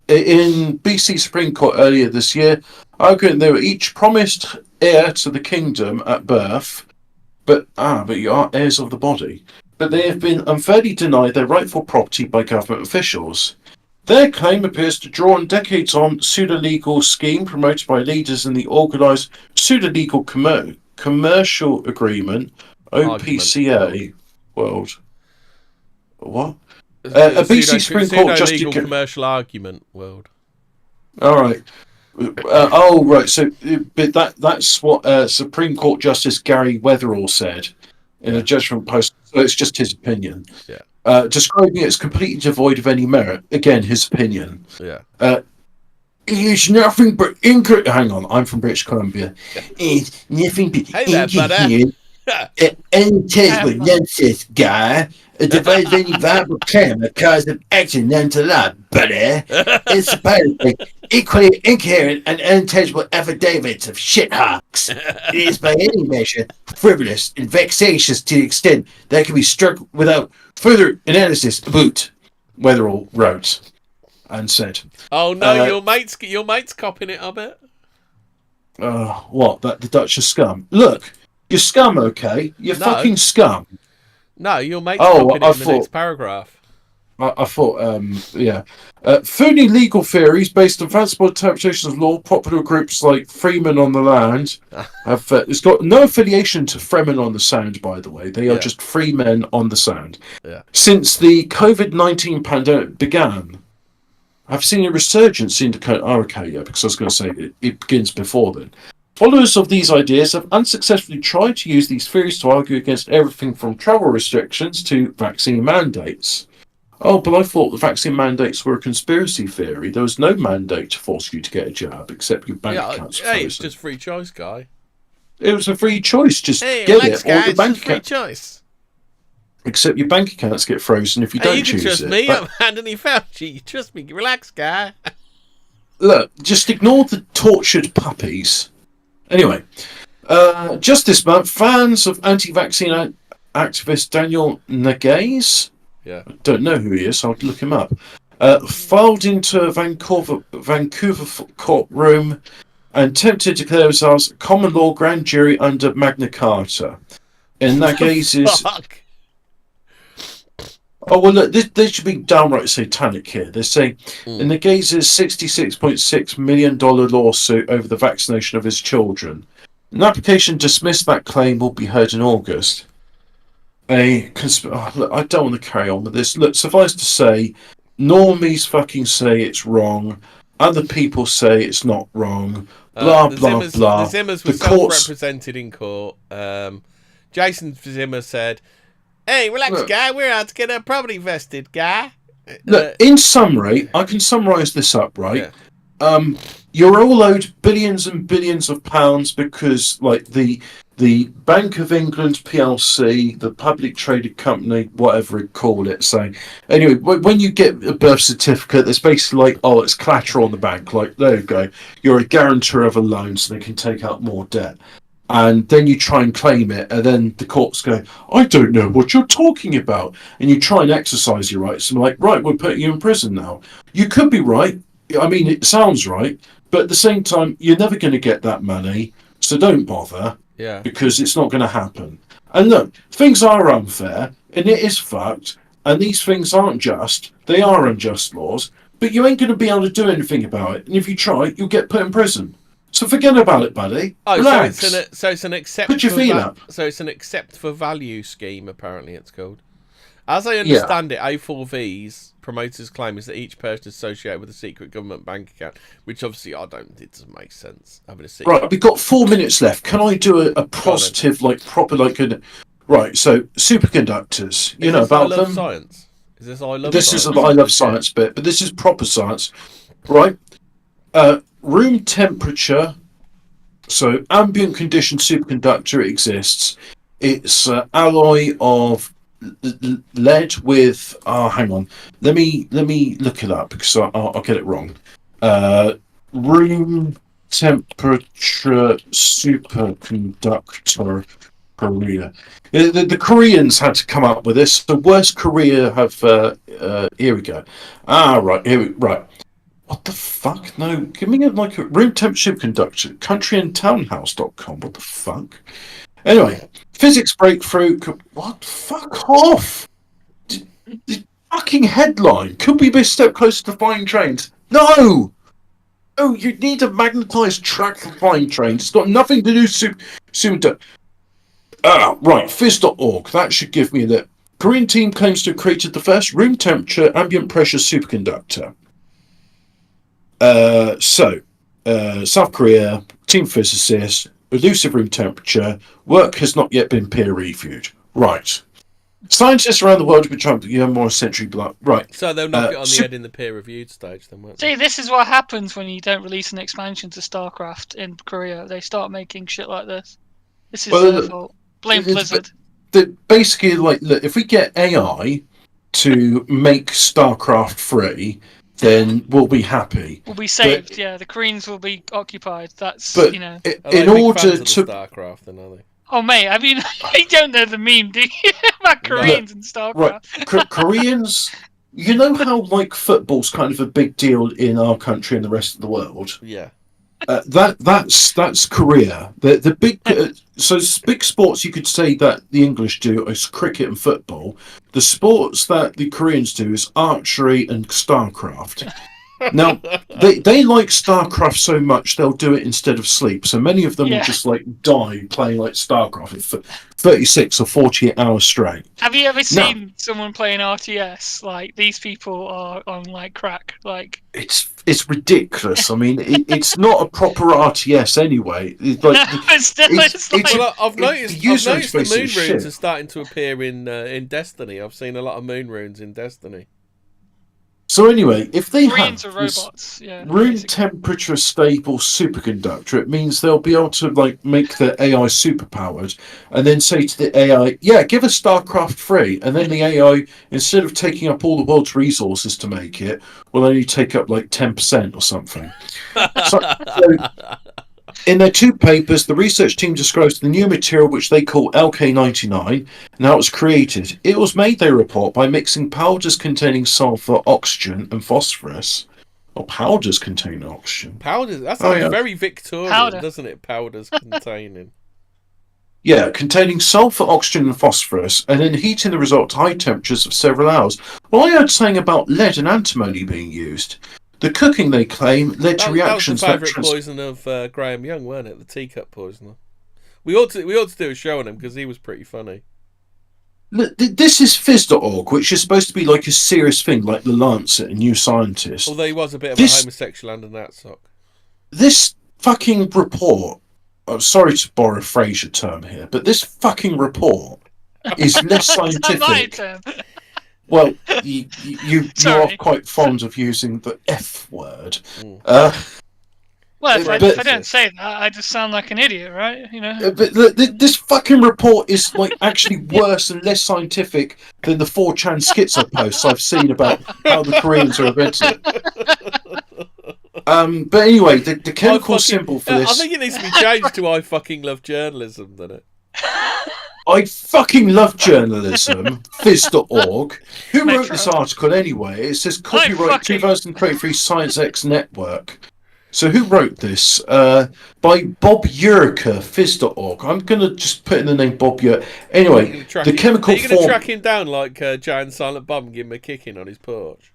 in BC Supreme Court earlier this year, arguing they were each promised heir to the kingdom at birth, but you are heirs of the body. But they have been unfairly denied their rightful property by government officials. Their claim appears to draw on decades-long pseudo-legal scheme promoted by leaders in the organised pseudo-legal commercial agreement, OPCA world. What? A BC Supreme Court legal commercial argument world. All right. Right. So, but that's what Supreme Court Justice Gary Weatherall said in a judgment post. So it's just his opinion. Yeah. Describing it as completely devoid of any merit. Again, his opinion. Yeah. It's nothing but incorrect. Hang on, I'm from British Columbia. It's nothing but incorrect. Unintentional nonsense, guy. It divides any viable claim that cause of accidental law, buddy. It's supposedly equally incoherent and unintelligible affidavits of shithawks. It is by any measure frivolous and vexatious to the extent that it can be struck without further analysis. About Weatherall wrote and said. Oh no, your mate's copying it, I bet. What? That the Dutch are scum? Look, you're scum, okay? You're fucking scum. No, your mate's copying it in the next paragraph. I thought, phony legal theories based on fanciful interpretations of law, popular groups like Freeman on the Land have. It's got no affiliation to Freeman on the Sound, by the way. They are just free men on the Sound. Yeah. Since the COVID-19 pandemic began, I've seen a resurgence in the because I was going to say it begins before then. Followers of these ideas have unsuccessfully tried to use these theories to argue against everything from travel restrictions to vaccine mandates. Oh, but I thought the vaccine mandates were a conspiracy theory. There was no mandate to force you to get a jab, except your bank accounts frozen. Hey, it's just free choice, guy. It was a free choice. Just get it. Guy, or the bank free choice. Except your bank accounts get frozen if you don't choose it. You can trust me. I'm Anthony Fauci. Trust me. Relax, guy. Look, just ignore the tortured puppies. Anyway, Just this month, fans of anti-vaccine activist Daniel Nagays, I don't know who he is, so I'll look him up, filed into a Vancouver courtroom and attempted to declare themselves a common law grand jury under Magna Carta. And Nagays is... Oh, well, look, they should be downright satanic here. They're saying in Nagays' $66.6 million lawsuit over the vaccination of his children. An application dismissed that claim will be heard in August. Look, I don't want to carry on with this. Look, suffice to say, normies fucking say it's wrong. Other people say it's not wrong. Blah, blah, blah. The Zimmers were self-represented in court. Jason Zimmer said, "Hey, relax, guy. We're out to get our property vested, guy." Look, in summary, I can summarise this up, right? Yeah. You're all owed billions and billions of pounds because, like, the Bank of England PLC, the public traded company, whatever you call it, saying, anyway, when you get a birth certificate, it's basically like, oh, it's collateral on the bank. Like, there you go. You're a guarantor of a loan, so they can take out more debt. And then you try and claim it, and then the courts go, I don't know what you're talking about. And you try and exercise your rights. And like, right, we're putting you in prison now. You could be right. I mean, it sounds right. But at the same time, you're never going to get that money. So don't bother. Yeah. Because it's not going to happen. And look, things are unfair, and it is fucked. And these things aren't just. They are unjust laws. But you ain't going to be able to do anything about it. And if you try, you'll get put in prison. So forget about it, buddy. Oh, relax. So it's an accept. Put your feet up. So it's an accept for value scheme. Apparently, it's called. As I understand it, A4V's promoters' claim is that each person is associated with a secret government bank account, which obviously it doesn't make sense having a secret. Right, we've got 4 minutes left. Can I do a positive, proper, right? So superconductors, you know about them. Science. Is this I love? This science? is the I love science bit, but this is proper science, right? Room temperature, so ambient condition superconductor exists. It's an alloy of lead with. Hang on, let me look it up because I'll get it wrong. Room temperature superconductor Korea. The Koreans had to come up with this. The worst Korea have. Here we go. Right. What the fuck? No, give me a room temperature superconductor. Countryandtownhouse.com. What the fuck? Anyway, physics breakthrough. What? Fuck off! The fucking headline. Could we be a step closer to flying trains? No! Oh, you need a magnetised track for flying trains. It's got nothing to do with superconductor. Right, fizz.org. That should give me the Korean team claims to have created the first room temperature ambient pressure superconductor. South Korea, team physicists, elusive room temperature, work has not yet been peer reviewed. Right. Scientists around the world have been trying to get more century blood. Right. So they'll knock it on the head in the peer reviewed stage then, won't they? See, this is what happens when you don't release an expansion to StarCraft in Korea. They start making shit like this. This is their fault. Blame Blizzard. Basically, look, if we get AI to make StarCraft free, then we'll be happy. We'll be saved, yeah. The Koreans will be occupied. That's, in order to StarCraft, then are they? Oh, mate, I mean, you don't know the meme, do you? About Koreans and StarCraft. Right, Koreans. You know how football's kind of a big deal in our country and the rest of the world. Yeah. That's Korea. The big big sports you could say that the English do is cricket and football. The sports that the Koreans do is archery and StarCraft. Now they like StarCraft so much they'll do it instead of sleep. So many of them will just die playing StarCraft for 36 or 48 hours straight. Have you ever seen someone playing RTS? These people are on crack. It's ridiculous. I mean, it's not a proper RTS anyway. I've noticed the moon runes are starting to appear in Destiny. I've seen a lot of moon runes in Destiny. So anyway, if they have robots, room temperature stable superconductor, it means they'll be able to make the AI superpowered, and then say to the AI, "Yeah, give us StarCraft free," and then the AI, instead of taking up all the world's resources to make it, will only take up 10% or something. In their 2 papers, the research team disclosed the new material, which they call LK99, and how it was created. It was made, they report, by mixing powders containing sulfur, oxygen, and phosphorus. Or powders containing oxygen. Powders? That sounds very Victorian, doesn't it? Powders containing. Yeah, containing sulfur, oxygen, and phosphorus, and then heating the result to high temperatures of several hours. Well, I heard something about lead and antimony being used. The cooking, they claim, led to reactions. That was the favourite poison of Graham Young, weren't it? The teacup poisoner. We ought to do a show on him because he was pretty funny. This is Phys.org, which is supposed to be like a serious thing, like The Lancet, a New Scientist. Although he was a bit of a homosexual and a natsock. This fucking report, I'm sorry to borrow a Fraser term here, but this fucking report is less scientific. Well, you are quite fond of using the F word. Well, if I don't say that, I just sound like an idiot, right? You know. But this fucking report is like actually worse and less scientific than the 4chan schizo posts I've seen about how the Koreans are invented it. But anyway, the chemical symbol for this. I think it needs to be changed to "I fucking love journalism," doesn't it? I fucking love journalism. Phys.org. Who wrote this article anyway? It says copyright 2023 Science X Network. So who wrote this? By Bob Yurka, Phys.org. I'm going to just put in the name Bob Yurka. Anyway, the chemical form... Are you going to track him down like Jay and Silent Bob and give him a kicking on his porch?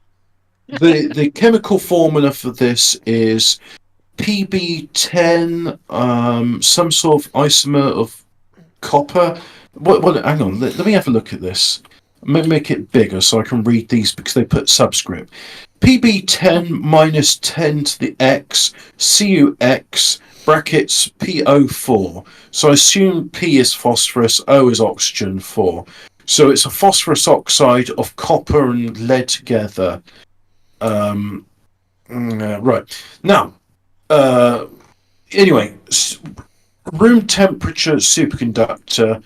The chemical formula for this is PB10, some sort of isomer of copper. Hang on, let me have a look at this. Make it bigger so I can read these because they put subscript. PB10 minus 10 to the X, CuX, brackets PO4. So I assume P is phosphorus, O is oxygen, 4. So it's a phosphorus oxide of copper and lead together. Right. Now, anyway, room temperature superconductor.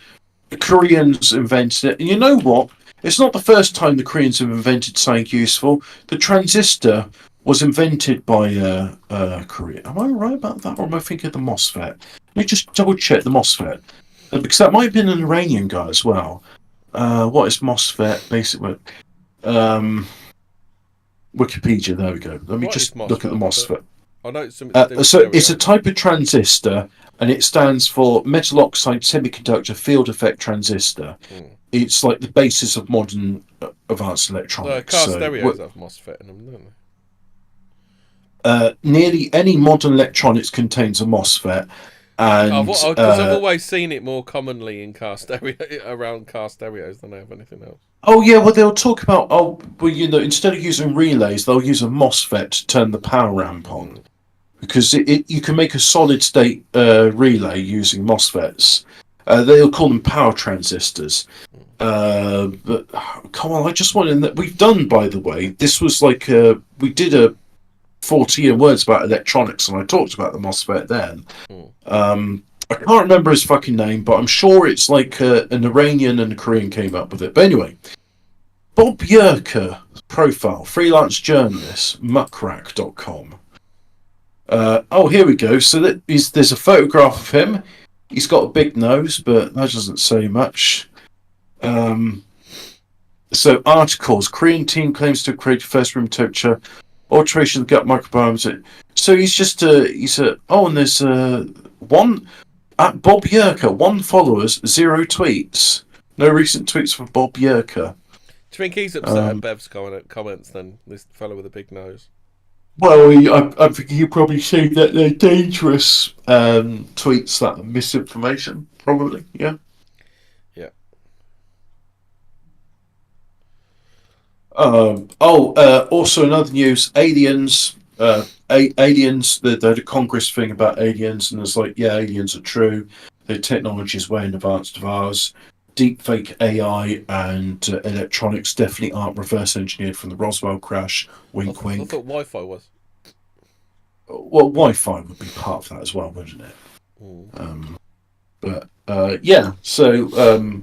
The Koreans invented it. And you know what? It's not the first time the Koreans have invented something useful. The transistor was invented by Korea. Am I right about that, or am I thinking of the MOSFET? Let me just double check the MOSFET, because that might have been an Iranian guy as well. What is MOSFET? Basically, Wikipedia. There we go. Let me just look at the MOSFET. I know it's so it's a type of transistor, and it stands for metal oxide semiconductor field effect transistor. It's like the basis of modern advanced electronics. Car stereos have MOSFET in them, don't they? Nearly any modern electronics contains a MOSFET. And I've always seen it more commonly in around car stereos than I have anything else. Oh yeah, well they'll talk about instead of using relays, they'll use a MOSFET to turn the power ramp on, because you can make a solid state relay using MOSFETs. They'll call them power transistors. But come on, I just wanted that we've done. By the way, this was like we did a Fortean words about electronics, and I talked about the MOSFET then. I can't remember his fucking name, but I'm sure it's like an Iranian and a Korean came up with it. But anyway, Bob Yurka profile, freelance journalist, muckrack.com. Here we go. So there's a photograph of him. He's got a big nose, but that doesn't say much. So articles, Korean team claims to have created first room temperature alteration of the gut microbiome. So and there's one at Bob Yurka, 1 followers, 0 tweets. No recent tweets for Bob Yurka. Do you think he's upset at Bev's comments then, this fellow with a big nose? Well, I think you probably see that they're dangerous tweets, that are misinformation, probably, yeah. Yeah. Also another news, aliens, they had a Congress thing about aliens, and it's like, yeah, aliens are true. Their technology is way in advance of ours. Deepfake AI and electronics definitely aren't reverse engineered from the Roswell crash. Wink, wink. I thought Wi-Fi was. Well, Wi-Fi would be part of that as well, wouldn't it? Yeah. So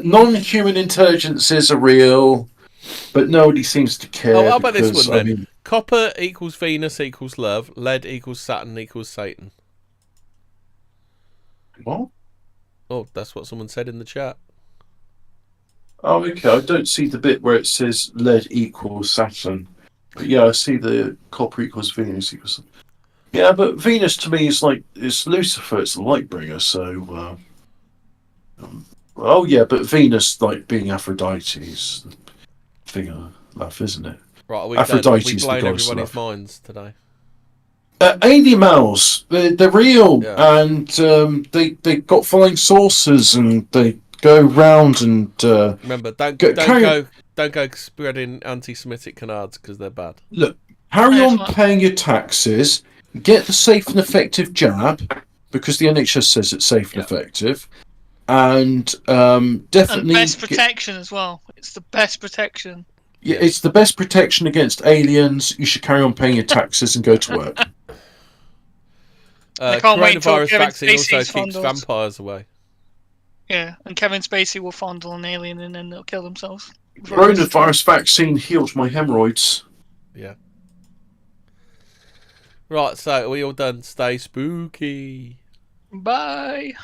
non-human intelligences are real, but nobody seems to care. Oh, how about this one then? Copper equals Venus equals love. Lead equals Saturn equals Satan. What? Oh, that's what someone said in the chat. Oh, okay. I don't see the bit where it says lead equals Saturn. But yeah, I see the copper equals Venus equals. Yeah, but Venus to me is like it's Lucifer. It's the light bringer. So, oh yeah, but Venus like being Aphrodite is the thing of love, isn't it? Right, are we Aphrodite's blown the goddess everybody's of love. minds today? Alien males, they're real, Yeah. and they got flying saucers, and they go round and remember, don't go spreading anti-Semitic canards because they're bad. Look, carry on paying your taxes, get the safe and effective jab because the NHS says it's safe and effective, and definitely and best protection as well. It's the best protection. Yeah, it's the best protection against aliens. You should carry on paying your taxes and go to work. Coronavirus vaccine also keeps vampires away. Yeah, and Kevin Spacey will fondle an alien and then they'll kill themselves. Coronavirus vaccine healed my hemorrhoids. Yeah. Right, so are we all done? Stay spooky. Bye.